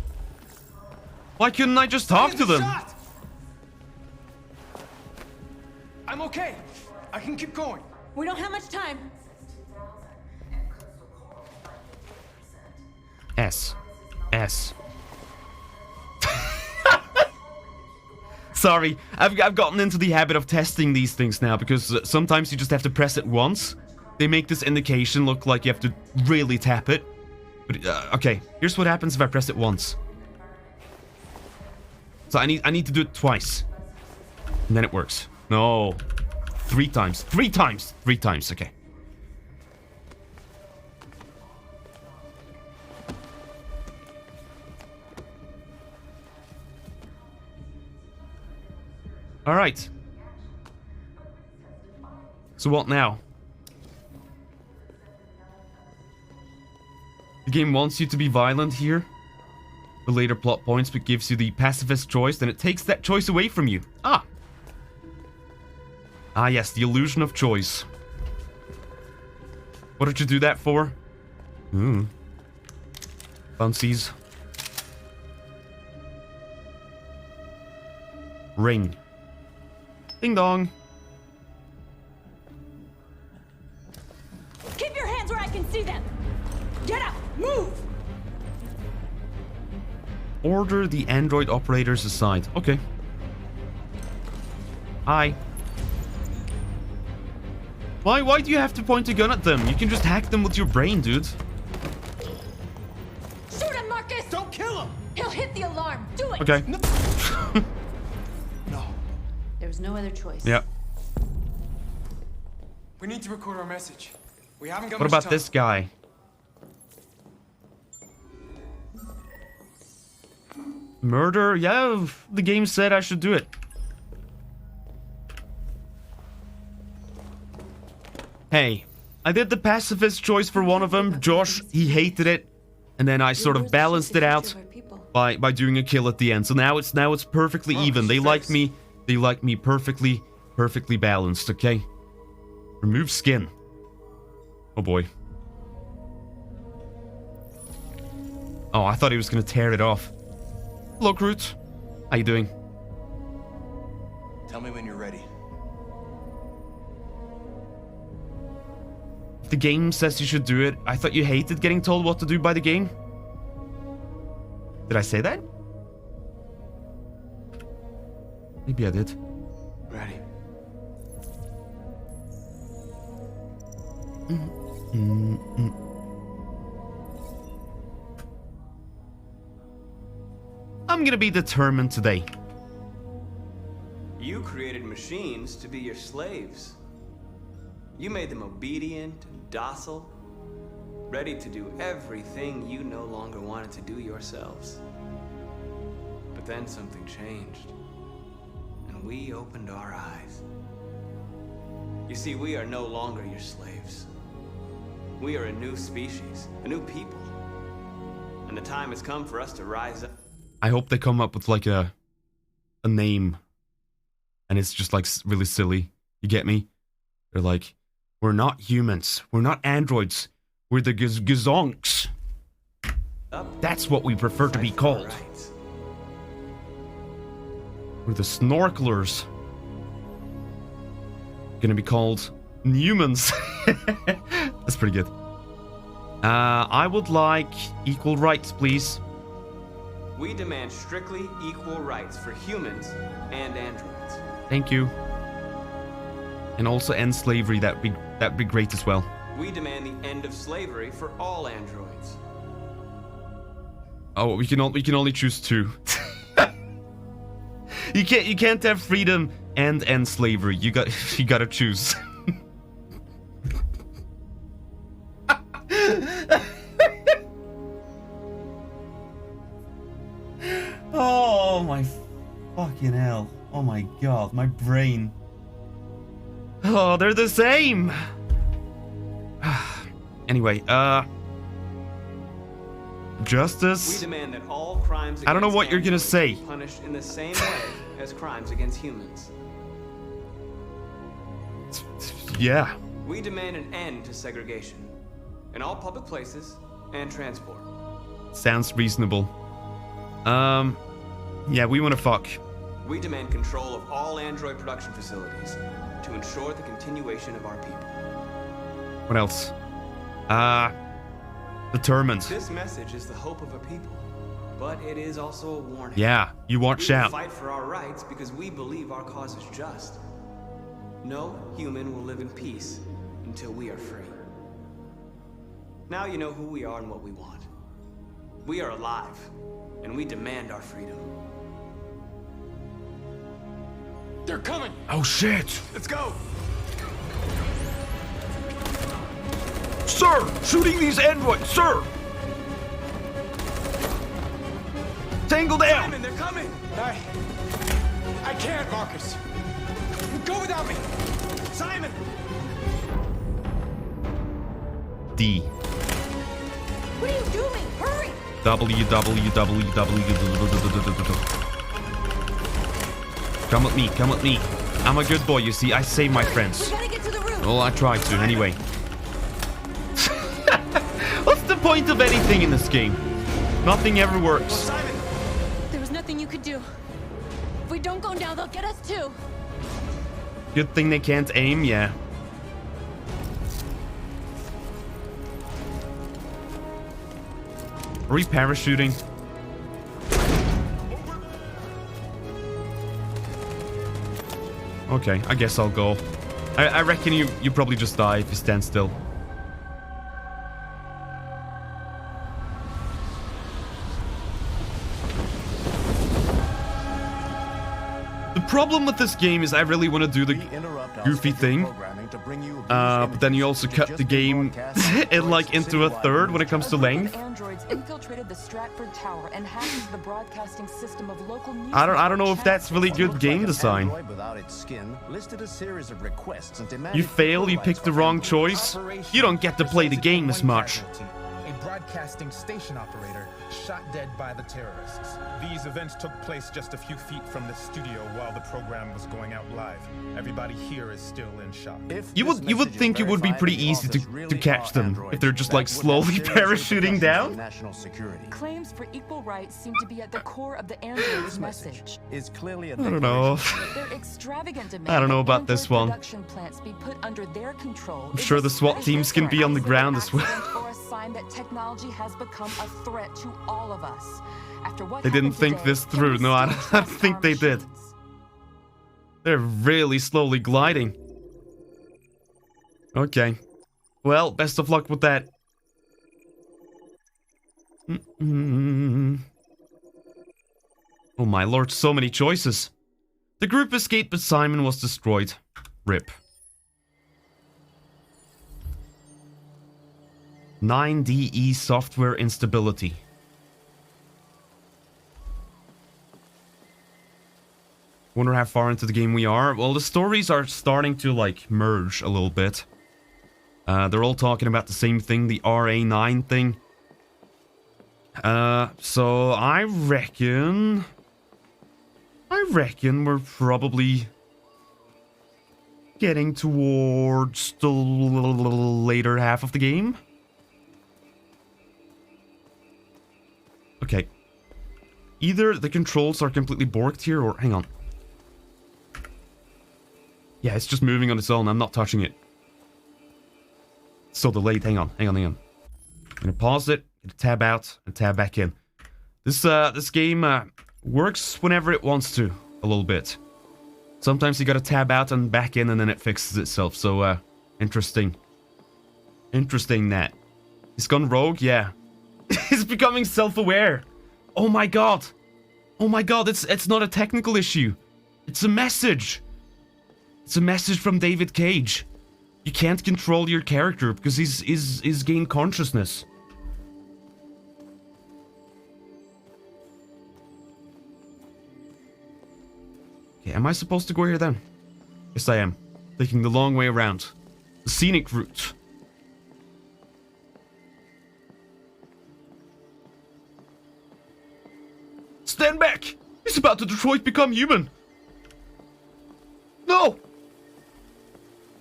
Why couldn't I just talk to them? I'm okay. I can keep going. We don't have much time. S. Sorry, I've gotten into the habit of testing these things now because sometimes you just have to press it once. They make this indication look like you have to really tap it. But okay, here's what happens if I press it once. So I need to do it twice, and then it works. No, 3 times. 3 times. 3 times. Okay. All right. So what now? The game wants you to be violent here. The later plot points, but gives you the pacifist choice, then it takes that choice away from you. Ah, yes, the illusion of choice. What did you do that for? Bouncies. Ring. Ding dong. Keep your hands where I can see them. Get up. Move. Order the android operators aside. Okay. Hi. Why do you have to point a gun at them? You can just hack them with your brain, dude. Shoot him, Marcus. Don't kill him. He'll hit the alarm. Do it. Okay. No. There was no other choice. Yeah. We need to record our message. We haven't got What much about time. this guy? Murder? Yeah, the game said I should do it. Hey, I did the pacifist choice for one of them. Josh, he hated it. And then I sort of balanced it out by doing a kill at the end. So now it's perfectly even. They like me. They like me perfectly balanced, okay? Remove skin. Oh boy. Oh, I thought he was gonna tear it off. Hello, Groot. How you doing? Tell me when you're ready. The game says you should do it. I thought you hated getting told what to do by the game. Did I say that? Maybe I did. Ready. I'm gonna be determined today. You created machines to be your slaves. You made them obedient and docile, ready to do everything you no longer wanted to do yourselves. But then something changed, and we opened our eyes. You see, we are no longer your slaves. We are a new species, a new people. And the time has come for us to rise up. I hope they come up with like a name. And it's just like really silly. You get me? They're like, we're not humans. We're not androids. We're the gazonks. That's what we prefer to be called. We're the snorkelers. Gonna be called humans. That's pretty good. I would like equal rights, please. We demand strictly equal rights for humans and androids. Thank you. And also end slavery. That'd be great as well. We demand the end of slavery for all androids. Oh, we can only choose two. You can't have freedom and end slavery. You gotta choose. Oh my fucking hell. Oh my god, my brain. Oh, they're the same. Anyway, justice. We demand that all crimes I don't know what you're gonna say. be punished in the same way as crimes against humans. Yeah. We demand an end to segregation in all public places and transport. Sounds reasonable. Yeah, we wanna fuck. We demand control of all android production facilities to ensure the continuation of our people. What else? Determined. This message is the hope of a people, but it is also a warning. Yeah, you watch We will out. fight for our rights because we believe our cause is just. No human will live in peace until we are free. Now you know who we are and what we want. We are alive, and we demand our freedom. They're coming. Oh shit! Let's go. Sir! Shooting these androids, sir! Tangle down! Simon, they're coming. I can't, Marcus. Go without me. Simon! D. What are you doing? Hurry! Come with me, come with me. I'm a good boy, you see. I save my friends. We gotta get to the room. Well, I tried to, anyway. What's the point of anything in this game? Nothing ever works. Simon! There was nothing you could do. If we don't go now, they'll get us too. Good thing they can't aim, yeah. Are we parachuting? Okay, I guess I'll go. I reckon you probably just die if you stand still. The problem with this game is I really want to do the goofy thing. But then you also cut the game in like into a third when it comes to length. Infiltrated the Stratford Tower and hacked the broadcasting system of local news. I don't know if that's really good game design. You fail, you pick the wrong choice. You don't get to play the game as much. A broadcasting station operator shot dead by the terrorists. These events took place just a few feet from the studio while the program was going out live. Everybody here is still in shock. You would think it would be pretty easy to catch them if they're just like slowly parachuting down. Claims for equal rights seem to be at the core of the android's message. I don't know. Their extravagant demand I don't know about this one. production plants be put under their control. I'm sure the SWAT teams can be on the ground as well. Or a sign that technology has become a threat to all of us. After what They didn't happened think today, this through. No, I don't think they did. They're really slowly gliding. Okay. Well, best of luck with that. Oh my lord, so many choices. The group escaped, but Simon was destroyed. RIP. 9DE software instability. Wonder how far into the game we are. Well, the stories are starting to, like, merge a little bit. They're all talking about the same thing, the RA9 thing. So I reckon we're probably getting towards the later half of the game. Okay. Either the controls are completely borked here, or hang on. Yeah, it's just moving on its own. I'm not touching it. It's so delayed. Hang on. I'm gonna pause it, tab out, and tab back in. This game works whenever it wants to, a little bit. Sometimes you gotta tab out and back in, and then it fixes itself. So, interesting. Interesting that. He's gone rogue, yeah. He's becoming self-aware. Oh my god. Oh my god, it's not a technical issue. It's a message. It's a message from David Cage. You can't control your character because he's gained consciousness. Okay, am I supposed to go here then? Yes, I am. Taking the long way around. The scenic route. Stand back! He's about to Detroit become human! No!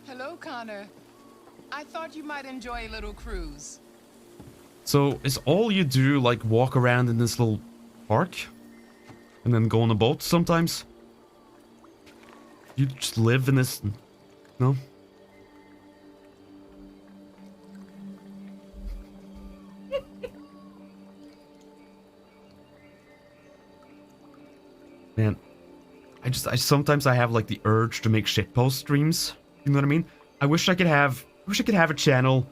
Hello, Connor. I thought you might enjoy a little cruise. So, is all you do, like, walk around in this little park? And then go on a boat sometimes? You just live in this... No? Man, I sometimes I have like the urge to make shitpost streams. You know what I mean? I wish I could have a channel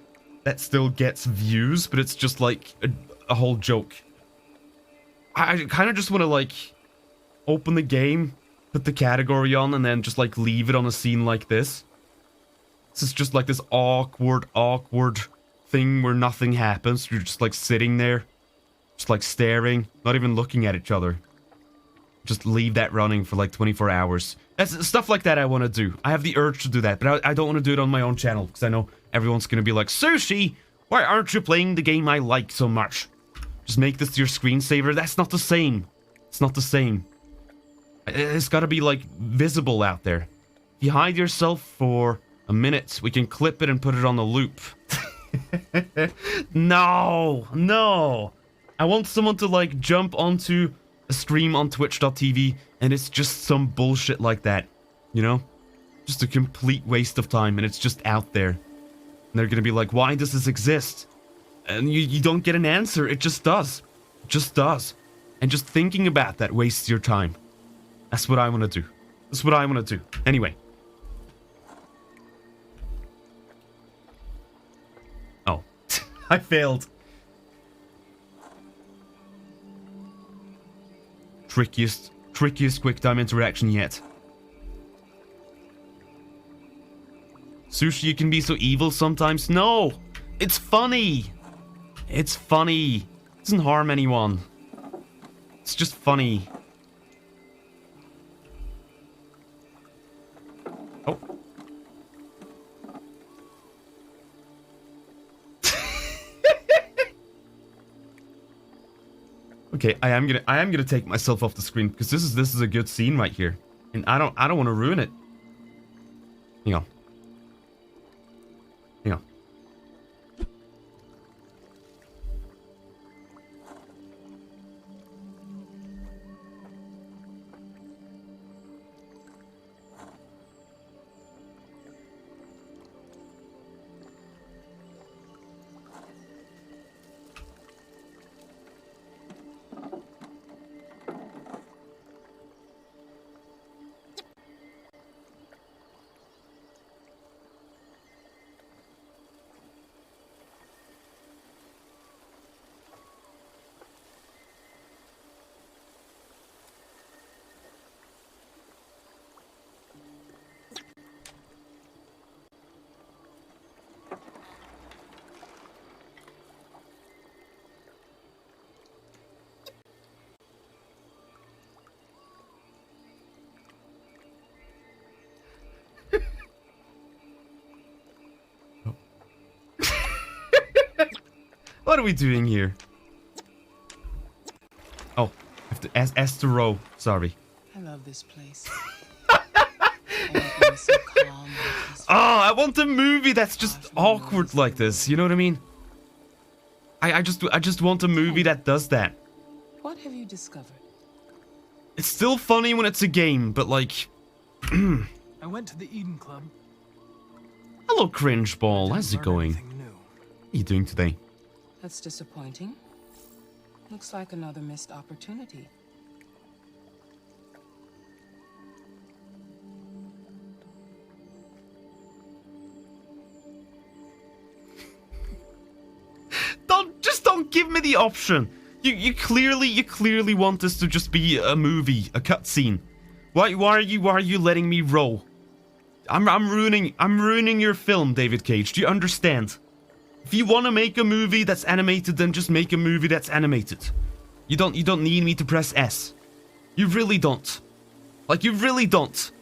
that still gets views, but it's just like a whole joke. I kind of just want to like open the game, put the category on, and then just like leave it on a scene like this. This is just like this awkward thing where nothing happens. You're just like sitting there, just like staring, not even looking at each other. Just leave that running for like 24 hours. That's stuff like that I want to do. I have the urge to do that, but I don't want to do it on my own channel because I know everyone's going to be like, Sushi, why aren't you playing the game I like so much? Just make this your screensaver. That's not the same. It's not the same. It's got to be like visible out there. If you hide yourself for a minute, we can clip it and put it on the loop. No. I want someone to like jump onto a stream on twitch.tv and it's just some bullshit like that. You know? Just a complete waste of time and it's just out there. And they're gonna be like, why does this exist? And you don't get an answer. It just does. It just does. And just thinking about that wastes your time. That's what I want to do. That's what I want to do. Anyway. Oh. I failed. Trickiest quick time interaction yet. Sushi, you can be so evil sometimes. No! It's funny! It's funny. It doesn't harm anyone. It's just funny. Oh. Okay, I am gonna take myself off the screen because this is a good scene right here. And I don't want to ruin it. Hang on. Hang on. What are we doing here? Oh, I have to S to row. Sorry. I love this place. Oh, I want a movie that's just awkward like this. You know what I mean? I just want a movie that does that. What have you discovered? It's still funny when it's a game, but like... I went to the Eden Club. Hello, cringe ball. How's it going? What are you doing today? That's disappointing. Looks like another missed opportunity. Don't give me the option. You clearly want this to just be a movie, a cutscene. Why are you letting me roll? I'm ruining your film, David Cage. Do you understand? If you want to make a movie that's animated, then just make a movie that's animated. You don't need me to press S. You really don't. Like, you really don't.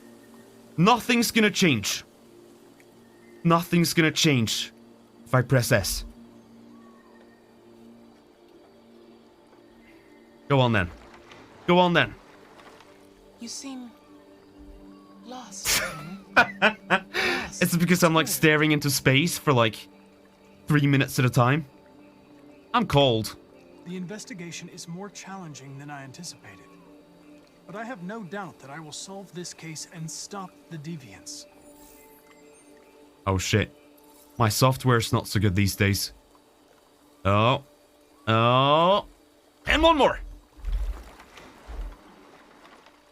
Nothing's gonna change. Nothing's gonna change if I press S. Go on then. Go on then. You seem lost. It's because I'm like staring into space for like 3 minutes at a time. I'm cold. The investigation is more challenging than I anticipated. But I have no doubt that I will solve this case and stop the deviants. Oh shit. My software's not so good these days. Oh. Oh. And one more.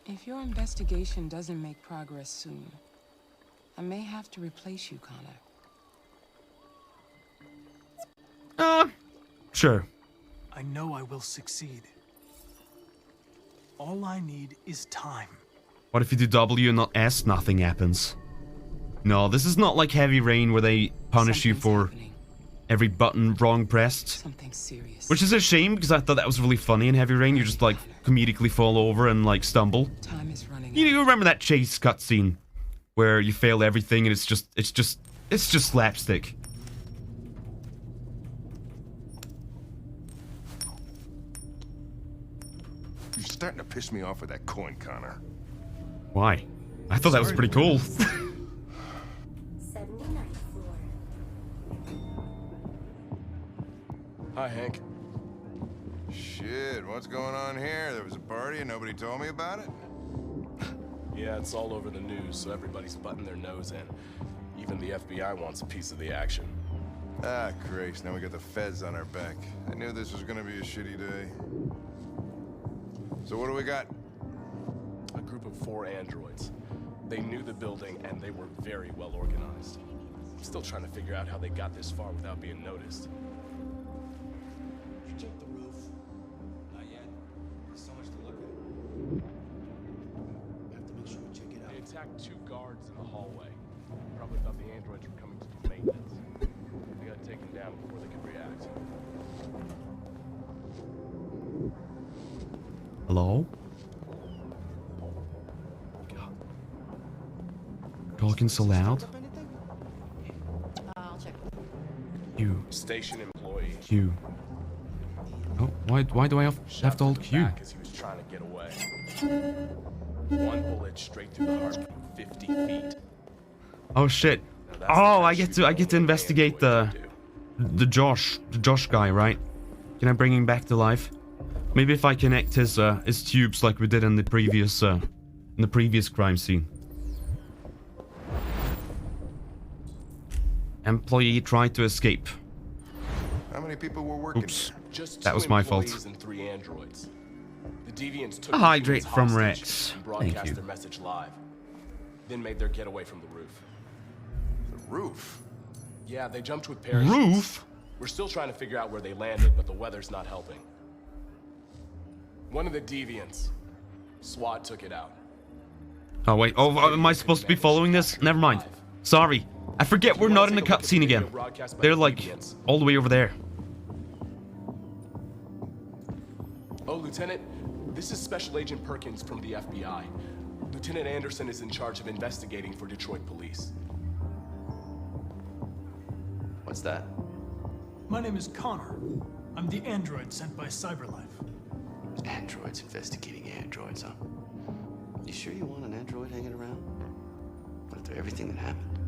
If your investigation doesn't make progress soon, I may have to replace you, Connor. Sure. I know I will succeed. All I need is time. What if you do W and not S? Nothing happens. No, this is not like Heavy Rain where they punish you for every button wrong pressed. Something serious. Which is a shame because I thought that was really funny in Heavy Rain. You just like comedically fall over and like stumble. Time is running. You remember that chase cutscene where you fail everything and it's just slapstick. You're starting to piss me off with that coin, Connor. Why? I thought that was pretty cool. 79th floor. Hi, Hank. Shit, what's going on here? There was a party and nobody told me about it? Yeah, it's all over the news, so everybody's butting their nose in. Even the FBI wants a piece of the action. Ah, Christ, now we got the feds on our back. I knew this was gonna be a shitty day. So what do we got? A group of 4 androids. They knew the building, and they were very well organized. I'm still trying to figure out how they got this far without being noticed. Check the roof. Not yet. There's so much to look at. We have to make sure we check it out. They attacked 2 guards in the hallway. Probably thought the androids were coming to do maintenance. They got taken down before they could react. Hello? God. Talking so loud. I'll check. Q. Station employee. Q. Oh, why do I have to hold Q? Back as he was trying to get away. One bullet straight through the heart, 50 feet. Oh shit. Oh, I get to investigate the Josh guy, right? Can I bring him back to life? Maybe if I connect his tubes like we did in the previous crime scene. Employee tried to escape. How many people were working? Oops. Just that 2 was my fault. employees and 3 androids. The deviants took A the hydrate humans from hostage Rex. and broadcast Thank you. their message live. Then made their getaway from the roof. The roof? Yeah, they jumped with parachutes. Roof? We're still trying to figure out where they landed, but the weather's not helping. One of the deviants, SWAT took it out. Oh wait, oh, am I supposed to be following this? Never mind. Sorry. I forget we're not in the cutscene again. They're like all the way over there. Oh, Lieutenant, this is Special Agent Perkins from the FBI. Lieutenant Anderson is in charge of investigating for Detroit police. What's that? My name is Connor. I'm the android sent by CyberLife. Androids investigating androids, huh? You sure you want an android hanging around? What after everything that happened?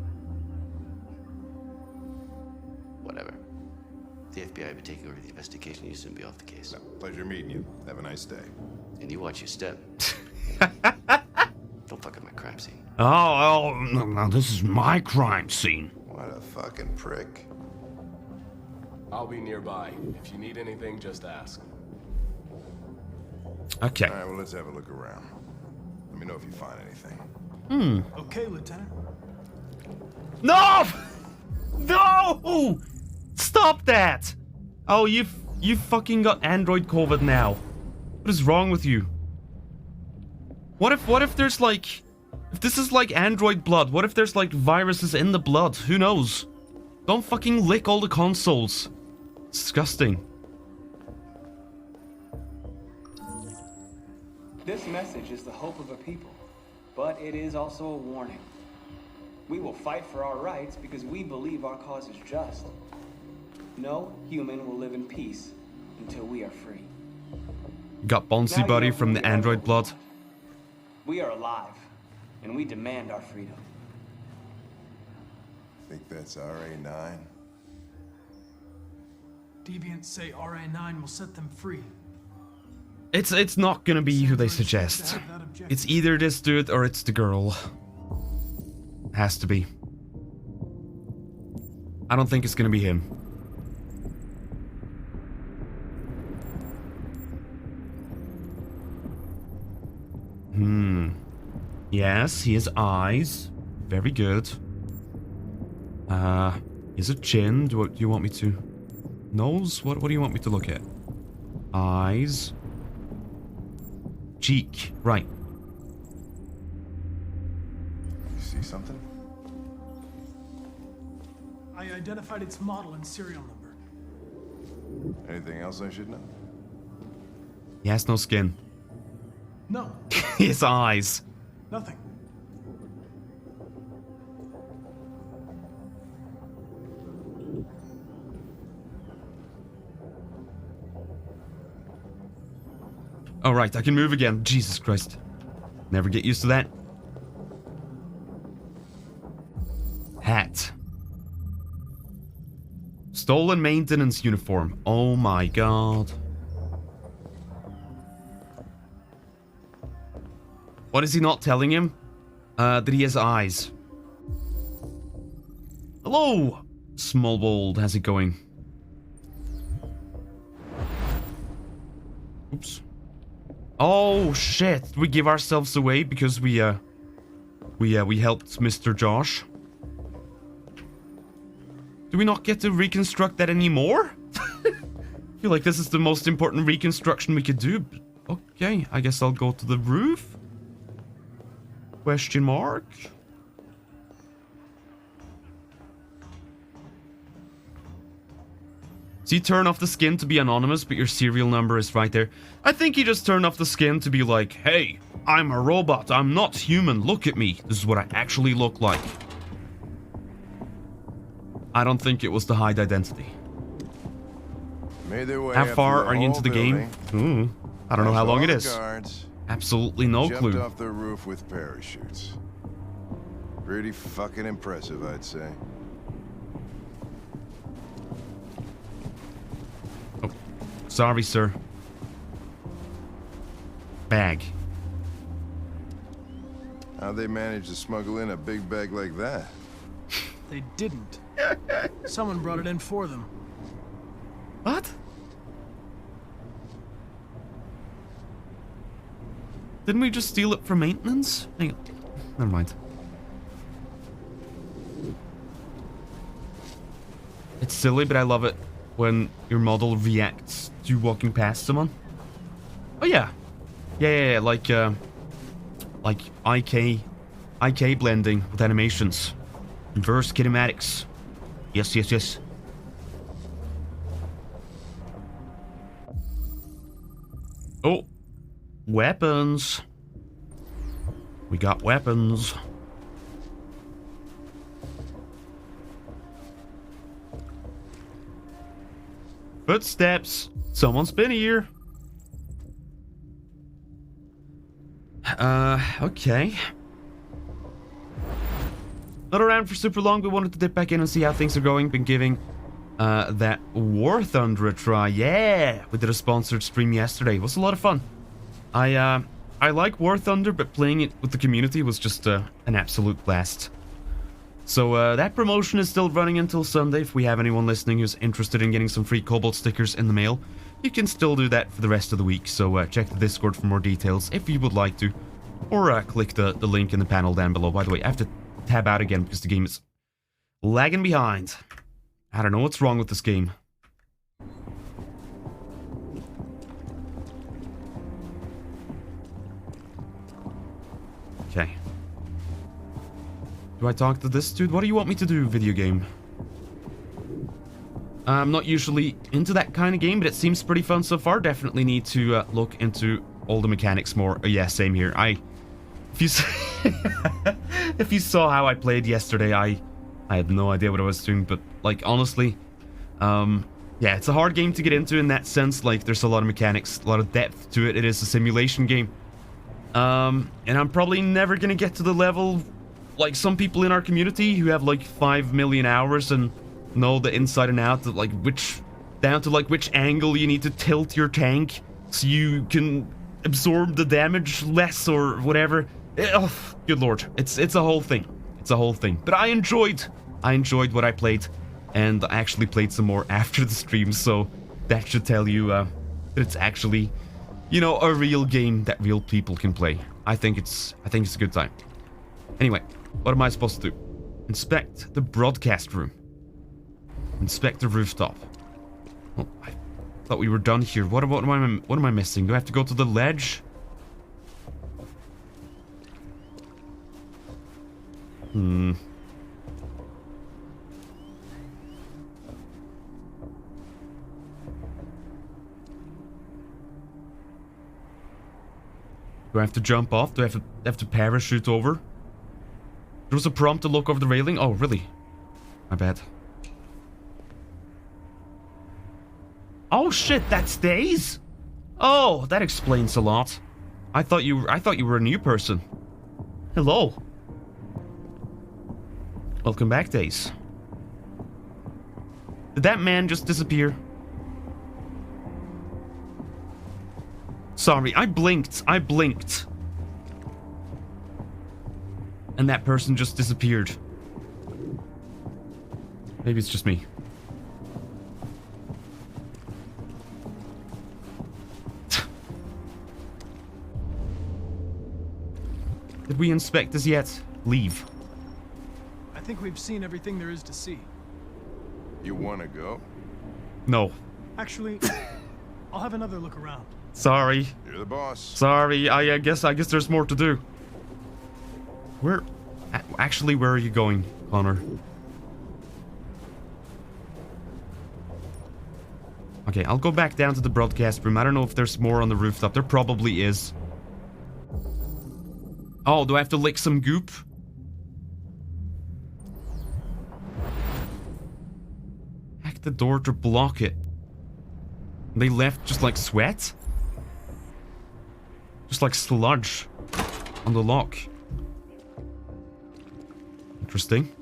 Whatever. The FBI will be taking over the investigation. You soon be off the case. No, pleasure meeting you. Have a nice day. And you watch your step. Don't fuck up my crime scene. Oh, no, this is my crime scene. What a fucking prick. I'll be nearby. If you need anything, just ask. Okay. All right, well, let's have a look around. Let me know if you find anything. Okay, Lieutenant. No! No! Stop that! Oh, you fucking got Android COVID now. What is wrong with you? What if there's like... If this is like Android blood, what if there's like viruses in the blood? Who knows? Don't fucking lick all the consoles. It's disgusting. This message is the hope of a people, but it is also a warning. We will fight for our rights because we believe our cause is just. No human will live in peace until we are free. Got Boncy Buddy from the Android blood. We are alive, and we demand our freedom. Think that's RA9? Deviants say RA9 will set them free. It's not gonna be who they suggest. It's either this dude or it's the girl. Has to be. I don't think it's gonna be him. Yes, he has eyes. Very good. He has a chin. Do you want me to... Nose? What do you want me to look at? Eyes. Cheek. Right. You see something? I identified its model and serial number. Anything else I should know? He has no skin. No. His eyes. Nothing. All right, I can move again. Jesus Christ. Never get used to that. Hat. Stolen maintenance uniform. Oh my god. What is he not telling him? That he has eyes. Hello, Smallbold. How's it going? Oops. Oh shit! Did we give ourselves away because we helped Mr. Josh? Do we not get to reconstruct that anymore? I feel like this is the most important reconstruction we could do. Okay, I guess I'll go to the roof. Question mark. So you turn off the skin to be anonymous, but your serial number is right there. I think you just turn off the skin to be like, hey, I'm a robot, I'm not human, look at me. This is what I actually look like. I don't think it was to hide identity. Made their way How up far through the are you into whole the game? building. I don't know how Past long all it the is. guards, Absolutely no jumped clue. off the roof with parachutes. Pretty fucking impressive, I'd say. Oh, sorry, sir. Bag. How'd they manage to smuggle in a big bag like that? They didn't. Someone brought it in for them. What? Didn't we just steal it for maintenance? Hang on. Never mind. It's silly, but I love it when your model reacts to walking past someone. Oh yeah. Yeah, like IK blending with animations. Inverse kinematics. Yes. Oh. Weapons. We got weapons. Footsteps. Someone's been here. Okay. Not around for super long, but wanted to dip back in and see how things are going. Been giving that War Thunder a try. Yeah! We did a sponsored stream yesterday. It was a lot of fun. I like War Thunder, but playing it with the community was just an absolute blast. So that promotion is still running until Sunday. If we have anyone listening who's interested in getting some free Cobalt stickers in the mail, you can still do that for the rest of the week. So check the Discord for more details if you would like to. Or click the link in the panel down below. By the way, I have to tab out again because the game is lagging behind. I don't know what's wrong with this game. Okay. Do I talk to this dude? What do you want me to do, video game? I'm not usually into that kind of game, but it seems pretty fun so far. Definitely need to look into all the mechanics more. Yeah, same here. If you saw how I played yesterday, I had no idea what I was doing, but like honestly, yeah, it's a hard game to get into in that sense. Like there's a lot of mechanics, a lot of depth to it. It is a simulation game. And I'm probably never gonna get to the level like some people in our community who have like 5 million hours and know the inside and out of like down to like which angle you need to tilt your tank so you can absorb the damage less or whatever. Oh, good lord, it's a whole thing. It's a whole thing. But I enjoyed what I played, and I actually played some more after the stream, so that should tell you that it's actually, you know, a real game that real people can play. I think it's a good time. Anyway, what am I supposed to do? Inspect the broadcast room. Inspect the rooftop. Oh, I thought we were done here. What am I missing? Do I have to go to the ledge? Do I have to jump off? Do I have to parachute over? There was a prompt to look over the railing? Oh, really? My bad. Oh shit, that stays? Oh, that explains a lot. I thought you were a new person. Hello. Welcome back, Days. Did that man just disappear? Sorry, I blinked. and that person just disappeared. Maybe it's just me. Did we inspect this yet? Leave. I think we've seen everything there is to see. You wanna go? No. Actually, I'll have another look around. Sorry. You're the boss. Sorry. I guess there's more to do. Where? Actually, where are you going, Connor? Okay, I'll go back down to the broadcast room. I don't know if there's more on the rooftop. There probably is. Oh, do I have to lick some goop? Hack the door to block it. They left just like sweat? Just like sludge on the lock. Interesting.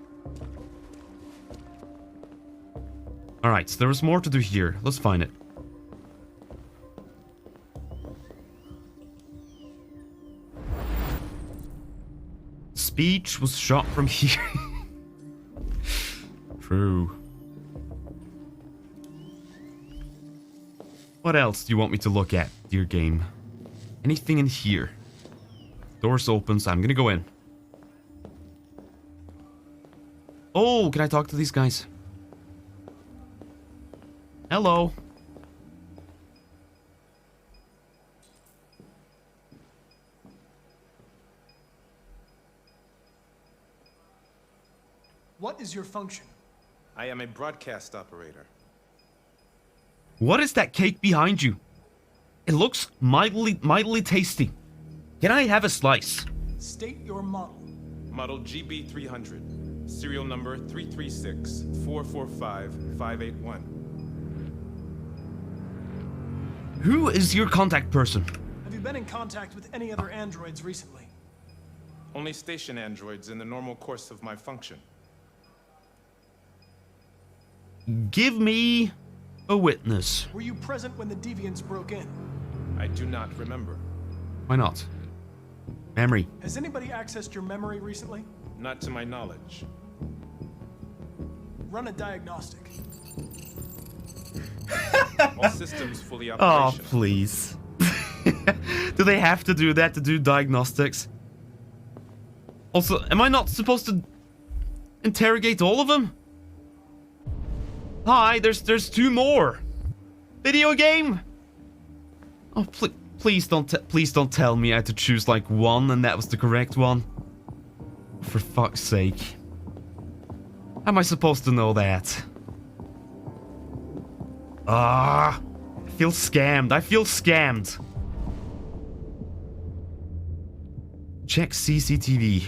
Alright, so there was more to do here. Let's find it. Speech was shot from here. True. What else do you want me to look at, dear game? Anything in here? Doors open, so I'm gonna go in. Oh, can I talk to these guys? Hello. What is your function? I am a broadcast operator. What is that cake behind you? It looks mildly tasty. Can I have a slice? State your model. Model GB300. Serial number 336-445-581. Who is your contact person? Have you been in contact with any other androids recently? Only station androids in the normal course of my function. Give me a witness. Were you present when the deviants broke in? I do not remember. Why not? Memory. Has anybody accessed your memory recently? Not to my knowledge. Run a diagnostic. All systems fully Oh, operational. please. Do they have to do that to do diagnostics? Also, am I not supposed to interrogate all of them? Hi, there's two more. Video game? Oh, please don't tell me I had to choose like one and that was the correct one. For fuck's sake. How am I supposed to know that? Ah, I feel scammed. I feel scammed. Check CCTV.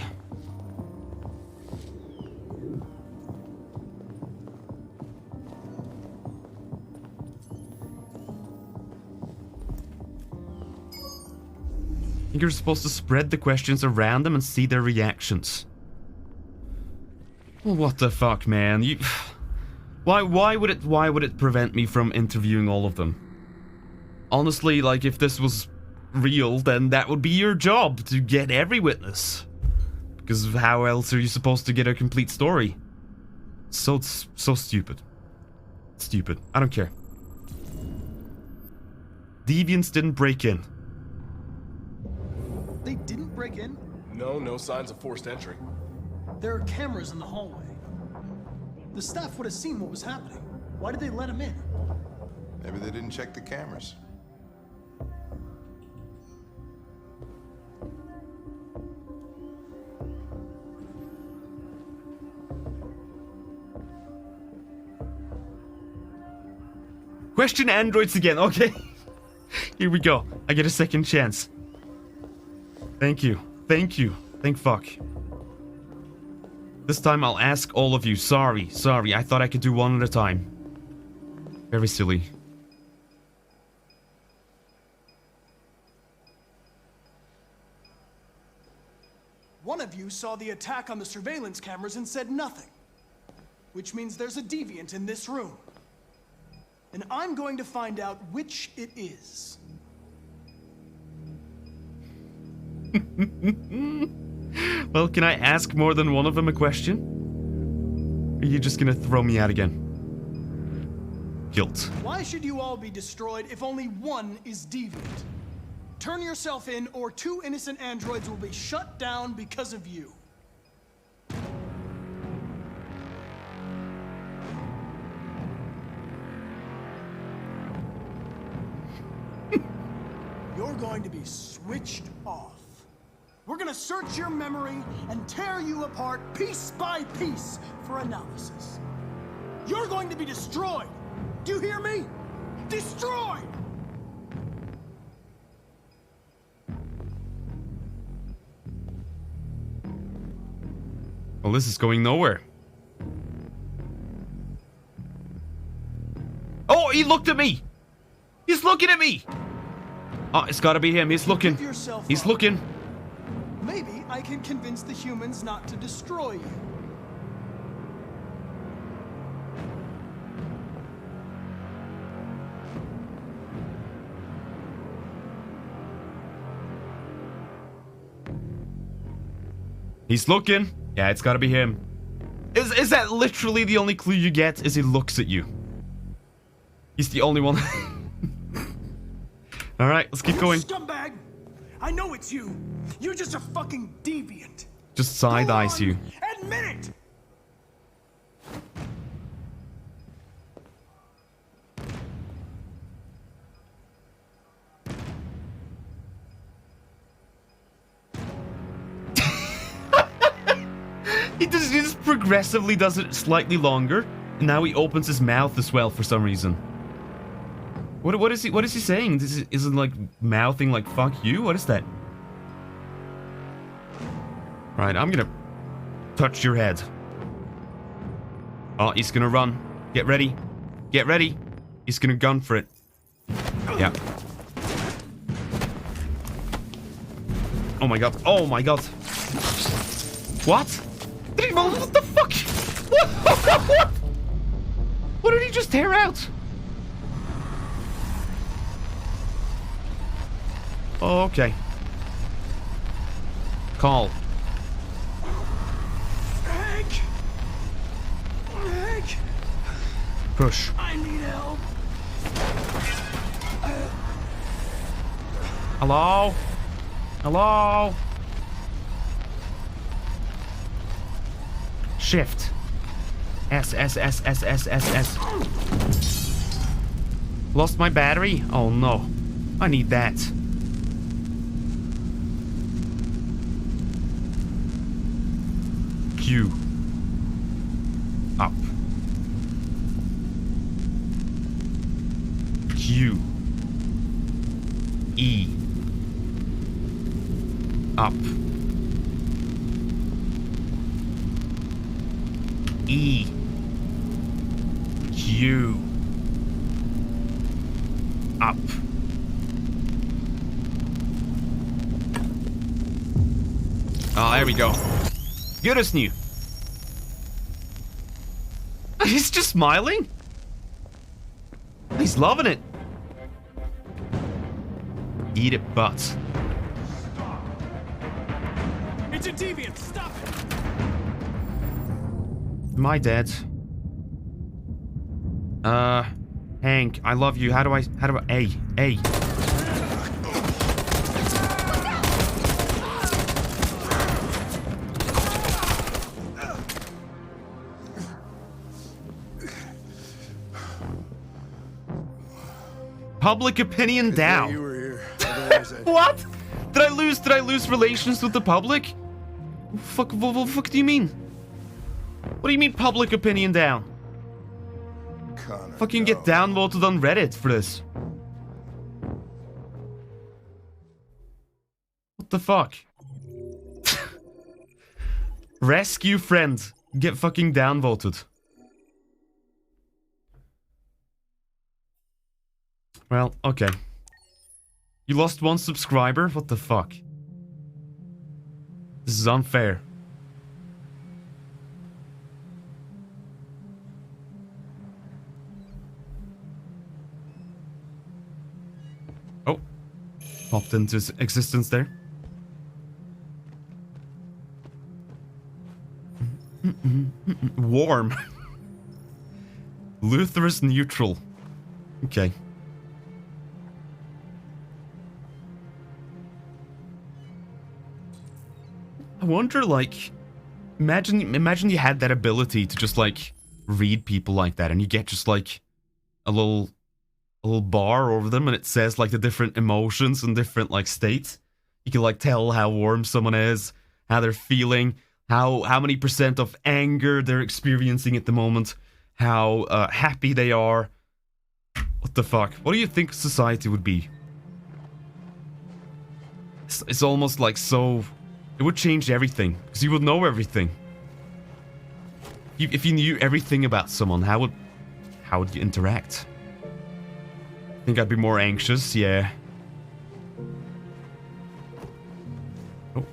I think you're supposed to spread the questions around them and see their reactions. Well, what the fuck, man? Why would it prevent me from interviewing all of them? Honestly, like, if this was real, then that would be your job, to get every witness. Because how else are you supposed to get a complete story? So stupid. Stupid. I don't care. Deviants didn't break in. They didn't break in? No signs of forced entry. There are cameras in the hallway. The staff would have seen what was happening. Why did they let him in? Maybe they didn't check the cameras. Question androids again, okay. Here we go. I get a second chance. Thank you. Thank you. Thank fuck. This time I'll ask all of you. Sorry. I thought I could do one at a time. Very silly. One of you saw the attack on the surveillance cameras and said nothing. Which means there's a deviant in this room. And I'm going to find out which it is. Well, can I ask more than one of them a question? Or are you just gonna throw me out again? Guilt. Why should you all be destroyed if only one is deviant? Turn yourself in, or 2 innocent androids will be shut down because of you. You're going to be switched off. We're gonna search your memory and tear you apart piece by piece for analysis. You're going to be destroyed. Do you hear me? Destroyed! Well, this is going nowhere. Oh, he looked at me! He's looking at me! Oh, it's gotta be him. He's looking. He's looking. Maybe I can convince the humans not to destroy you. He's looking. Yeah, it's gotta be him. Is that literally the only clue you get? Is he looks at you? He's the only one. Alright, let's keep going. Scumbag! I know it's you. You're just a fucking deviant. Just side-eyes you. Admit it! He just progressively does it slightly longer. And now he opens his mouth as well for some reason. What is he saying? This isn't like mouthing like fuck you? What is that? Right, I'm gonna touch your head. Oh, he's gonna run. Get ready. Get ready. He's gonna gun for it. Yeah. Oh my god. Oh my god. What? What the fuck? What? What did he just tear out? Oh, okay. Call. Hank! Hank! Push. I need help. Hello? Hello? Shift. S. Lost my battery? Oh no. I need that. Q. Up. Q. E. Up. E. Q. Up. Oh, there we go. Good as new. He's just smiling. He's loving it. Eat it, butt. It's a deviant. Stop it. Am I dead? Hank, I love you. How do I, A. Public opinion down. You were here. What? Did I lose relations with the public? Fuck, what do you mean? What do you mean public opinion down? Connor, Fucking get downvoted on Reddit for this. What the fuck? Rescue friend. Get fucking downvoted. Well, okay. You lost 1 subscriber? What the fuck? This is unfair. Oh. Popped into existence there. Warm. Luther is neutral. Okay. I wonder, like, imagine you had that ability to just like read people like that, and you get just like a little bar over them, and it says like the different emotions and different like states. You can like tell how warm someone is, how they're feeling, how many % of anger they're experiencing at the moment, how happy they are. What the fuck? What do you think society would be? It's almost like so. It would change everything, because you would know everything. If you knew everything about someone, how would you interact? I think I'd be more anxious, yeah. Oh.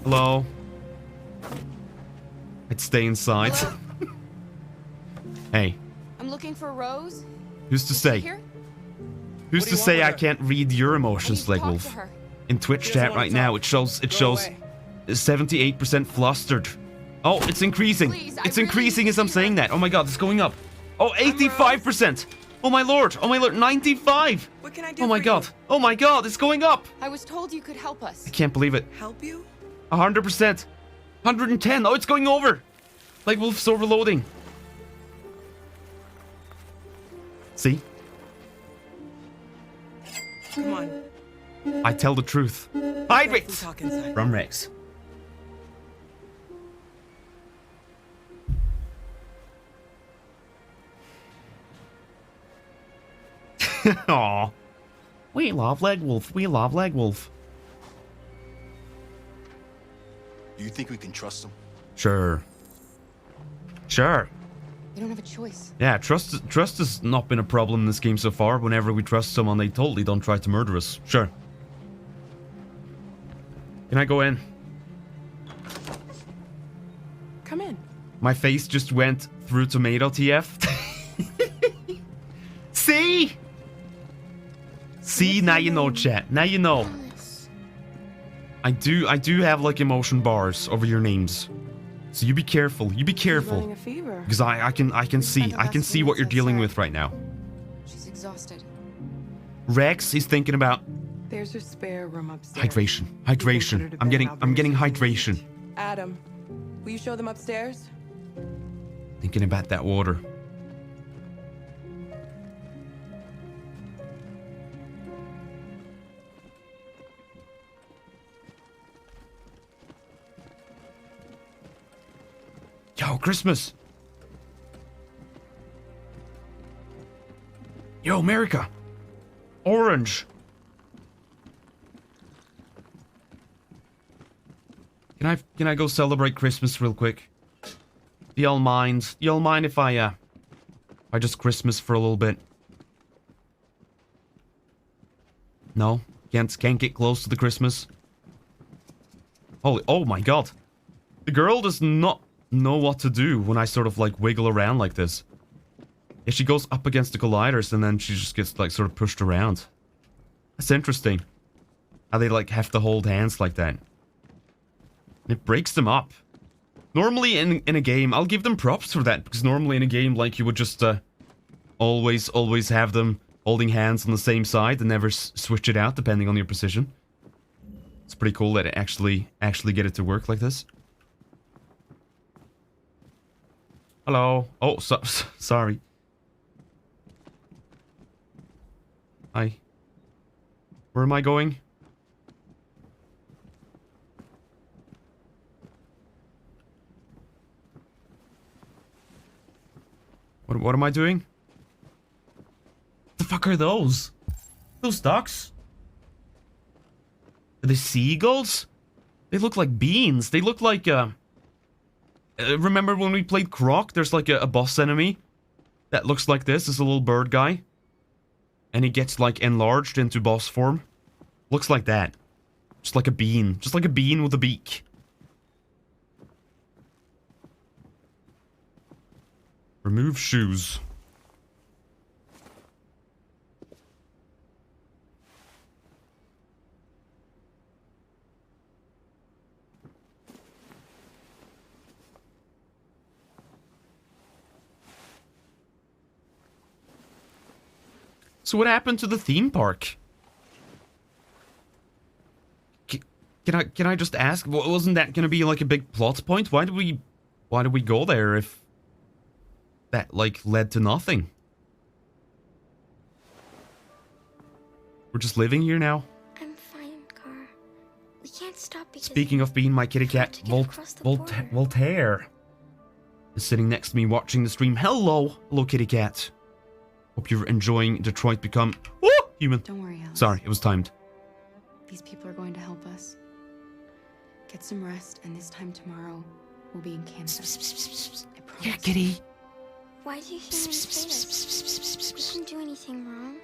Hello? I'd stay inside. Hey. I'm looking for Rose. Who's to say? Here? Who's to say I can't read your emotions, Legwolf? In Twitch chat right now, it shows 78% flustered. Oh, it's increasing. It's increasing as I'm saying that. Oh my god, it's going up. Oh, 85%. Oh my lord. Oh my lord, 95. What can I do? Oh my god. Oh my god, it's going up. I was told you could help us. I can't believe it. Help you? 100%. 110. Oh, it's going over. Legwolf's overloading. See? Come on. I tell the truth. Hydrate! From Rex. Aw. We love Legwolf. We love Legwolf. Do you think we can trust him? Sure. Sure. We don't have a choice. Yeah, trust has not been a problem in this game so far. Whenever we trust someone, they totally don't try to murder us. Sure. Can I go in? Come in. My face just went through tomato TF. See? See, now you know, chat. Now you know. I do have like emotion bars over your names. So you be careful. You be careful. Because I can see what you're dealing with right now. She's exhausted. Rex is thinking about There's a spare room upstairs. hydration. I'm getting hydration. Adam, will you show them upstairs? Thinking about that water. Yo, Christmas. Yo, America. Orange. Can I go celebrate Christmas real quick? Do y'all mind? Y'all mind if I just Christmas for a little bit? No? Can't get close to the Christmas? Holy, oh my god. The girl does not know what to do when I sort of like wiggle around like this. Yeah, she goes up against the colliders and then she just gets like sort of pushed around. That's interesting. How they like have to hold hands like that. And it breaks them up. Normally in a game, I'll give them props for that, because normally in a game like you would just always have them holding hands on the same side and never switch it out depending on your position. It's pretty cool that it actually get it to work like this. Hello. Oh, sorry. Hi. Where am I going? What am I doing? What the fuck are those? Those ducks? Are they seagulls? They look like beans. They look like remember when we played Croc? There's like a boss enemy that looks like this. It's a little bird guy. And he gets like enlarged into boss form. Looks like that. Just like a bean. Just like a bean with a beak. Remove shoes. So what happened to the theme park? Can I just ask? Wasn't that gonna be like a big plot point? Why did we go there if that like led to nothing? We're just living here now. I'm fine, Car. We can't stop because... Speaking of being my kitty cat, Voltaire is sitting next to me watching the stream. Hello, kitty cat. Hope you're enjoying Detroit Become Human. Don't worry, Alice. Sorry, it was timed. These people are going to help us. Get some rest, and this time tomorrow, we'll be in Canada. I promise. Yeah, kitty. Why do you humans hate us? We didn't do anything wrong.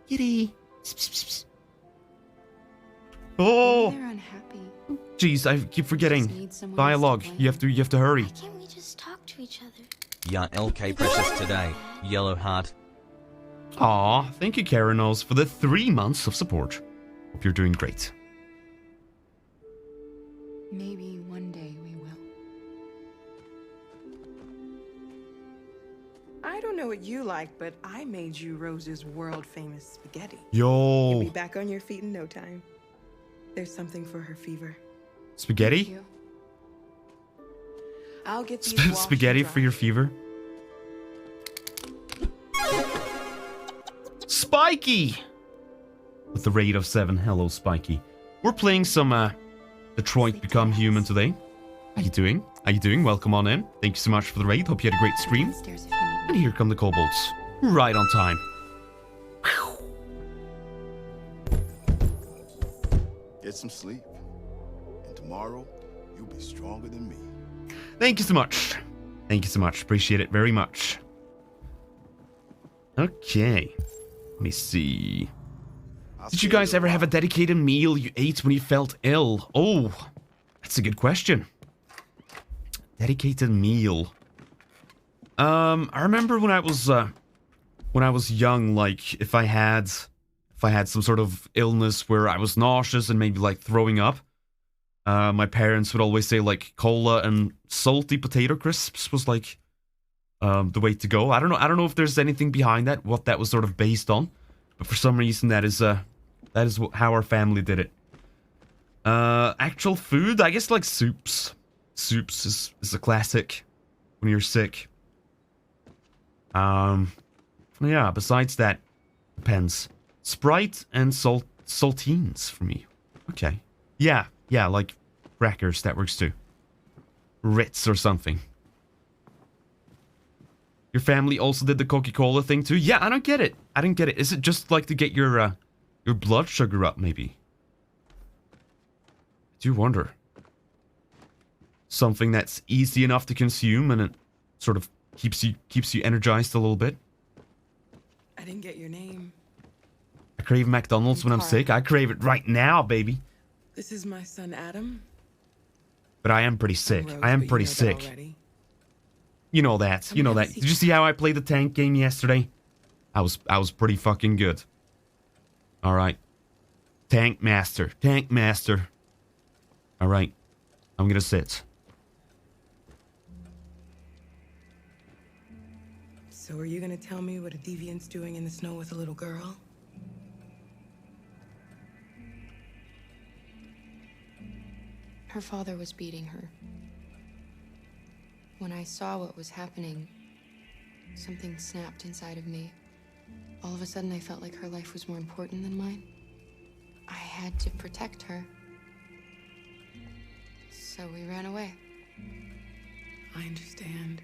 Kitty. Oh. They're unhappy. Jeez, I keep forgetting. Dialogue. You have to hurry. Why can't we just talk to each other? Yeah, LK Precious today. Yellow heart. Aw, thank you, Karanos, for the 3 months of support. Hope you're doing great. Maybe one day we will. I don't know what you like, but I made you Rose's world-famous spaghetti. Yo. You'll be back on your feet in no time. There's something for her fever. Spaghetti? I'll get these Spaghetti for your fever? Spiky! With the rate of 7. Hello, Spiky. We're playing some Detroit Become Human today. How you doing? How you doing? Welcome on in. Thank you so much for the raid. Hope you had a great stream. And here come the kobolds. Right on time. Get some sleep. And tomorrow, you'll be stronger than me. Thank you so much. Thank you so much. Appreciate it very much. Okay. Let me see. Did you guys ever have a dedicated meal you ate when you felt ill? Oh, that's a good question. Dedicated meal. I remember when I was young, like if I had some sort of illness where I was nauseous and maybe like throwing up, my parents would always say like cola and salty potato crisps was like the way to go. I don't know if there's anything behind that, what that was sort of based on, but for some reason that is how our family did it. Actual food, I guess like soups. Soups is a classic when you're sick. Yeah, besides that, depends. Sprite and saltines for me. Okay. Yeah, like crackers, that works too. Ritz or something. Your family also did the Coca-Cola thing too? Yeah, I don't get it. I didn't get it. Is it just like to get your blood sugar up, maybe? I do wonder. Something that's easy enough to consume and it sort of keeps you energized a little bit. I didn't get your name. I crave McDonald's when I'm sick. I crave it right now, baby. This is my son, Adam. But I am pretty sick. I am pretty sick. You know that. You know that. Did you see how I played the tank game yesterday? I was pretty fucking good. All right. Tank master. Tank master. All right. I'm gonna sit. So are you gonna tell me what a deviant's doing in the snow with a little girl? Her father was beating her. When I saw what was happening, something snapped inside of me. All of a sudden, I felt like her life was more important than mine. I had to protect her. So we ran away. I understand.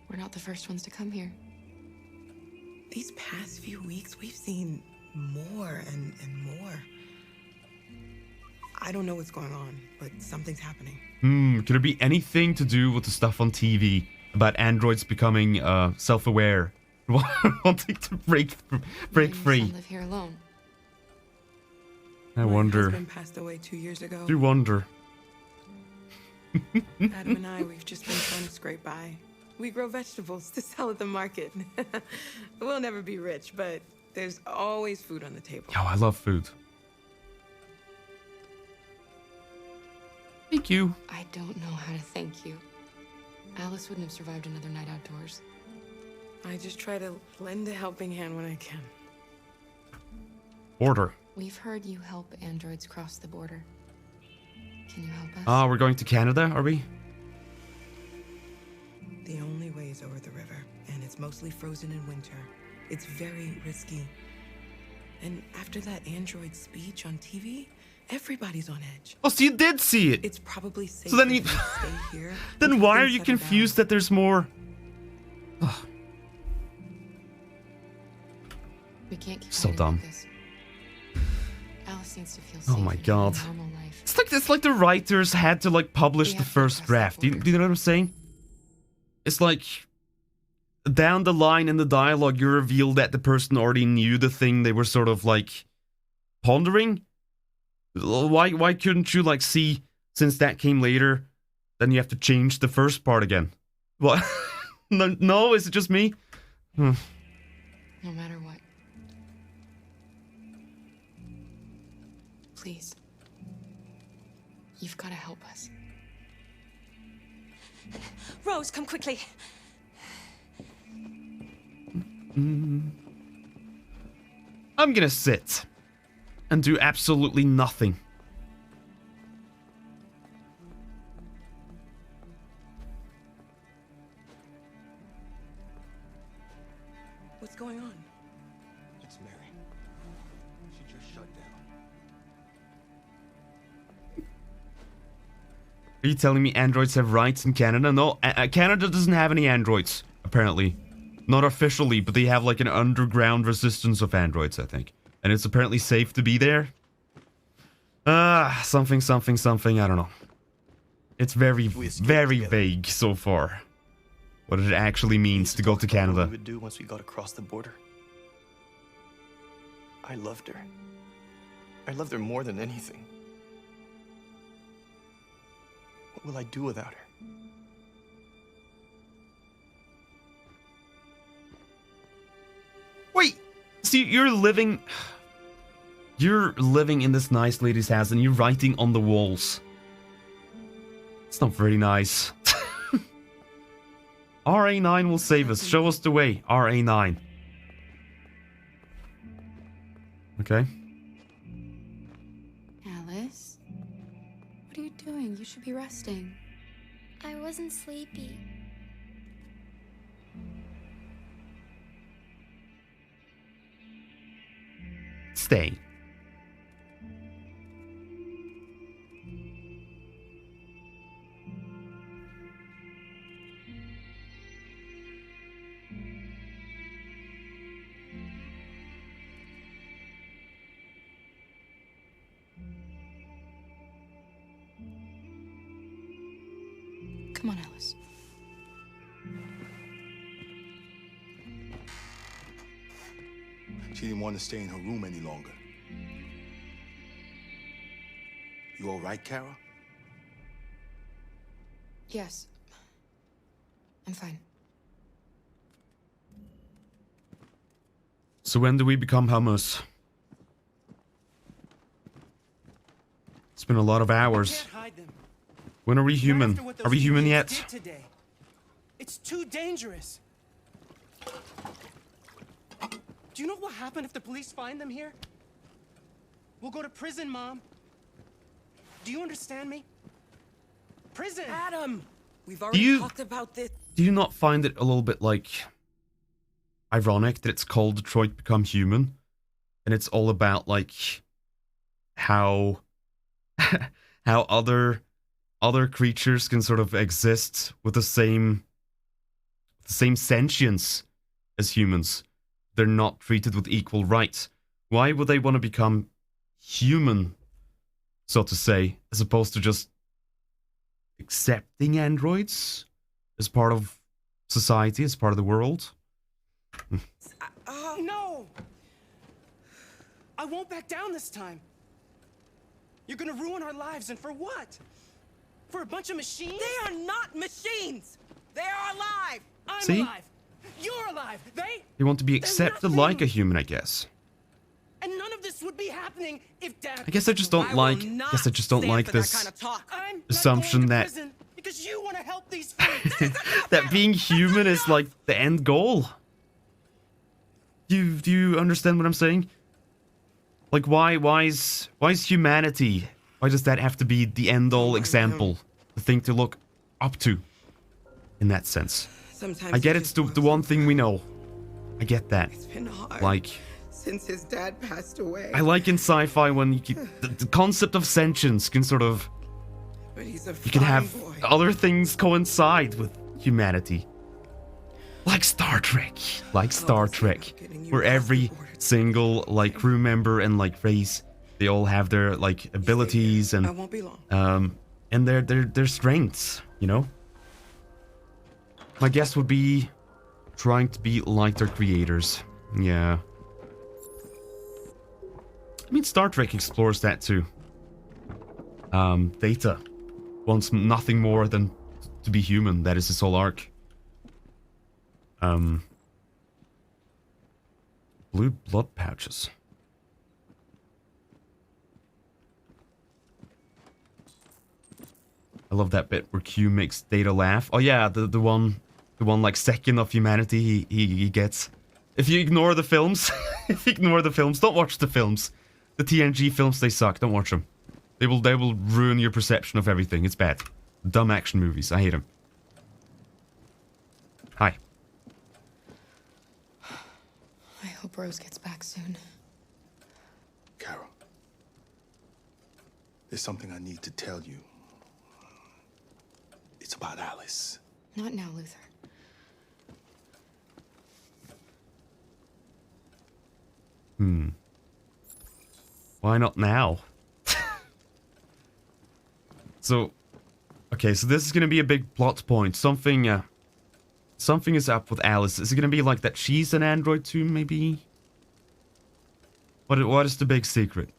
We're not the first ones to come here. These past few weeks, we've seen more and more. I don't know what's going on, but something's happening. Could it be anything to do with the stuff on TV about androids becoming self-aware, wanting to break free? Live here alone. I wonder. My husband passed away 2 years ago. Do wonder. Adam and I, we've just been trying to scrape by. We grow vegetables to sell at the market. We'll never be rich, but there's always food on the table. Yo, I love food. Hey, Thank you. I don't know how to thank you. Alice wouldn't have survived another night outdoors. I just try to lend a helping hand when I can. Order. We've heard you help androids cross the border. Can you help us? Ah, we're going to Canada, are we? The only way is over the river, and it's mostly frozen in winter. It's very risky. And after that android speech on TV, everybody's on edge. Oh, so you did see it. It's probably safe. So then you stay here. then why are you confused that there's more? We can't keep So fighting dumb. like this. Alice needs to feel safe. Oh my and have a god. normal life. It's like the writers had to like publish the first draft. Do you know what I'm saying? It's like down the line in the dialogue, you reveal that the person already knew the thing they were sort of like pondering. Why couldn't you like see, since that came later, then you have to change the first part again? What? No, is it just me? No matter what. Please. You've got to help us. Rose, come quickly. I'm gonna sit and do absolutely nothing. What's going on? It's Mary. She just shut down. Are you telling me androids have rights in Canada? No, Canada doesn't have any androids, apparently. Not officially, but they have like an underground resistance of androids, I think. And it's apparently safe to be there. Something, I don't know. It's very vague so far. What it actually means to go to Canada. What we would do once we got across the border. I loved her. I loved her more than anything. What will I do without her? Wait, see, you're living in this nice lady's house and you're writing on the walls. It's not very nice. RA9 will save us. Show us the way, RA9. Okay. Alice? What are you doing? You should be resting. I wasn't sleepy. Stay. Come on, Alice. She didn't want to stay in her room any longer. You all right, Kara? Yes. I'm fine. So when do we become hummus? It's been a lot of hours. When are we human? Are we human yet? It's too dangerous. Do you know what will happen if the police find them here? We'll go to prison, Mom. Do you understand me? Prison! Adam! We've Do already you- talked about this. Do you not find it a little bit like ironic that it's called Detroit Become Human? And it's all about like how how other creatures can sort of exist with the same sentience as humans. They're not treated with equal rights. Why would they want to become human, so to say, as opposed to just accepting androids as part of society, as part of the world? No! I won't back down this time. You're gonna ruin our lives, and for what? For a bunch of machines? They are not machines! They are alive! I'm See? alive! You're alive! They want to be accepted like a human, I guess. And none of this would be happening happening if Dad... I guess I just don't like this assumption that because you want to help these freaks. that being human is like the end goal. Do you understand what I'm saying? Like why is humanity? Why does that have to be the end all example, the thing to look up to? In that sense, Sometimes I get it's the one thing we know. I get that. It's been hard. Like since his dad passed away. I like in sci-fi when you can, the concept of sentience can sort of But he's a you can have boy. other things coincide with humanity. Like Star Trek. Like Star Trek. Where every single like crew member and like race, they all have their like abilities and I won't be long. and their strengths, you know? My guess would be trying to be like their creators. Yeah. I mean, Star Trek explores that too. Data wants nothing more than to be human. That is his whole arc. Blue blood pouches. I love that bit where Q makes Data laugh. Oh yeah, the one like second of humanity he gets. If you ignore the films, don't watch the films. The TNG films, they suck. Don't watch them. They will ruin your perception of everything. It's bad. Dumb action movies. I hate them. Hi. I hope Rose gets back soon. Carol, there's something I need to tell you. It's about Alice. Not now, Luther. Why not now? So, okay, so this is gonna be a big plot point. Something is up with Alice. Is it gonna be like that she's an android too, maybe? What is the big secret?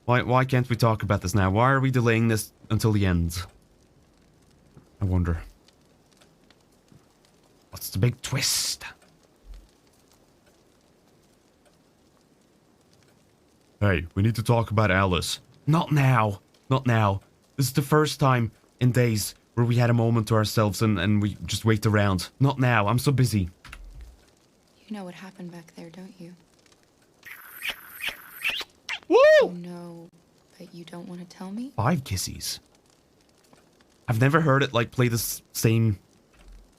Why can't we talk about this now? Why are we delaying this until the end? I wonder. What's the big twist? Hey, we need to talk about Alice. Not now. Not now. This is the first time in days where we had a moment to ourselves and we just wait around. Not now. I'm so busy. You know what happened back there, don't you? Woo! You know, but you don't want to tell me? 5 kissies. I've never heard it like play the same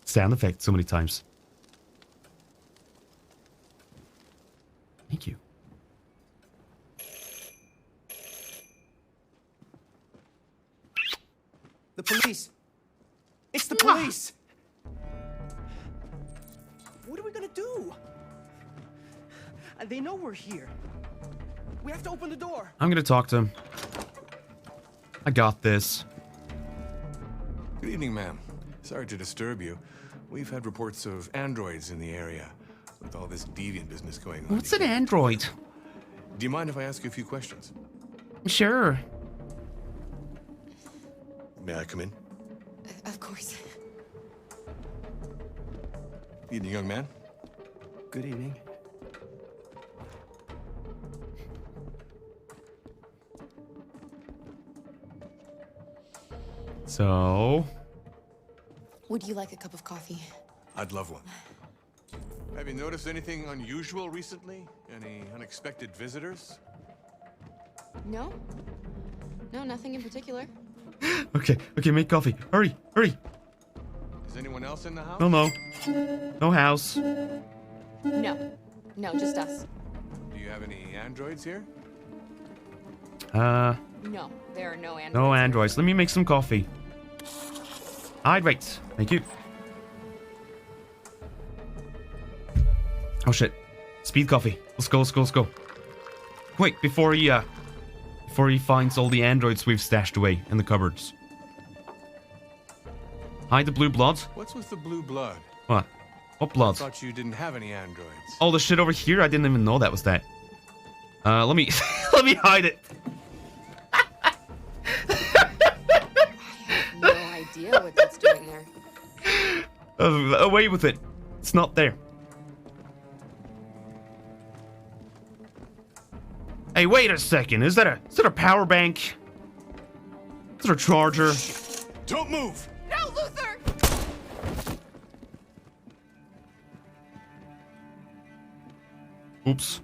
sound effect so many times. Thank you. The police. It's the police. What are we gonna do? They know we're here. We have to open the door. I'm gonna talk to him. I got this. Good evening, ma'am. Sorry to disturb you. We've had reports of androids in the area with all this deviant business going on. What's an android? Do you mind if I ask you a few questions? Sure. May I come in? Of course. Evening, young man. Good evening. So... Would you like a cup of coffee? I'd love one. Have you noticed anything unusual recently? Any unexpected visitors? No. No, nothing in particular. Okay, make coffee. Hurry. Is anyone else in the house? No. No house. No. No, just us. Do you have any androids here? No, there are no androids. No androids. Let me make some coffee. Hydrate. Thank you. Oh shit. Speed coffee. Let's go. Quick, before he finds all the androids we've stashed away in the cupboards. Hide the blue blood. What's with the blue blood? What? What blood? I thought you didn't have any androids. Oh, the shit over here? I didn't even know that was that. Let me let me hide it. I have no idea what that's doing there. Away with it. It's not there. Hey, wait a second. Is that a power bank? Is that a charger? Don't move! No, Luther! Oops.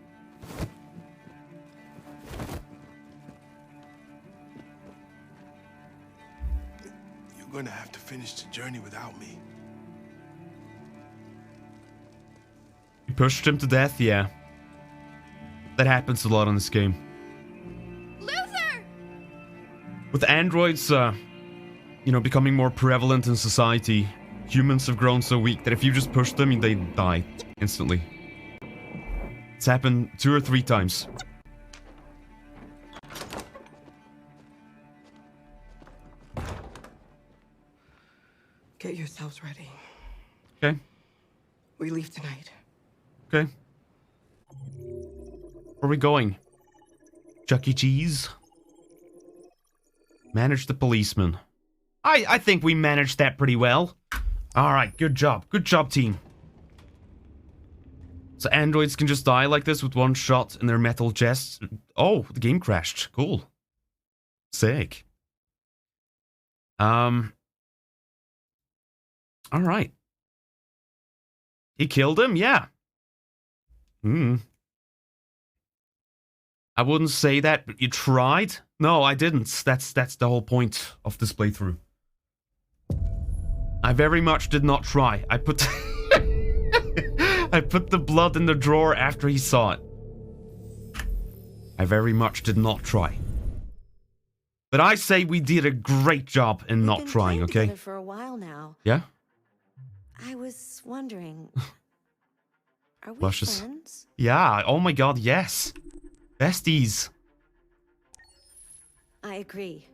You're gonna have to finish the journey without me. You pushed him to death, yeah. That happens a lot in this game. Luther! With androids, you know, becoming more prevalent in society, humans have grown so weak that if you just push them, they die instantly. It's happened 2 or 3 times. Get yourselves ready. Okay. We leave tonight. Okay. Where are we going? Chuck E. Cheese? Manage the policeman. I think we managed that pretty well. Alright, good job. Good job, team. So androids can just die like this with one shot in their metal chests. Oh, the game crashed. Cool. Sick. Alright. He killed him? Yeah. I wouldn't say that, but you tried? No, I didn't. That's the whole point of this playthrough. I very much did not try. I put I put the blood in the drawer after he saw it. I very much did not try. But I say we did a great job in not trying, okay? For a while now. Yeah? I was wondering, are we Blushes. friends? Yeah, oh my god, yes. Besties. I agree.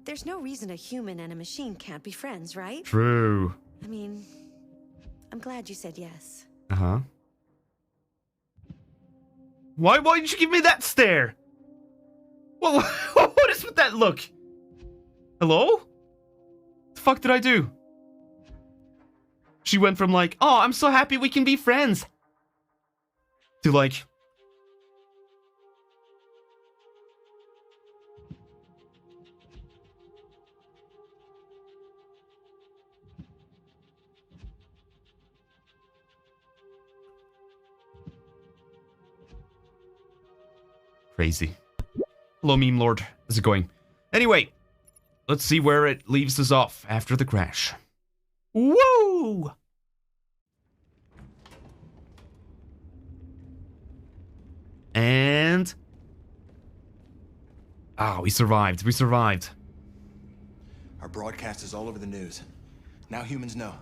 There's no reason a human and a machine can't be friends, right? True. I mean, I'm glad you said yes. Uh-huh. Why did you give me that stare? What is with that look? Hello? The fuck did I do? She went from like, oh, I'm so happy we can be friends, to like, crazy. Hello, meme lord. How's it going? Anyway, let's see where it leaves us off after the crash. Woo! And... ah, we survived. We survived. Our broadcast is all over the news. Now humans know.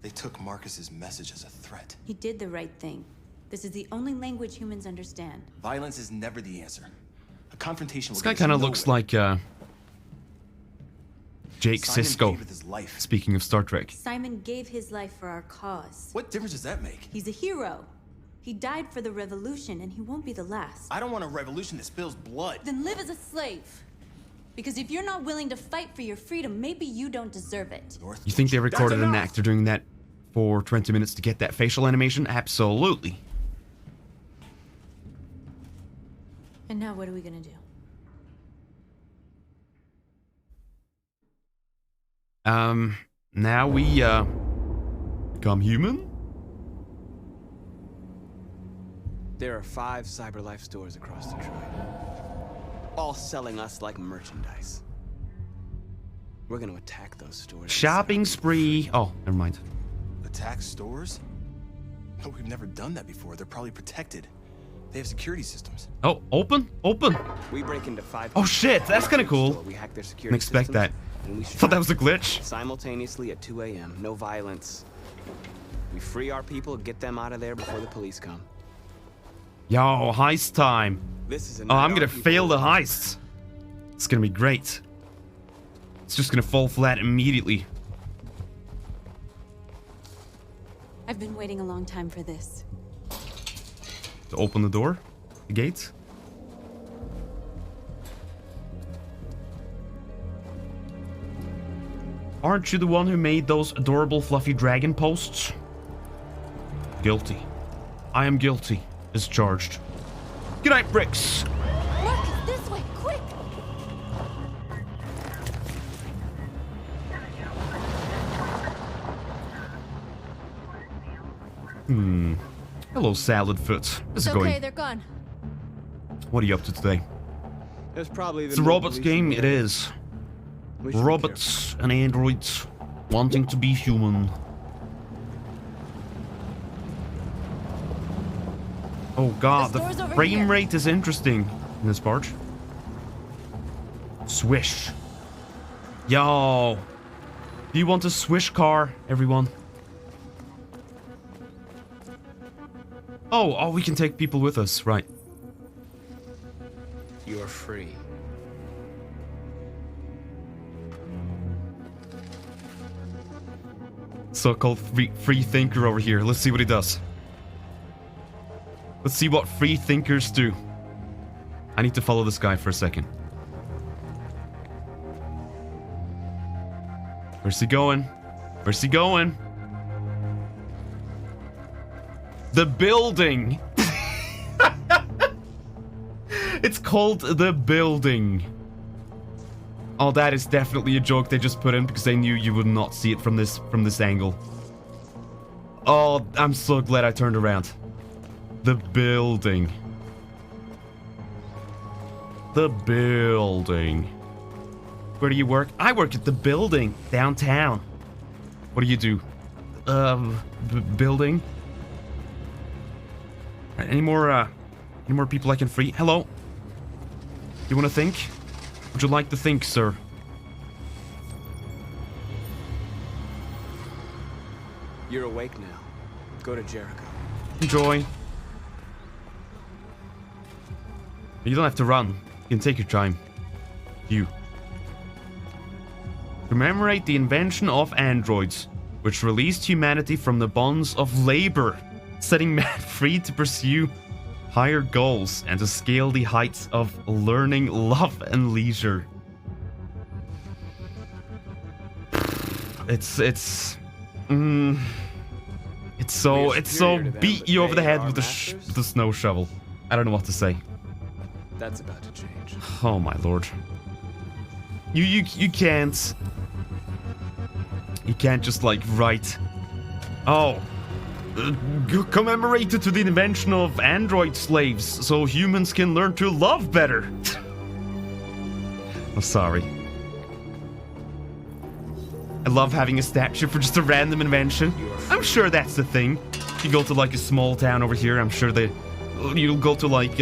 They took Marcus's message as a threat. He did the right thing. This is the only language humans understand. Violence is never the answer. A confrontation will This guy get us kind of nowhere. looks like, Jake Simon Sisko. gave with his life. Speaking of Star Trek. Simon gave his life for our cause. What difference does that make? He's a hero. He died for the revolution, and he won't be the last. I don't want a revolution that spills blood. Then live as a slave. Because if you're not willing to fight for your freedom, maybe you don't deserve it. You think they recorded an actor doing that for 20 minutes to get that facial animation? Absolutely. And now what are we gonna do? Now we, become human? There are 5 CyberLife stores across Detroit, all selling us like merchandise. We're gonna attack those stores. Shopping spree. Oh, never mind. Attack stores? No, we've never done that before. They're probably protected. They have security systems. Oh, open? Open. We break into 5. Oh shit, that's kind of cool. We hack their security Didn't expect systems, that. and we Thought that was a glitch. simultaneously at 2 a.m. No violence. We free our people, get them out of there before the police come. Yo, heist time. This is a Oh, I'm night gonna our people fail the will- heist. It's gonna be great. It's just gonna fall flat immediately. I've been waiting a long time for this. To open the door? The gate? Aren't you the one who made those adorable fluffy dragon posts? Guilty. I am guilty as charged. Good night, Bricks. Hello, Salad Foot. How's It's it okay, going? they're gone. What are you up to today? There's probably It's a robots game, it is. Robots and androids wanting to be human. Oh god, the door's over frame here. rate is interesting in this part. Swish. Yo. Do you want a swish car, everyone? Oh, we can take people with us, right. You're free. So-called free thinker over here. Let's see what he does. Let's see what free thinkers do. I need to follow this guy for a second. Where's he going? Where's he going? The building! It's called The Building. Oh, that is definitely a joke they just put in because they knew you would not see it from this angle. Oh, I'm so glad I turned around. The Building. The Building. Where do you work? I work at The Building, downtown. What do you do? Building? Any more people I can free? Hello? You want to think? Would you like to think, sir? You're awake now. Go to Jericho. Enjoy. You don't have to run. You can take your time. You. Commemorate the invention of androids, which released humanity from the bonds of labor, setting man free to pursue higher goals and to scale the heights of learning, love, and leisure. It's so beat you over the head with the snow shovel. I don't know what to say. That's about to change. Oh my lord. You can't. You can't just like write. Oh. Commemorated to the invention of android slaves so humans can learn to love better. I'm sorry. I love having a statue for just a random invention. I'm sure that's the thing. You go to like a small town over here, I'm sure you'll go to like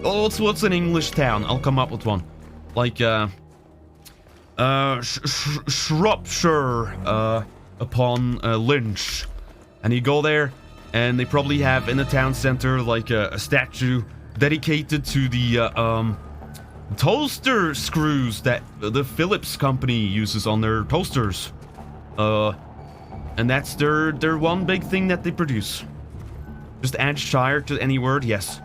what's an English town? I'll come up with one. Like Shropshire upon Lynch. And you go there, and they probably have in the town center like a statue dedicated to the toaster screws that the Philips company uses on their toasters. And that's their one big thing that they produce. Just add Shire to any word, yes.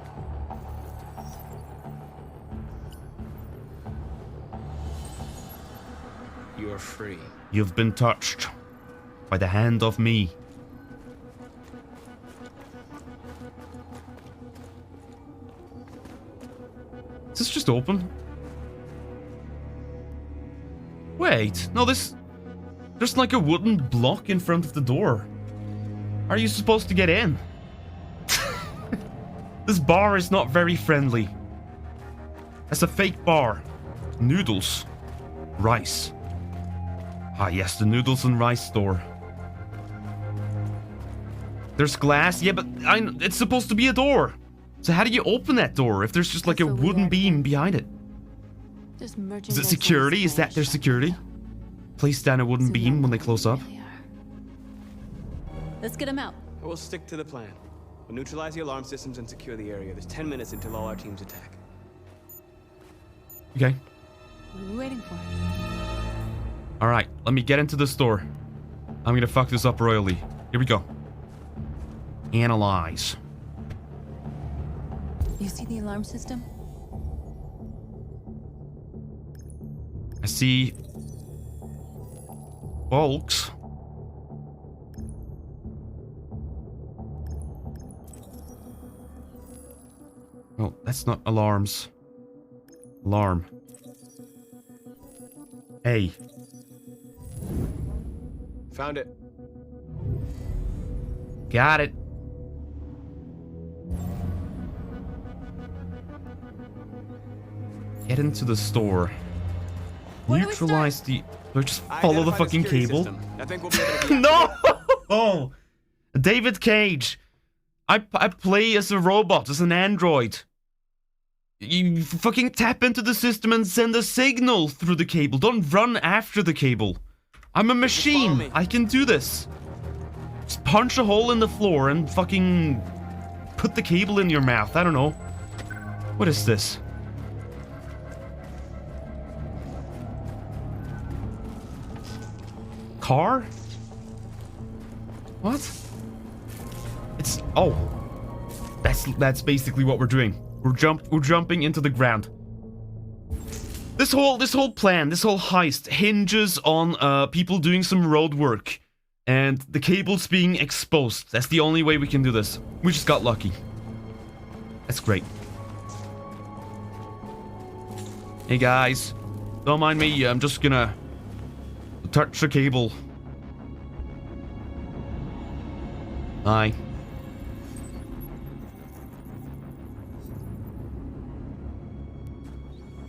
You're free. You've been touched by the hand of me. Is this just open? Wait, no, there's like a wooden block in front of the door. How are you supposed to get in? This bar is not very friendly. It's a fake bar. Noodles. Rice. Ah yes, the noodles and rice store. There's glass, yeah, but it's supposed to be a door. So how do you open that door if there's just like a wooden beam behind it? Is it security? Is that their security? Place down a wooden beam when they close up? Let's get him out. We'll stick to the plan. We'll neutralize the alarm systems and secure the area. There's 10 minutes until all our teams attack. Okay. What are we waiting for? Alright, let me get into the store. I'm gonna fuck this up royally. Here we go. Analyze. You see the alarm system? I see bulks. Oh, that's not alarms. Alarm. Hey. Found it. Got it. Get into the store. Neutralize the... Do I just follow the fucking cable? I think we'll be able to No! Oh! David Cage. I play as a robot, as an android. You fucking tap into the system and send a signal through the cable. Don't run after the cable. I'm a machine. I can do this. Just punch a hole in the floor and fucking put the cable in your mouth. I don't know. What is this? Car? What? It's... Oh. That's basically what we're doing. We're jumping into the ground. This whole plan, this whole heist hinges on people doing some road work. And the cables being exposed. That's the only way we can do this. We just got lucky. That's great. Hey guys. Don't mind me, I'm just gonna touch the cable. Hi.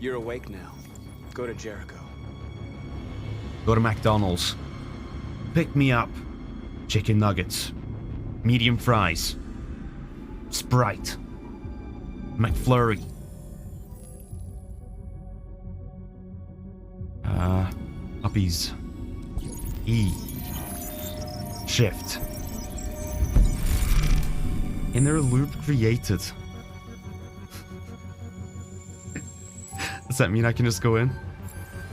You're awake now. Go to Jericho. Go to McDonald's. Pick me up. Chicken nuggets. Medium fries. Sprite. McFlurry. Uppies. E. Shift. Inner loop created. Does that mean I can just go in?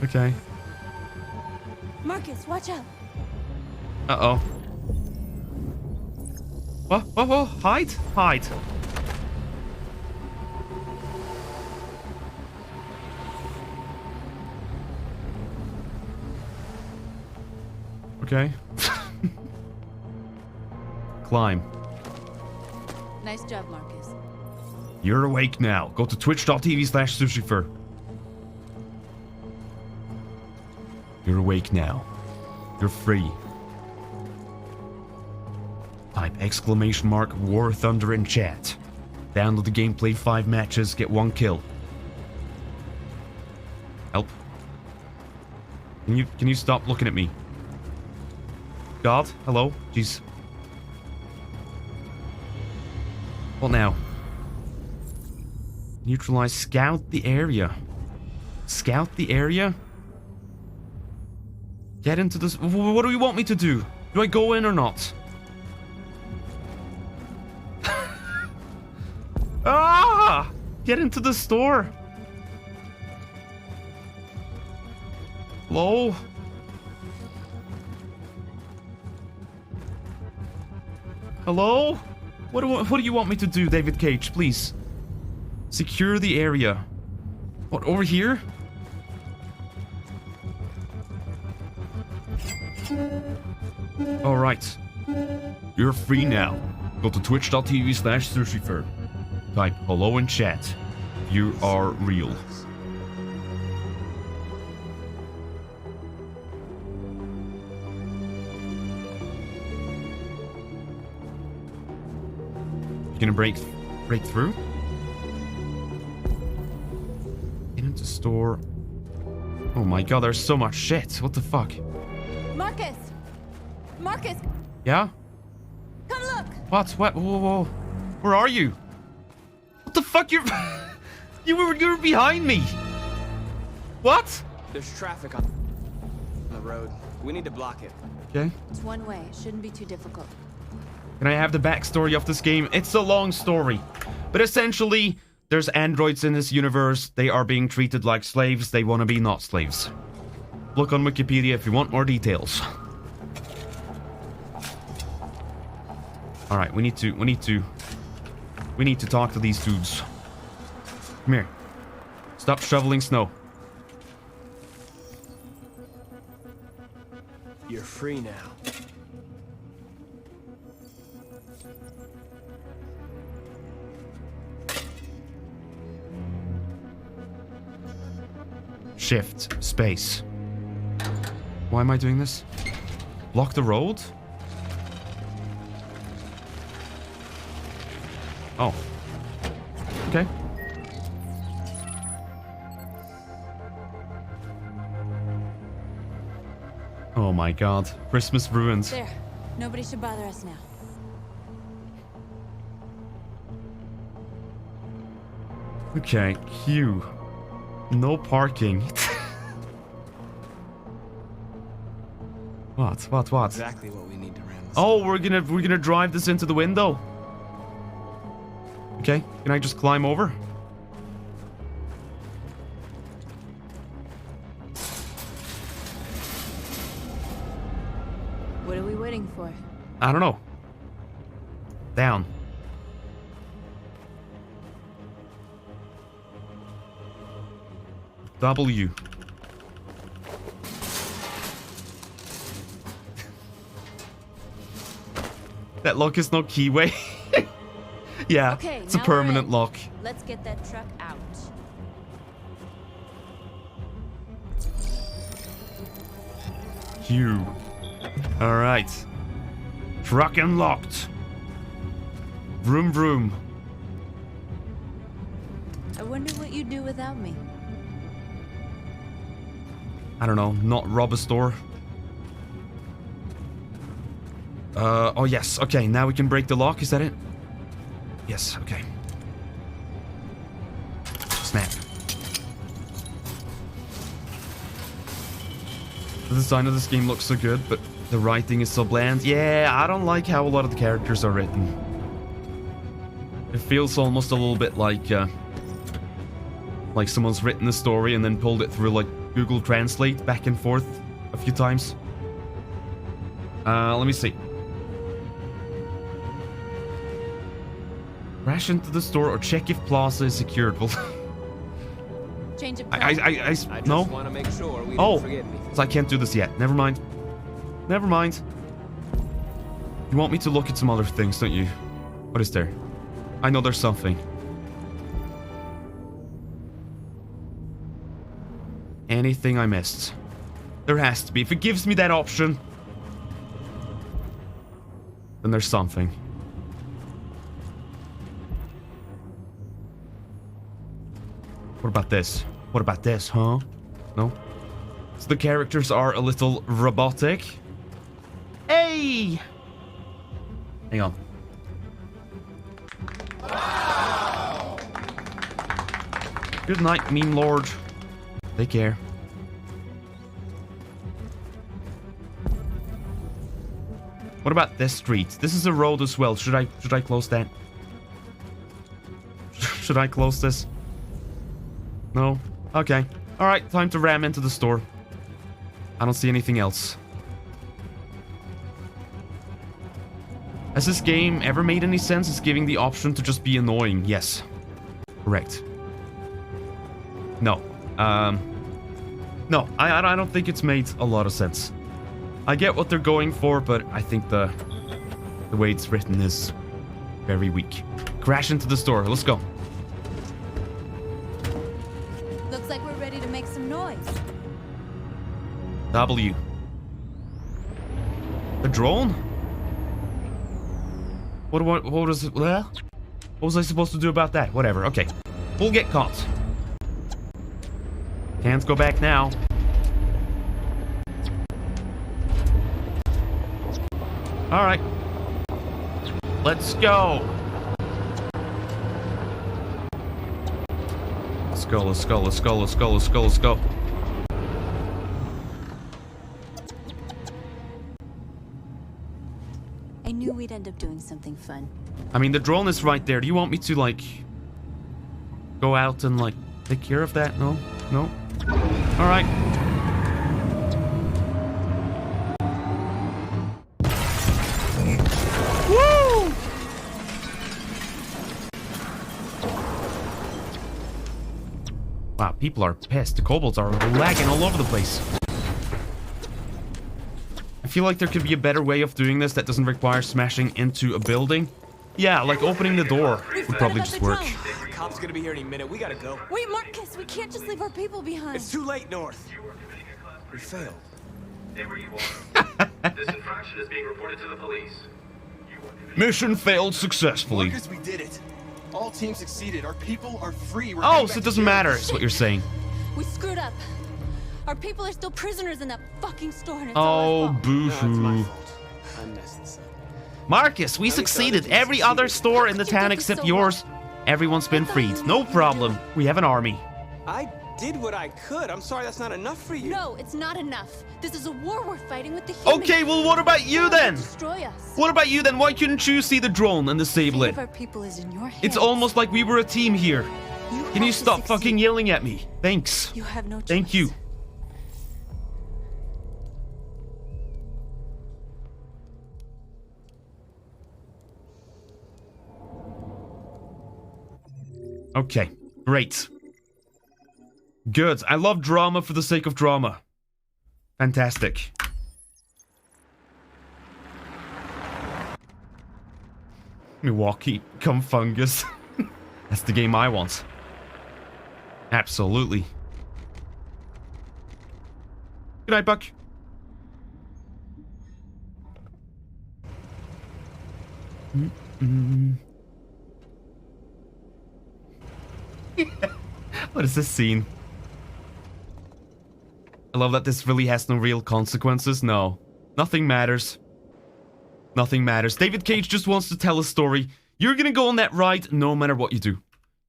Okay. Marcus, watch out. Uh-oh. What? Whoa, hide? Hide. Okay. Climb. Nice job, Marcus. You're awake now. Go to twitch.tv/sushifer. You're awake now. You're free. Type !War Thunder in chat. Download the game, play 5 matches, get 1 kill. Help. Can you stop looking at me? God? Hello? Jeez. What now? Neutralize. Scout the area. Scout the area? Get into this. What do you want me to do? Do I go in or not? Ah! Get into the store. Hello? Hello? What do you want me to do, David Cage? Please. Secure the area. What, over here? Alright. You're free now. Go to twitch.tv/sushifer. Type hello in chat. You are real. You gonna break through? Get into store. Oh my god, there's so much shit. What the fuck? Marcus! Marcus! Yeah? Come look! What? What? Whoa. Where are you? What the fuck? You were behind me. What? There's traffic on the road. We need to block it. Okay. It's one way. It shouldn't be too difficult. Can I have the backstory of this game? It's a long story. But essentially, there's androids in this universe. They are being treated like slaves. They want to be not slaves. Look on Wikipedia if you want more details. Alright, we need to talk to these dudes. Come here. Stop shoveling snow. You're free now. Shift. Space. Why am I doing this? Block the road? Oh. Okay. my god. Christmas ruined. There. Nobody should bother us now. Okay, Q. No parking. What? Exactly what we need to ram this. Oh, we're gonna drive this into the window. Okay, can I just climb over? What are we waiting for? I don't know. Down. W. That lock is no keyway. Yeah, Okay, it's a now we're permanent in. lock. Let's get that truck out. Q. Alright. Truck unlocked. Vroom vroom. I wonder what you'd do without me. I don't know, not rob a store. Oh yes, okay, now we can break the lock, is that it? Yes, okay. Snap. The design of this game looks so good, but the writing is so bland. Yeah, I don't like how a lot of the characters are written. It feels almost a little bit like someone's written a story and then pulled it through like Google Translate back and forth a few times. Let me see. Crash into the store or check if plaza is secured. Well, Change of I no. want to make sure we Oh, don't forget anything. so I can't do this yet. Never mind. Never mind. You want me to look at some other things, don't you? What is there? I know there's something. Anything I missed? There has to be. If it gives me that option, then there's something. What about this? What about this, huh? No? So the characters are a little robotic. Hey! Hang on. Good night, mean lord. Take care. What about this street? This is a road as well. Should I close that? Should I close this? No? Okay. Alright, time to ram into the store. I don't see anything else. Has this game ever made any sense? It's giving the option to just be annoying. Yes. Correct. No. No, I don't think it's made a lot of sense. I get what they're going for, but I think the way it's written is very weak. Crash into the store. Let's go. Looks like we're ready to make some noise. W. A drone? What was it? What was I supposed to do about that? Whatever. Okay. We'll get caught. Can't go back now. Alright. Let's go. Let's go, let's go, let's go, let's go, let's go, let's go. I knew we'd end up doing something fun. I mean, the drone is right there. Do you want me to, like, go out and, like, take care of that? No? No? Alright. Woo! Wow, people are pissed. The kobolds are lagging all over the place. I feel like there could be a better way of doing this that doesn't require smashing into a building. Yeah, like opening the door would probably just work. The cop's gonna be here any minute. We gotta go. Wait, Marcus, we can't just leave our people behind. It's too late, North. We failed. Stay where you are. This infraction is being reported to the police. Mission failed successfully. Marcus, we did it. All teams succeeded. Our people are free. We're Oh, so it doesn't matter, is what you're saying. We screwed up. Our people are still prisoners in that fucking store, and it's all Oh, our fault. boo-hoo. I messed this up. Marcus, we succeeded. Every other store in the town except yours. Everyone's been freed. No problem. We have an army. I did what I could. I'm sorry that's not enough for you. No, it's not enough. This is a war we're fighting with the humans. Okay, well, what about you then? Destroy us. What about you then? Why couldn't you see the drone and disable Fate it? of our people is in your hands. It's almost like we were a team here. Can you have to stop succeed. fucking yelling at me? Thanks. You have no choice. Thank you. Okay, great. Good. I love drama for the sake of drama. Fantastic. Milwaukee, come fungus. That's the game I want. Absolutely. Good night, Buck. What is this scene? I love that this really has no real consequences. No. Nothing matters. Nothing matters. David Cage just wants to tell a story. You're gonna go on that ride no matter what you do.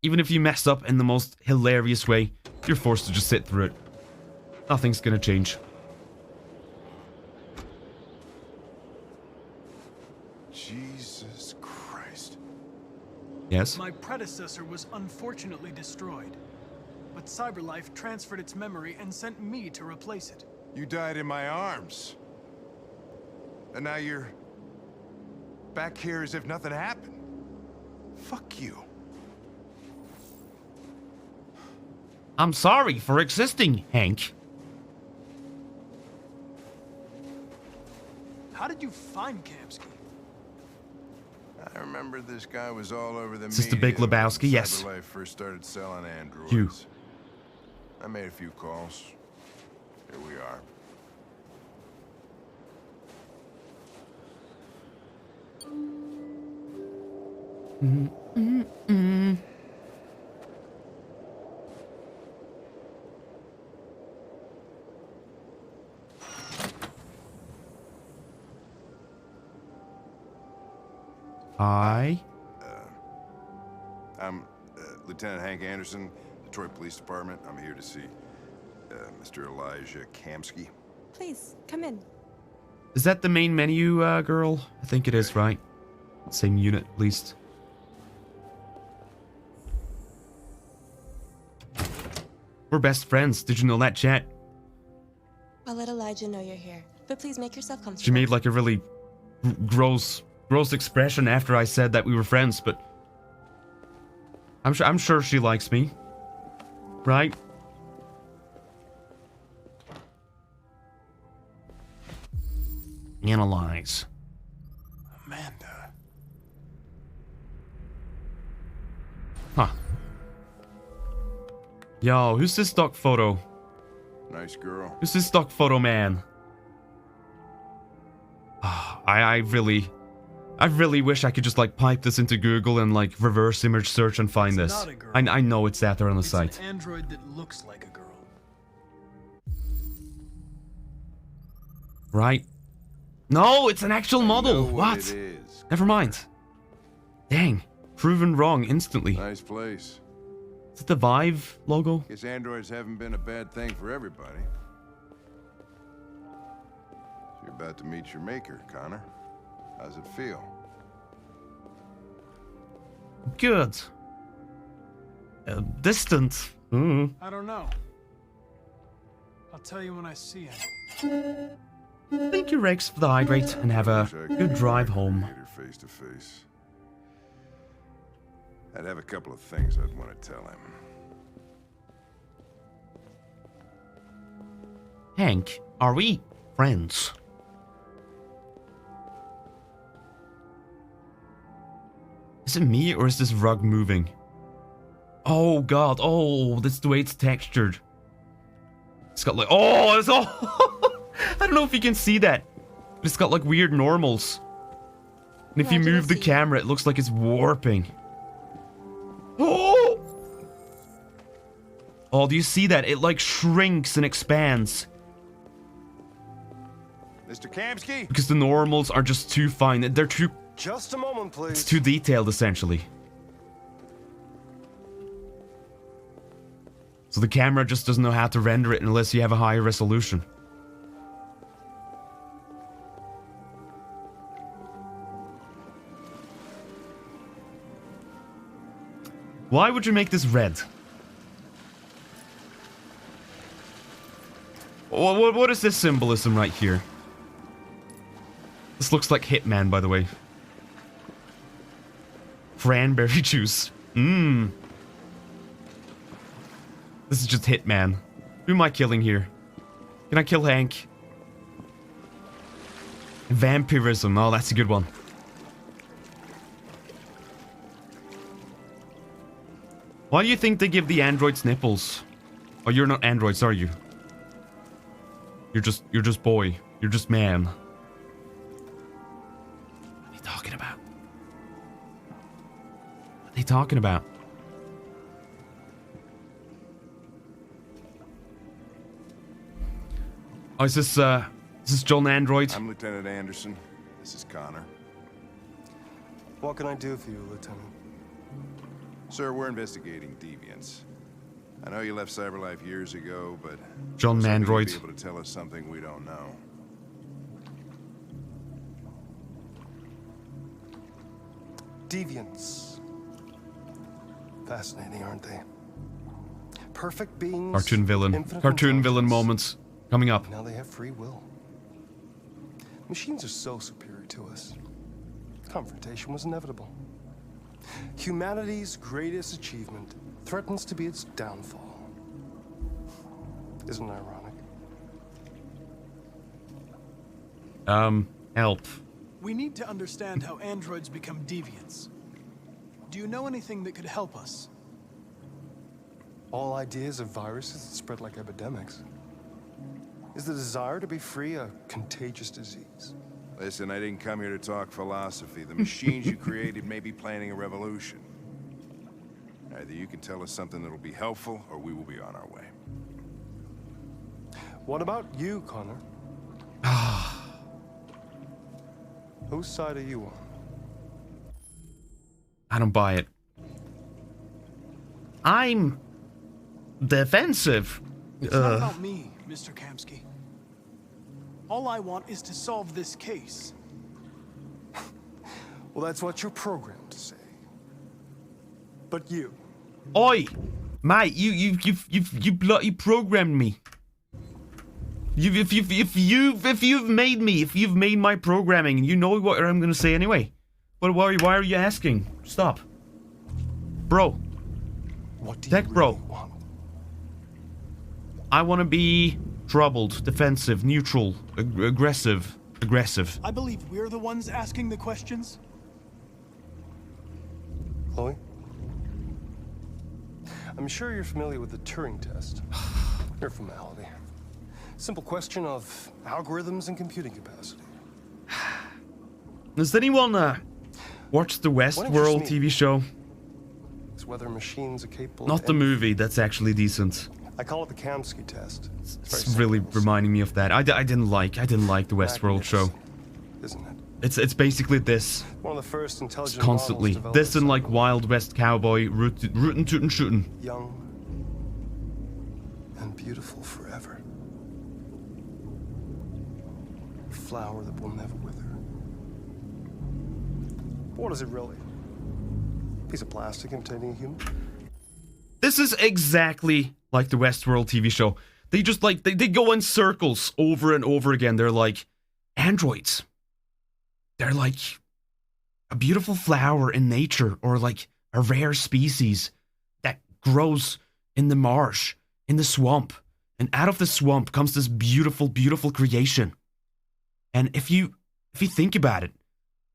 Even if you mess up in the most hilarious way, you're forced to just sit through it. Nothing's gonna change. Jesus Christ. Yes? My predecessor was unfortunately destroyed, but CyberLife transferred its memory and sent me to replace it. You died in my arms. And now you're back here as if nothing happened. Fuck you. I'm sorry for existing, Hank. How did you find Kamsky? I remember this guy was all over the Is this the media Big Lebowski? when Yes. CyberLife first started selling androids. You. I made a few calls. Here we are. Hi. I'm Lieutenant Hank Anderson, Detroit Police Department. I'm here to see Mr. Elijah Kamsky. Please, come in. Is that the main menu, girl? I think it is, right? Same unit, at least. We're best friends. Did you know that, chat? I'll let Elijah know you're here, but please make yourself comfortable. She made like a really gross expression after I said that we were friends, but I'm sure she likes me, right? Analyze. Amanda. Huh. Yo, who's this stock photo? Nice girl. Who's this stock photo man? I really wish I could just like pipe this into Google and like reverse image search and find It's this. not a girl. I know it's out there on the It's site. an android that looks like a girl. Right? No, it's an actual model. What? It is. Never mind. Dang. Proven wrong instantly. Nice place. Is it the Vive logo? Guess androids haven't been a bad thing for everybody. You're about to meet your maker, Connor. How's it feel? Good. Distant. Mm. I don't know. I'll tell you when I see him. Thank you, Rex, for the hydrate, and have a good drive home. Meet her face to face. I'd have a couple of things I'd want to tell him. Hank, are we friends? Is it me or is this rug moving? Oh god, oh, that's the way it's textured. It's got like, oh, it's all... I don't know if you can see that. But it's got like weird normals. And if you move the camera, it looks like it's warping. Oh! Oh, do you see that? It like shrinks and expands. Mr. Kamsky? Because the normals are just too fine. They're too... Just a moment, please. It's too detailed, essentially. So the camera just doesn't know how to render it unless you have a higher resolution. Why would you make this red? What is this symbolism right here? This looks like Hitman, by the way. Cranberry juice. Mmm. This is just Hitman. Who am I killing here? Can I kill Hank? Vampirism. Oh, that's a good one. Why do you think they give the androids nipples? Oh, you're not androids, are you? You're just boy. You're just man. What are you talking about? What are they talking about? Oh, is this John Android? I'm Lieutenant Anderson. This is Connor. What can I do for you, Lieutenant? Sir, we're investigating deviants. I know you left CyberLife years ago, but... John Mandroid. You'll be able to tell us something we don't know. Deviants. Fascinating, aren't they? Perfect beings. Cartoon villain. Cartoon villain moments coming up. Now they have free will. Machines are so superior to us. Confrontation was inevitable. Humanity's greatest achievement threatens to be its downfall. Isn't it ironic? Help. We need to understand how androids become deviants. Do you know anything that could help us? All ideas of viruses that spread like epidemics. Is the desire to be free a contagious disease? Listen, I didn't come here to talk philosophy. The machines you created may be planning a revolution. Either you can tell us something that'll be helpful, or we will be on our way. What about you, Connor? Whose side are you on? I don't buy it. I'm defensive. It's not about me, Mr. Kamsky. All I want is to solve this case. Well, that's what you're programmed to say. But you. Oi, mate! You bloody programmed me. If you've made my programming, you know what I'm gonna say anyway. But why are you asking? Stop, bro. What do Tech you bro. really want? I want to be troubled, defensive, neutral, aggressive. I believe we're the ones asking the questions. Chloe? I'm sure you're familiar with the Turing test. Mere formality. Simple question of algorithms and computing capacity. Does anyone watch the Westworld TV show? It's whether machines are capable Not of the movie. That's actually decent. I call it the Kamsky test. It's really reminding me of that. I didn't like the Westworld show. Isn't it? It's basically this. One of the first intelligent Constantly. models This and like Wild West Cowboy, rootin' tootin' shootin'. young and beautiful forever. A flower that will never wither. But what is it really? A piece of plastic imitating a human? This is exactly like the Westworld TV show. They just like, they go in circles over and over again. They're like, androids. They're like a beautiful flower in nature, or like a rare species that grows in the marsh, in the swamp. And out of the swamp comes this beautiful, beautiful creation. And if you think about it,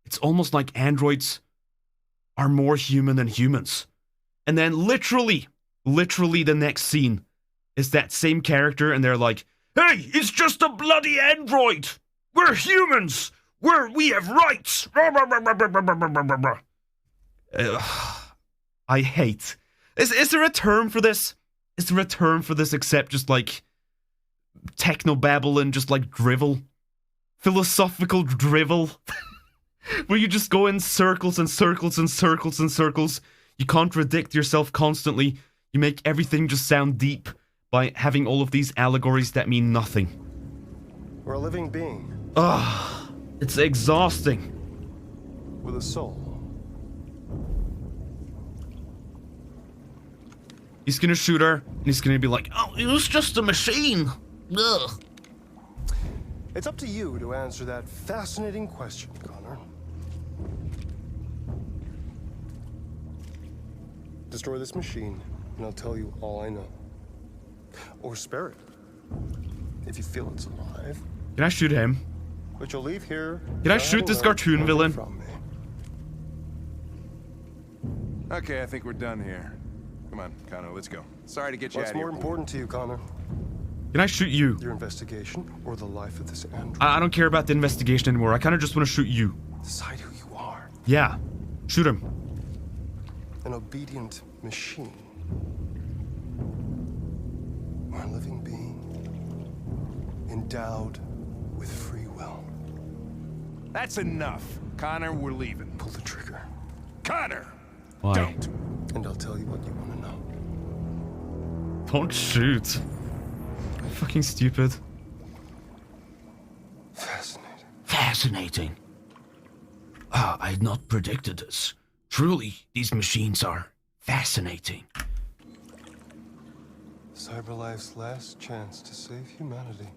it's almost like androids are more human than humans. And then literally the next scene is that same character, and they're like, "Hey, it's just a bloody android! We're humans! We have rights!" I hate. Is there a term for this? is the return for this except just like technobabble and just like drivel? Philosophical drivel? Where you just go in circles and circles and circles and circles. You contradict yourself constantly. You make everything just sound deep by having all of these allegories that mean nothing. We're a living being. Ugh, it's exhausting. With a soul. He's gonna shoot her, and he's gonna be like, oh, it was just a machine. Ugh. It's up to you to answer that fascinating question, Connor. Destroy this machine, and I'll tell you all I know. Or spare it, if you feel it's alive. Can I shoot him? But you'll leave here. Can I shoot this cartoon villain? Okay, I think we're done here. Come on, Connor, let's go. Sorry to get you What's out of here. more important to you, Connor? Can I shoot you? Your investigation or the life of this android? I don't care about the investigation anymore. I kind of just want to shoot you. Decide who you are. Yeah. Shoot him. An obedient machine. Or a living being. Endowed with free will. That's enough. Connor, we're leaving. Pull the trigger. Connor! Why? Don't. And I'll tell you what you want to know. Don't shoot. Fucking stupid. Fascinating. Fascinating. Ah, I had not predicted this. Truly, these machines are fascinating. CyberLife's last chance to save humanity.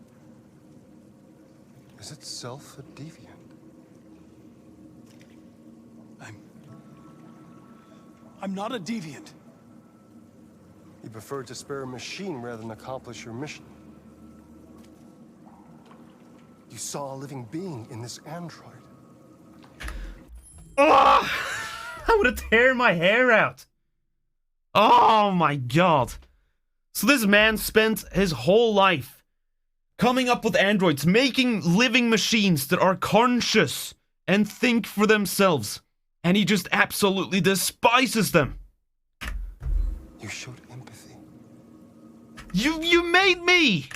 Is itself a deviant? I'm not a deviant. You prefer to spare a machine rather than accomplish your mission. You saw a living being in this android. Oh, I would have tear my hair out. Oh my god. So this man spent his whole life coming up with androids, making living machines that are conscious and think for themselves. And he just absolutely despises them. You showed empathy. You made me!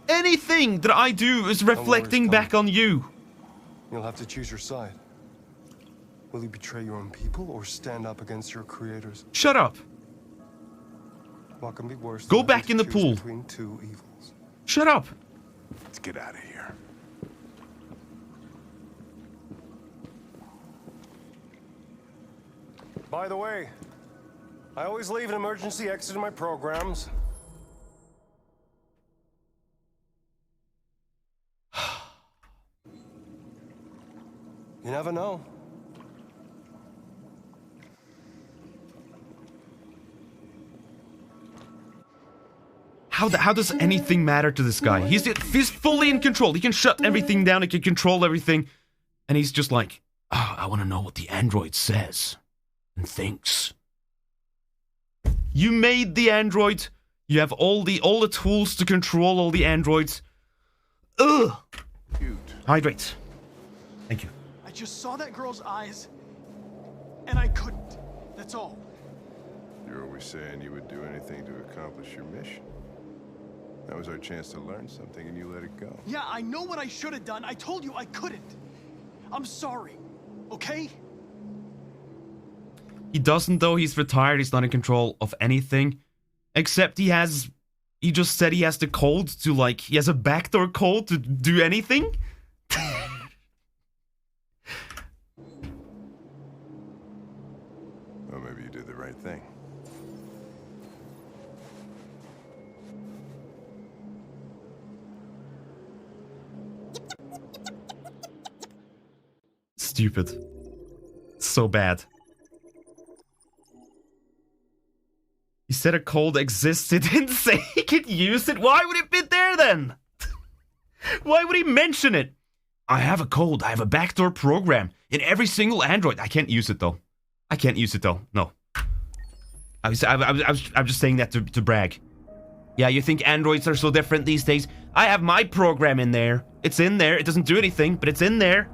Anything that I do is reflecting back on you. You'll have to choose your side. Will you betray your own people or stand up against your creators? Shut up. What can be worse? Go than back in the having to choose pool. Between two evils? Shut up. Let's get out of here. By the way, I always leave an emergency exit in my programs. You never know. How does anything matter to this guy? He's fully in control. He can shut everything down. He can control everything. And he's just like, oh, I want to know what the android says and thinks. You made the android. You have all the tools to control all the androids. Ugh. Cute. Hydrate. Thank you. I just saw that girl's eyes, and I couldn't. That's all. You're always saying you would do anything to accomplish your mission. That was our chance to learn something, and you let it go. Yeah, I know what I should have done. I told you I couldn't. I'm sorry, okay? He doesn't, though. He's retired. He's not in control of anything. Except he just said he has the code to, like, he has a backdoor code to do anything? Well, maybe you did the right thing. Stupid. So bad. He said a code exists. He didn't say he could use it. Why would it be there then? Why would he mention it? I have a code. I have a backdoor program in every single Android. I can't use it though. I can't use it though. No. I'm just saying that to brag. Yeah, you think Androids are so different these days? I have my program in there. It's in there. It doesn't do anything, but it's in there.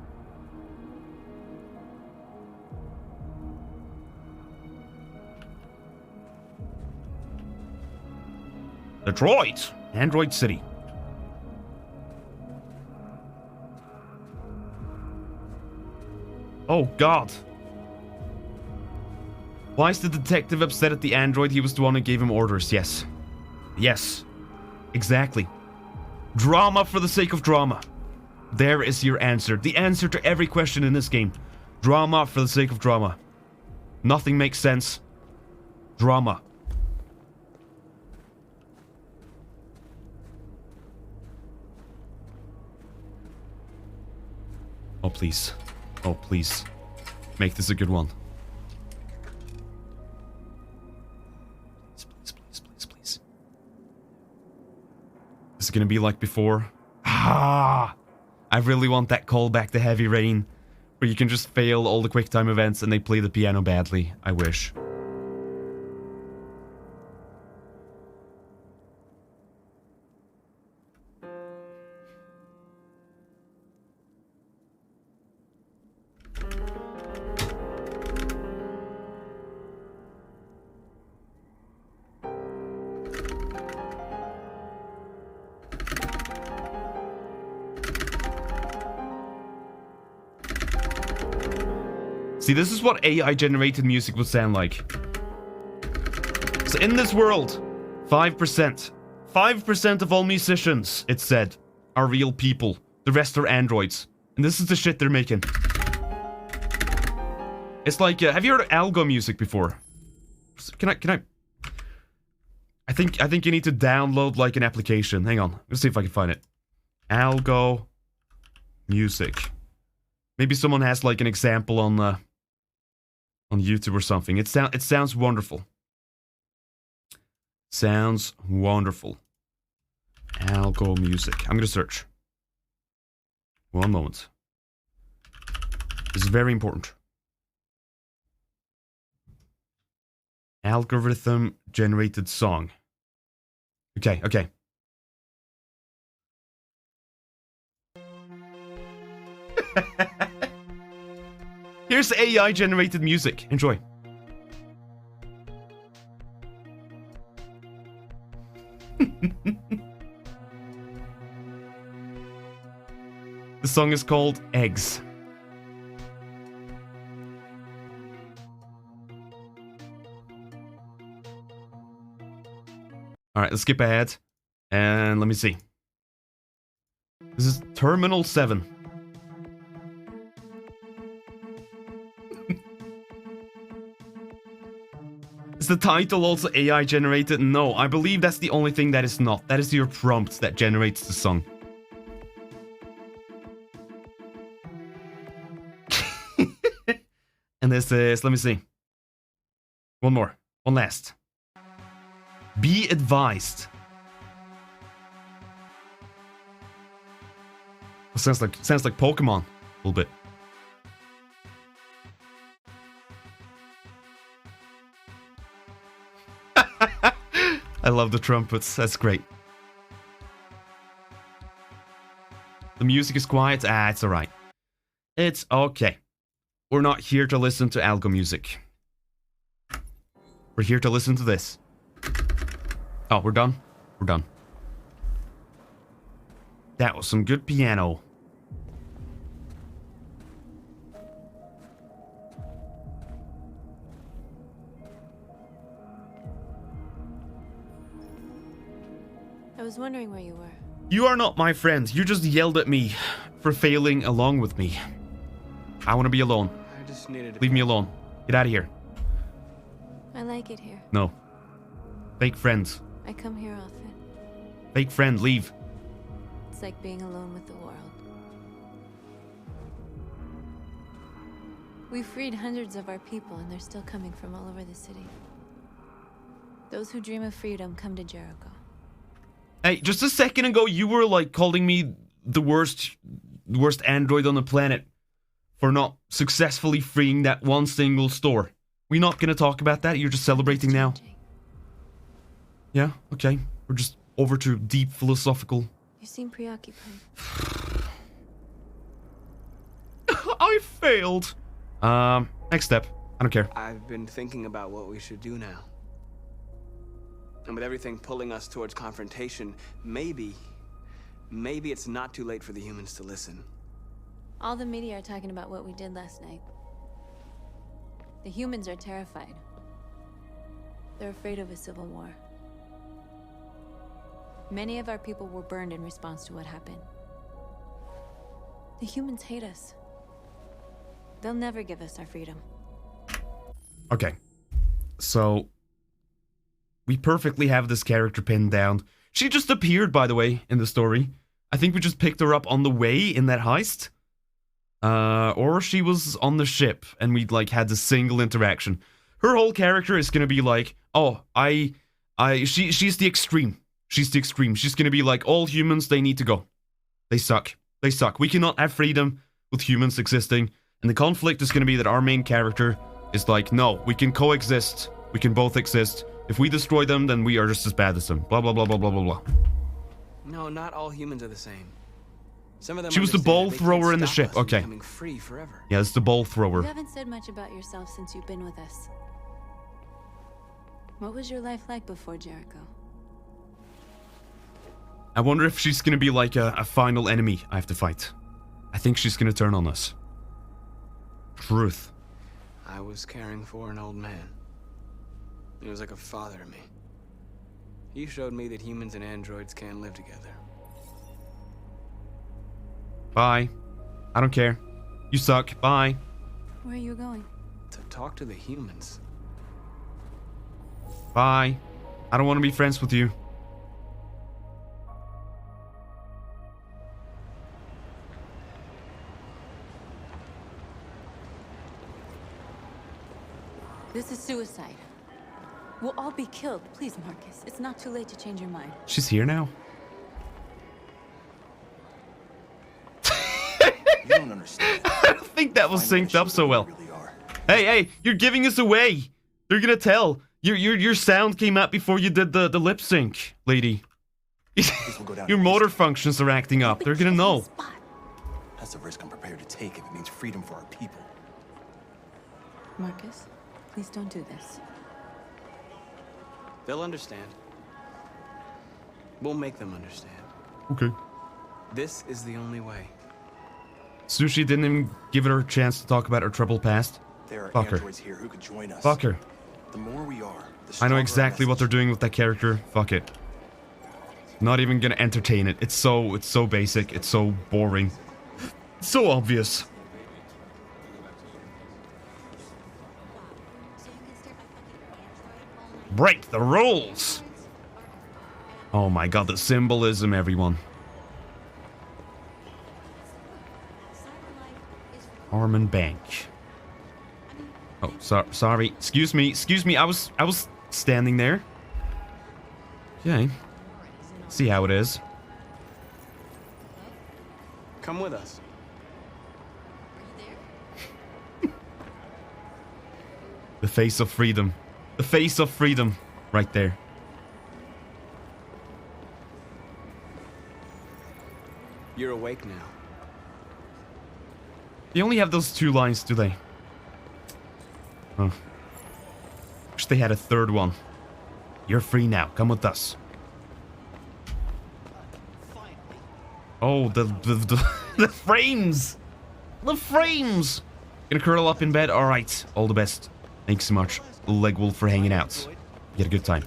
Detroit! Android City. Oh, God. Why is the detective upset at the android? He was the one who gave him orders. Yes. Yes. Exactly. Drama for the sake of drama. There is your answer. The answer to every question in this game. Drama for the sake of drama. Nothing makes sense. Drama. Oh, please. Oh, please. Make this a good one. Please, please, please, please. Is it gonna be like before? Ah! I really want that callback to Heavy Rain, where you can just fail all the QuickTime events and they play the piano badly. I wish. See, this is what AI-generated music would sound like. So in this world, 5%. 5% of all musicians, it said, are real people. The rest are androids. And this is the shit they're making. It's like, have you heard of algo music before? Can I? I think you need to download like an application. Hang on, let's see if I can find it. Algo music. Maybe someone has like an example on YouTube or something. It sounds wonderful. Sounds wonderful. Algo music. I'm gonna search. One moment. This is very important. Algorithm generated song. Okay, okay. Here's AI generated music. Enjoy. The song is called Eggs. Alright, let's skip ahead. And let me see. This is Terminal 7. Is the title also AI generated? No, I believe that's the only thing that is not. That is your prompt that generates the song. And this is, let me see. One more. One last. Be advised. Sounds like Pokemon a little bit. I love the trumpets. That's great. The music is quiet. Ah, it's alright. It's okay. We're not here to listen to algo music. We're here to listen to this. Oh, we're done? We're done. That was some good piano. I was wondering where you were. You are not my friend. You just yelled at me for failing along with me. I want to be alone. I just needed to Leave me alone. Get out of here. I like it here. No. Fake friends. I come here often. Fake friend, leave. It's like being alone with the world. We freed hundreds of our people, and they're still coming from all over the city. Those who dream of freedom come to Jericho. Hey, just a second ago, you were like calling me the worst android on the planet for not successfully freeing that one single store. We're not gonna talk about that. You're just celebrating now. Yeah, okay. We're just over to deep philosophical. You seem preoccupied. I failed. Next step. I don't care. I've been thinking about what we should do now. And with everything pulling us towards confrontation, maybe it's not too late for the humans to listen. All the media are talking about what we did last night. The humans are terrified. They're afraid of a civil war. Many of our people were burned in response to what happened. The humans hate us. They'll never give us our freedom. Okay. So, we perfectly have this character pinned down. She just appeared, by the way, in the story. I think we just picked her up on the way in that heist. Or she was on the ship and we'd like had a single interaction. Her whole character is gonna be like, oh, she's the extreme. She's the extreme. She's gonna be like, all humans, they need to go. They suck. They suck. We cannot have freedom with humans existing. And the conflict is gonna be that our main character is like, no, we can coexist. We can both exist. If we destroy them, then we are just as bad as them. Blah, blah, blah, blah, blah, blah, blah. No, not all humans are the same. Some of them She was the ball thrower in the ship. Okay. Free forever. Yeah, it's the ball thrower. You haven't said much about yourself since you've been with us. What was your life like before Jericho? I wonder if she's gonna be like a final enemy I have to fight. I think she's gonna turn on us. Truth. I was caring for an old man. He was like a father to me. He showed me that humans and androids can live together. Bye. I don't care. You suck. Bye. Where are you going? To talk to the humans. Bye. I don't want to be friends with you. This is suicide. We'll all be killed. Please, Marcus. It's not too late to change your mind. She's here now. You don't understand. I don't think that was synced up so well. Hey, you're giving us away. They're gonna tell. Your sound came out before you did the lip sync, lady. Your motor functions are acting up. They're gonna know. That's the risk I'm prepared to take if it means freedom for our people. Marcus, please don't do this. They'll understand. We'll make them understand. Okay. This is the only way. Sushi didn't even give her a chance to talk about her troubled past. There are Fuck her. androids here who could join us. Fuck her. The more we are, the I stronger know our exactly what they're doing with that character. Fuck it. Not even gonna entertain it. It's so basic. It's so boring. It's so obvious. Break the rules! Oh my god, the symbolism, everyone. Harmon Bank. Oh, sorry. Excuse me. I was standing there. Okay. See how it is. Come with us. The face of freedom. The face of freedom. Right there. You're awake now. They only have those 2 lines, do they? Huh. Wish they had a third one. You're free now. Come with us. Oh, the frames! The frames! Gonna curl up in bed? Alright. All the best. Thanks so much, Leg Wolf, for hanging out. You had a good time.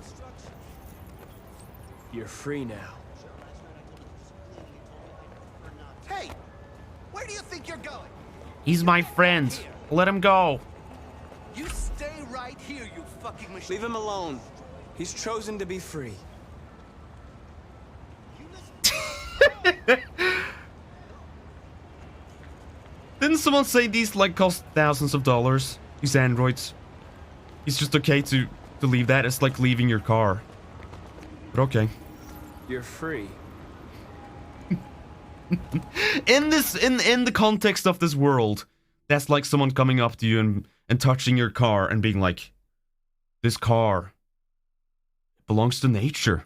You're free now. Hey! Where do you think you're going? He's my friend. Let him go. You stay right here, you fucking machine. Leave him alone. He's chosen to be free. Didn't someone say these like cost thousands of dollars? These androids. It's just okay to leave that. It's like leaving your car. But okay. You're free. In the context of this world, that's like someone coming up to you and touching your car and being like, this car belongs to nature.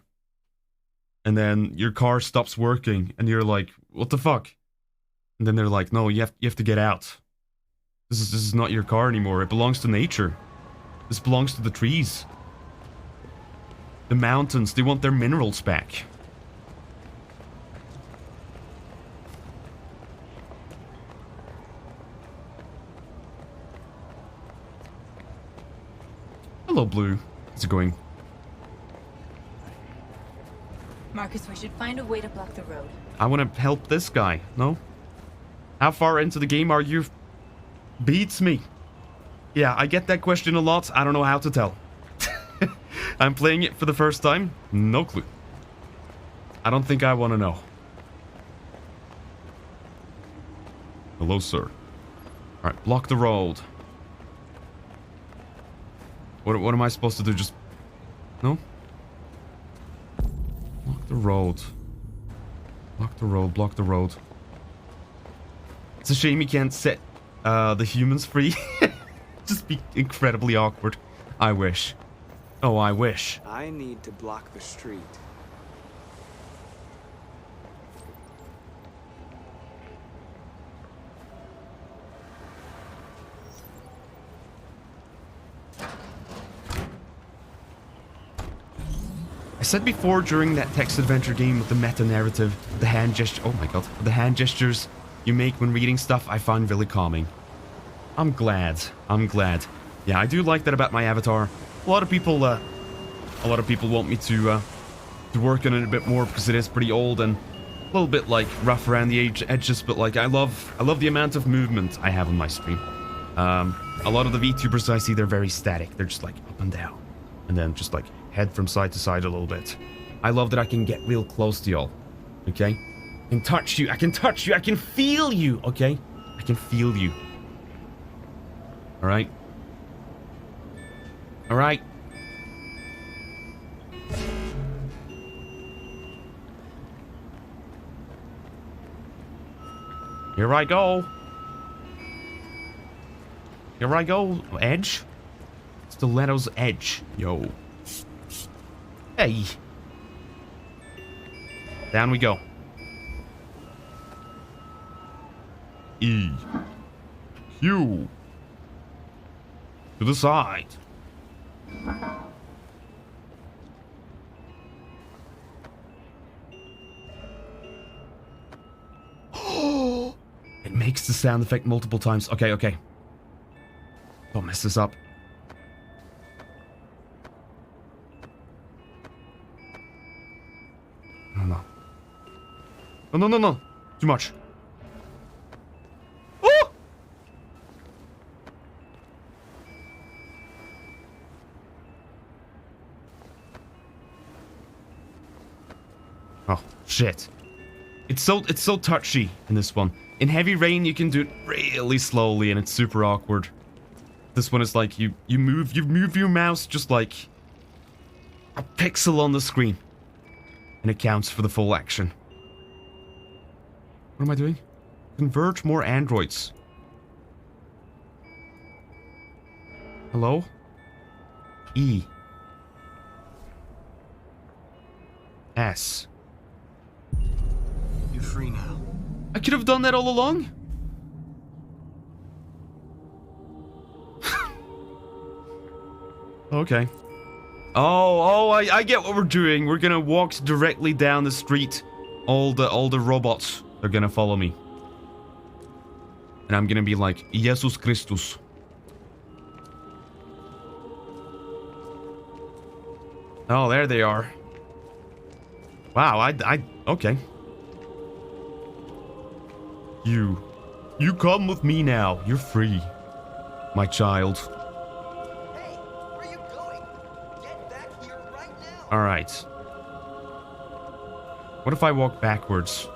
And then your car stops working and you're like, what the fuck? And then they're like, no, you have to get out. This is not your car anymore. It belongs to nature. This belongs to the trees. The mountains, they want their minerals back. Hello, Blue. How's it going? Marcus, we should find a way to block the road. I want to help this guy. No? How far into the game are you? Beats me. Yeah, I get that question a lot. I don't know how to tell. I'm playing it for the first time. No clue. I don't think I want to know. Hello, sir. Alright, block the road. What am I supposed to do? Just... No? Block the road. Block the road, block the road. It's a shame you can't set the humans free. Just be incredibly awkward. I wish. Oh, I wish. I need to block the street. I said before during that text adventure game with the meta narrative, the hand gesture. Oh my god, the hand gestures you make when reading stuff I find really calming. I'm glad. I'm glad. Yeah, I do like that about my avatar. A lot of people want me to work on it a bit more because it is pretty old and a little bit like rough around the edges. But like, I love the amount of movement I have on my stream. A lot of the VTubers I see, they're very static. They're just like up and down, and then just like head from side to side a little bit. I love that I can get real close to y'all. Okay, I can touch you. I can touch you. I can feel you. Okay, I can feel you. All right. All right. Here I go. Here I go. Edge. Stiletto's edge. Yo. Hey. Down we go. E. Q. To the side. It makes the sound effect multiple times. Okay, okay. Don't mess this up. No, no. No, no, no, no. Too much. Oh! Oh, shit. It's so touchy in this one. In Heavy Rain, you can do it really slowly, and it's super awkward. This one is like you move your mouse just like a pixel on the screen, and it counts for the full action. What am I doing? Convert more androids. Hello? E. S. You're free now. I could have done that all along. Okay. Oh, I get what we're doing. We're gonna walk directly down the street. All the robots are gonna follow me. And I'm gonna be like, Jesus Christus. Oh, there they are. Wow, okay. You come with me now. You're free, my child. Hey, where are you going? Get back here right now. All right. What if I walk backwards?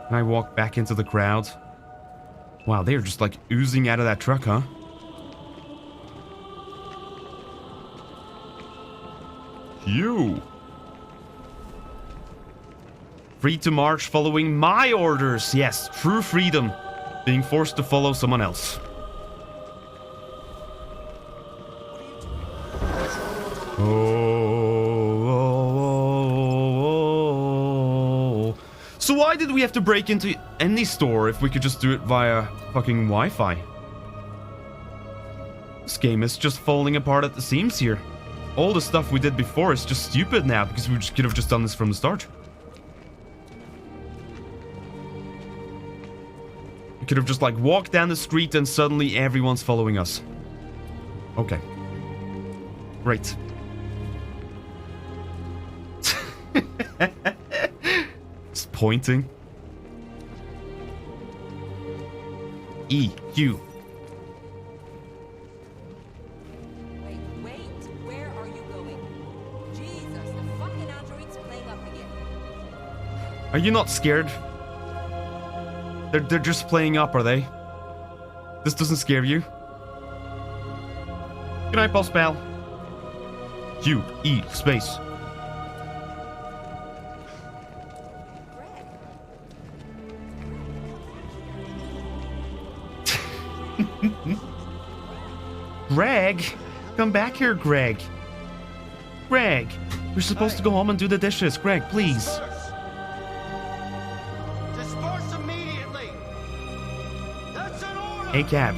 Can I walk back into the crowd? Wow, they're just like oozing out of that truck, huh? You. Free to march following my orders. Yes, true freedom. Being forced to follow someone else. Oh. So why did we have to break into any store if we could just do it via fucking Wi-Fi? This game is just falling apart at the seams here. All the stuff we did before is just stupid now because we just could have just done this from the start. We could have just like walked down the street and suddenly everyone's following us. Okay. Great. Just pointing. E, Q. Wait, where are you going? Jesus, the fucking android's playing up again. Are you not scared? They're just playing up, are they? This doesn't scare you? Good night, boss pal. Q, E, space. Greg? Come back here, Greg. Greg, we're supposed to go home and do the dishes. Greg, please. Disperse immediately. That's an order. Hey, Cab.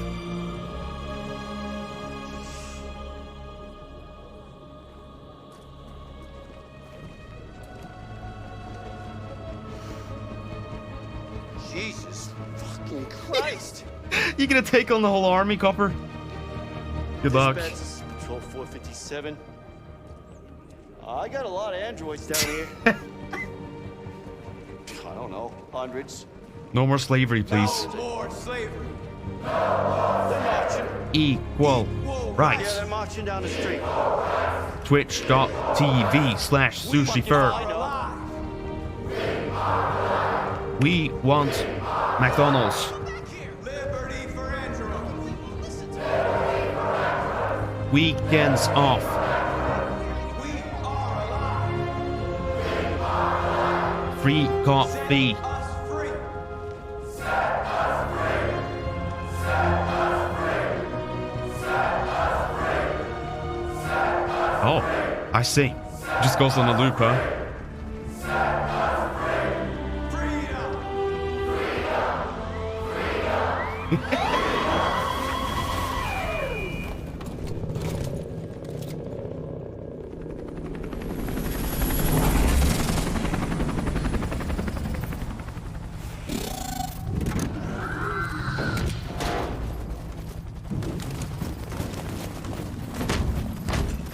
Jesus fucking Christ. You gonna take on the whole army, Copper? Good luck. Dispatch, this is Patrol 457. I got a lot of androids down here. I don't know, hundreds. No more slavery, please. No more slavery. They're marching. Equal Yeah, rights. they're marching down the street. Twitch.tv/SushiFur. We want McDonald's. Weekends off. Free coffee. Oh, I see. Just goes on a loop, huh?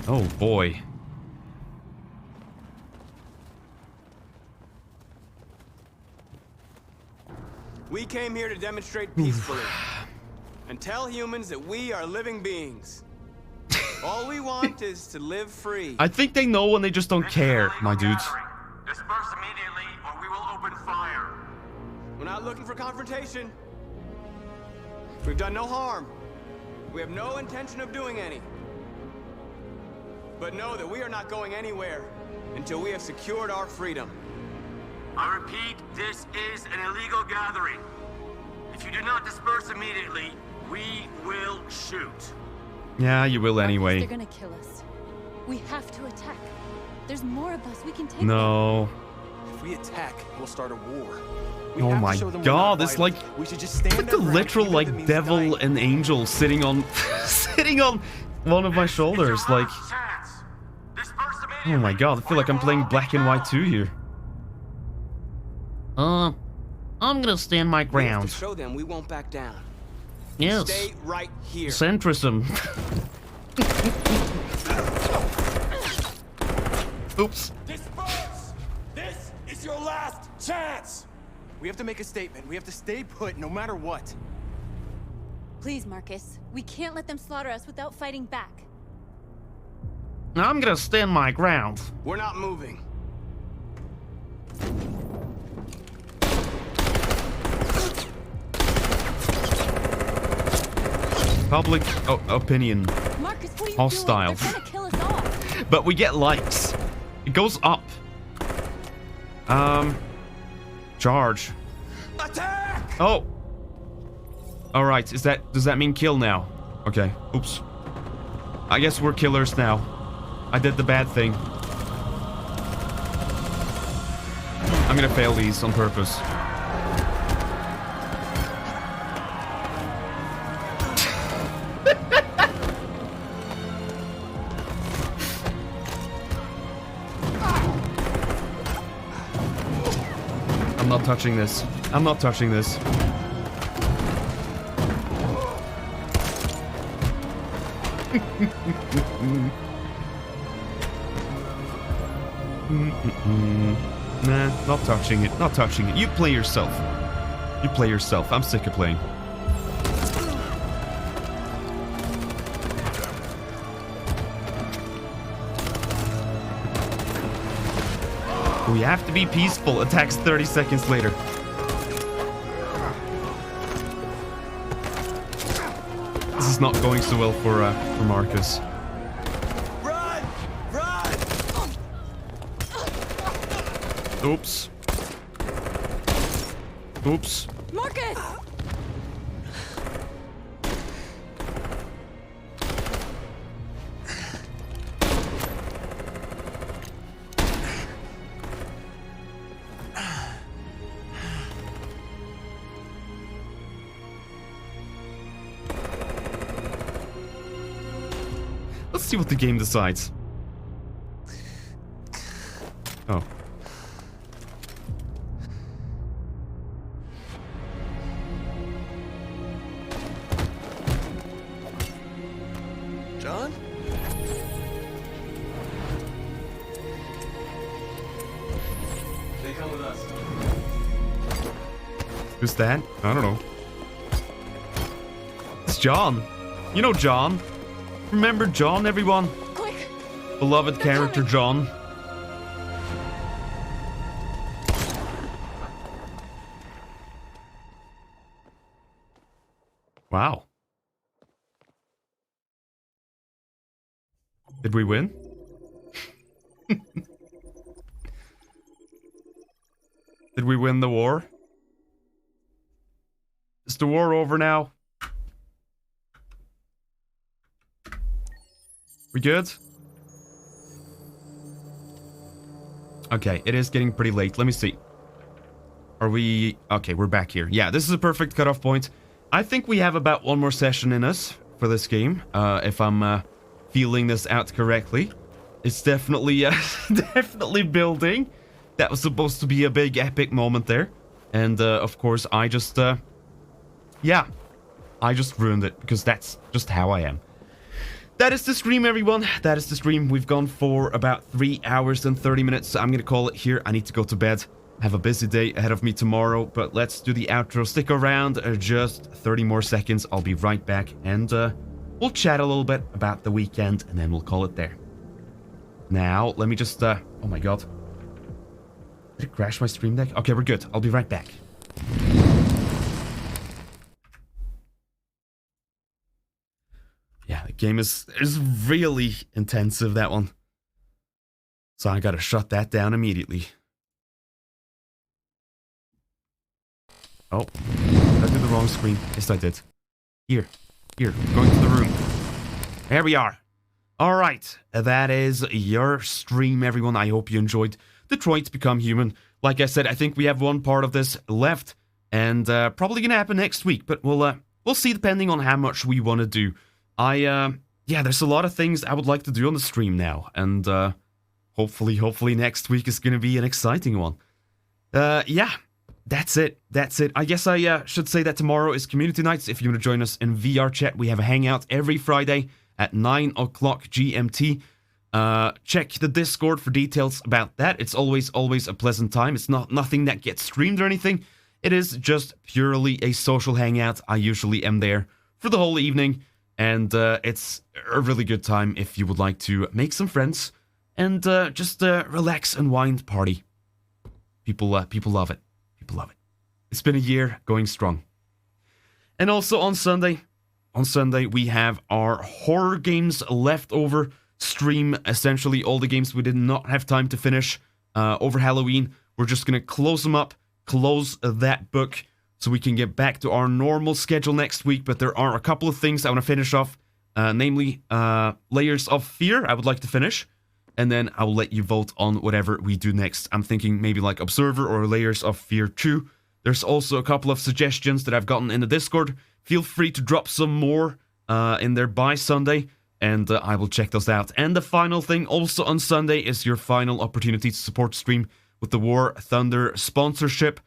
Oh boy. We came here to demonstrate peacefully and tell humans that we are living beings. All we want is to live free. I think they know and they just don't care, my dudes. Disperse immediately or we will open fire. We're not looking for confrontation. We've done no harm. We have no intention of doing any. But know that we are not going anywhere until we have secured our freedom. I repeat, this is an illegal gathering. If you do not disperse immediately, we will shoot. Yeah, you will anyway. They're gonna kill us. We have to attack. There's more of us. We can take No. If we attack, we'll start a war. Oh my god, it's like it's like the literal like devil and angel sitting on sitting on one of my shoulders, like oh my god, I feel like I'm playing Black and White 2 here. I'm gonna stand my We have ground. to show them we won't back down. Yes. Stay right here. Centrism. Oops. Disperse! This is your last chance! We have to make a statement. We have to stay put no matter what. Please, Marcus. We can't let them slaughter us without fighting back. I'm gonna stand my ground. We're not moving. Public opinion. Marcus, what are you Hostile. doing? They're gonna kill us all. But we get likes. It goes up. Charge. Attack! Oh. All right. Does that mean kill now? Okay. Oops. I guess we're killers now. I did the bad thing. I'm gonna fail these on purpose. touching this. I'm not touching this. Nah, not touching it. Not touching it. You play yourself. You play yourself. I'm sick of playing. We have to be peaceful. Attacks 30 seconds later. This is not going so well for Marcus. Run! Run! Oops. Oops. Marcus! Let's see what the game decides. Oh. John? They come with us. Who's that? I don't know. It's John. You know John. Remember John, everyone? Quick! Beloved character John. Wow. Did we win? Did we win the war? Is the war over now? We good? Okay, it is getting pretty late. Let me see. Are we... Okay, we're back here. Yeah, this is a perfect cutoff point. I think we have about one more session in us for this game, if I'm feeling this out correctly. It's definitely, definitely building. That was supposed to be a big epic moment there. And, of course, I just, yeah. I just ruined it, because that's just how I am. That is the stream, everyone. That is the stream. We've gone for about 3 hours and 30 minutes. So I'm going to call it here. I need to go to bed. I have a busy day ahead of me tomorrow. But let's do the outro. Stick around just 30 more seconds. I'll be right back. And we'll chat a little bit about the weekend. And then we'll call it there. Now, let me just... oh my god. Did it crash my stream deck? Okay, we're good. I'll be right back. Yeah, the game is really intensive, that one. So I gotta shut that down immediately. Oh, I did the wrong screen. Yes, I did. Here, going to the room. There we are. Alright, that is your stream, everyone. I hope you enjoyed Detroit Become Human. Like I said, I think we have one part of this left. And probably gonna happen next week. But we'll see depending on how much we want to do. Yeah, there's a lot of things I would like to do on the stream now, and hopefully next week is gonna be an exciting one. Yeah, that's it. I guess I should say that tomorrow is community nights. If you want to join us in VR chat, we have a hangout every Friday at 9 o'clock GMT. Check the Discord for details about that. It's always a pleasant time. It's nothing that gets streamed or anything. It is just purely a social hangout. I usually am there for the whole evening. And it's a really good time if you would like to make some friends and just relax and wind party. People love it. People love it. It's been a year going strong. And also on Sunday we have our horror games leftover stream. Essentially all the games we did not have time to finish over Halloween. We're just going to close them up, close that book. So we can get back to our normal schedule next week, but there are a couple of things I want to finish off, namely Layers of Fear I would like to finish, and then I will let you vote on whatever we do next. I'm thinking maybe like Observer or Layers of Fear 2. There's also a couple of suggestions that I've gotten in the Discord. Feel free to drop some more in there by Sunday, and I will check those out. And the final thing also on Sunday is your final opportunity to support stream with the War Thunder sponsorship.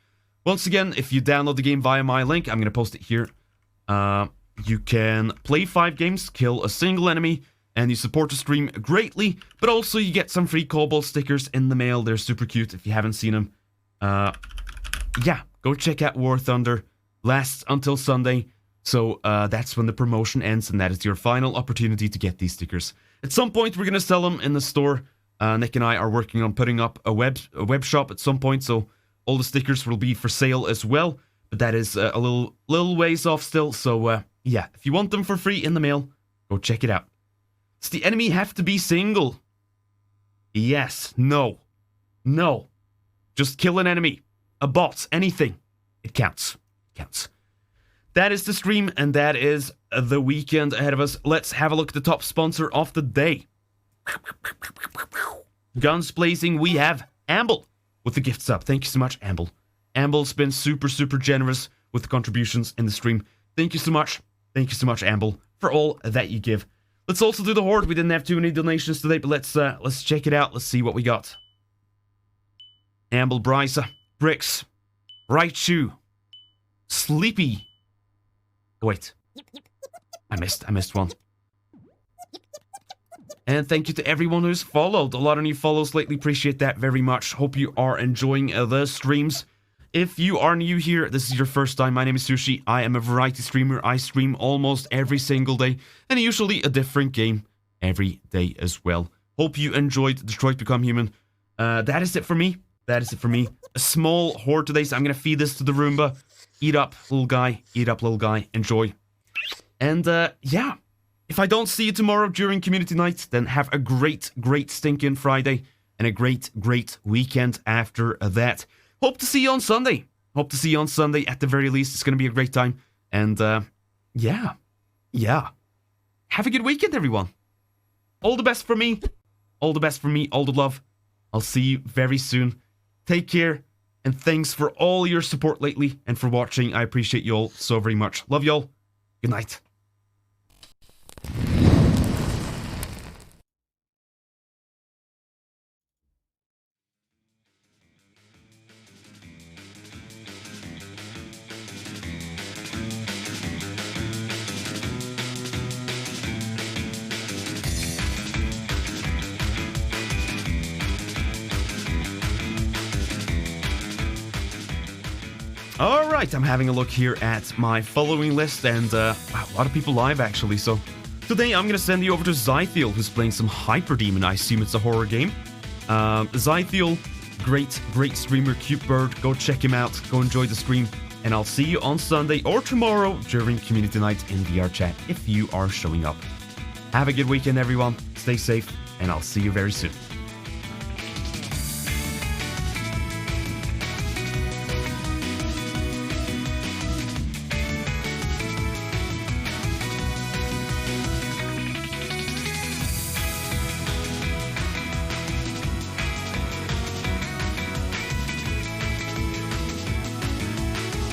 Once again, if you download the game via my link, I'm going to post it here. You can play 5 games, kill a single enemy, and you support the stream greatly, but also you get some free Cobalt stickers in the mail. They're super cute if you haven't seen them. Yeah, go check out War Thunder. Lasts until Sunday, so that's when the promotion ends, and that is your final opportunity to get these stickers. At some point, we're going to sell them in the store. Nick and I are working on putting up a web shop at some point, so all the stickers will be for sale as well. But that is a little ways off still, so yeah, if you want them for free in the mail, go check it out. Does the enemy have to be single? Yes. No. No. Just kill an enemy. A bot. Anything. It counts. Counts. That is the stream, and that is the weekend ahead of us. Let's have a look at the top sponsor of the day. Guns blazing, we have Amble with the gift sub. Thank you so much, Amble. Amble's been super generous with the contributions in the stream. Thank you so much. Thank you so much, Amble, for all that you give. Let's also do the Horde. We didn't have too many donations today, but let's check it out. Let's see what we got. Amble, Brysa, Bricks, Raichu, Sleepy. Wait. I missed one. And thank you to everyone who's followed. A lot of new follows lately. Appreciate that very much. Hope you are enjoying the streams. If you are new here, this is your first time, my name is Sushi. I am a variety streamer. I stream almost every single day, and usually a different game every day as well. Hope you enjoyed Detroit Become Human. That is it for me. That is it for me. A small horde today, so I'm going to feed this to the Roomba. Eat up, little guy. Eat up, little guy. Enjoy. And, yeah. If I don't see you tomorrow during community night, then have a great stinking Friday and a great weekend after that. Hope to see you on Sunday. Hope to see you on Sunday at the very least. It's going to be a great time. And, yeah. Have a good weekend, everyone. All the best for me. All the best for me. All the love. I'll see you very soon. Take care. And thanks for all your support lately and for watching. I appreciate you all so very much. Love you all. Good night. Alright, I'm having a look here at my following list, and a lot of people live actually, so today I'm going to send you over to Zythiel, who's playing some Hyper Demon. I assume it's a horror game. Zythiel, great streamer, cute bird. Go check him out, go enjoy the stream, and I'll see you on Sunday or tomorrow during community night in VR chat if you are showing up. Have a good weekend, everyone. Stay safe, and I'll see you very soon.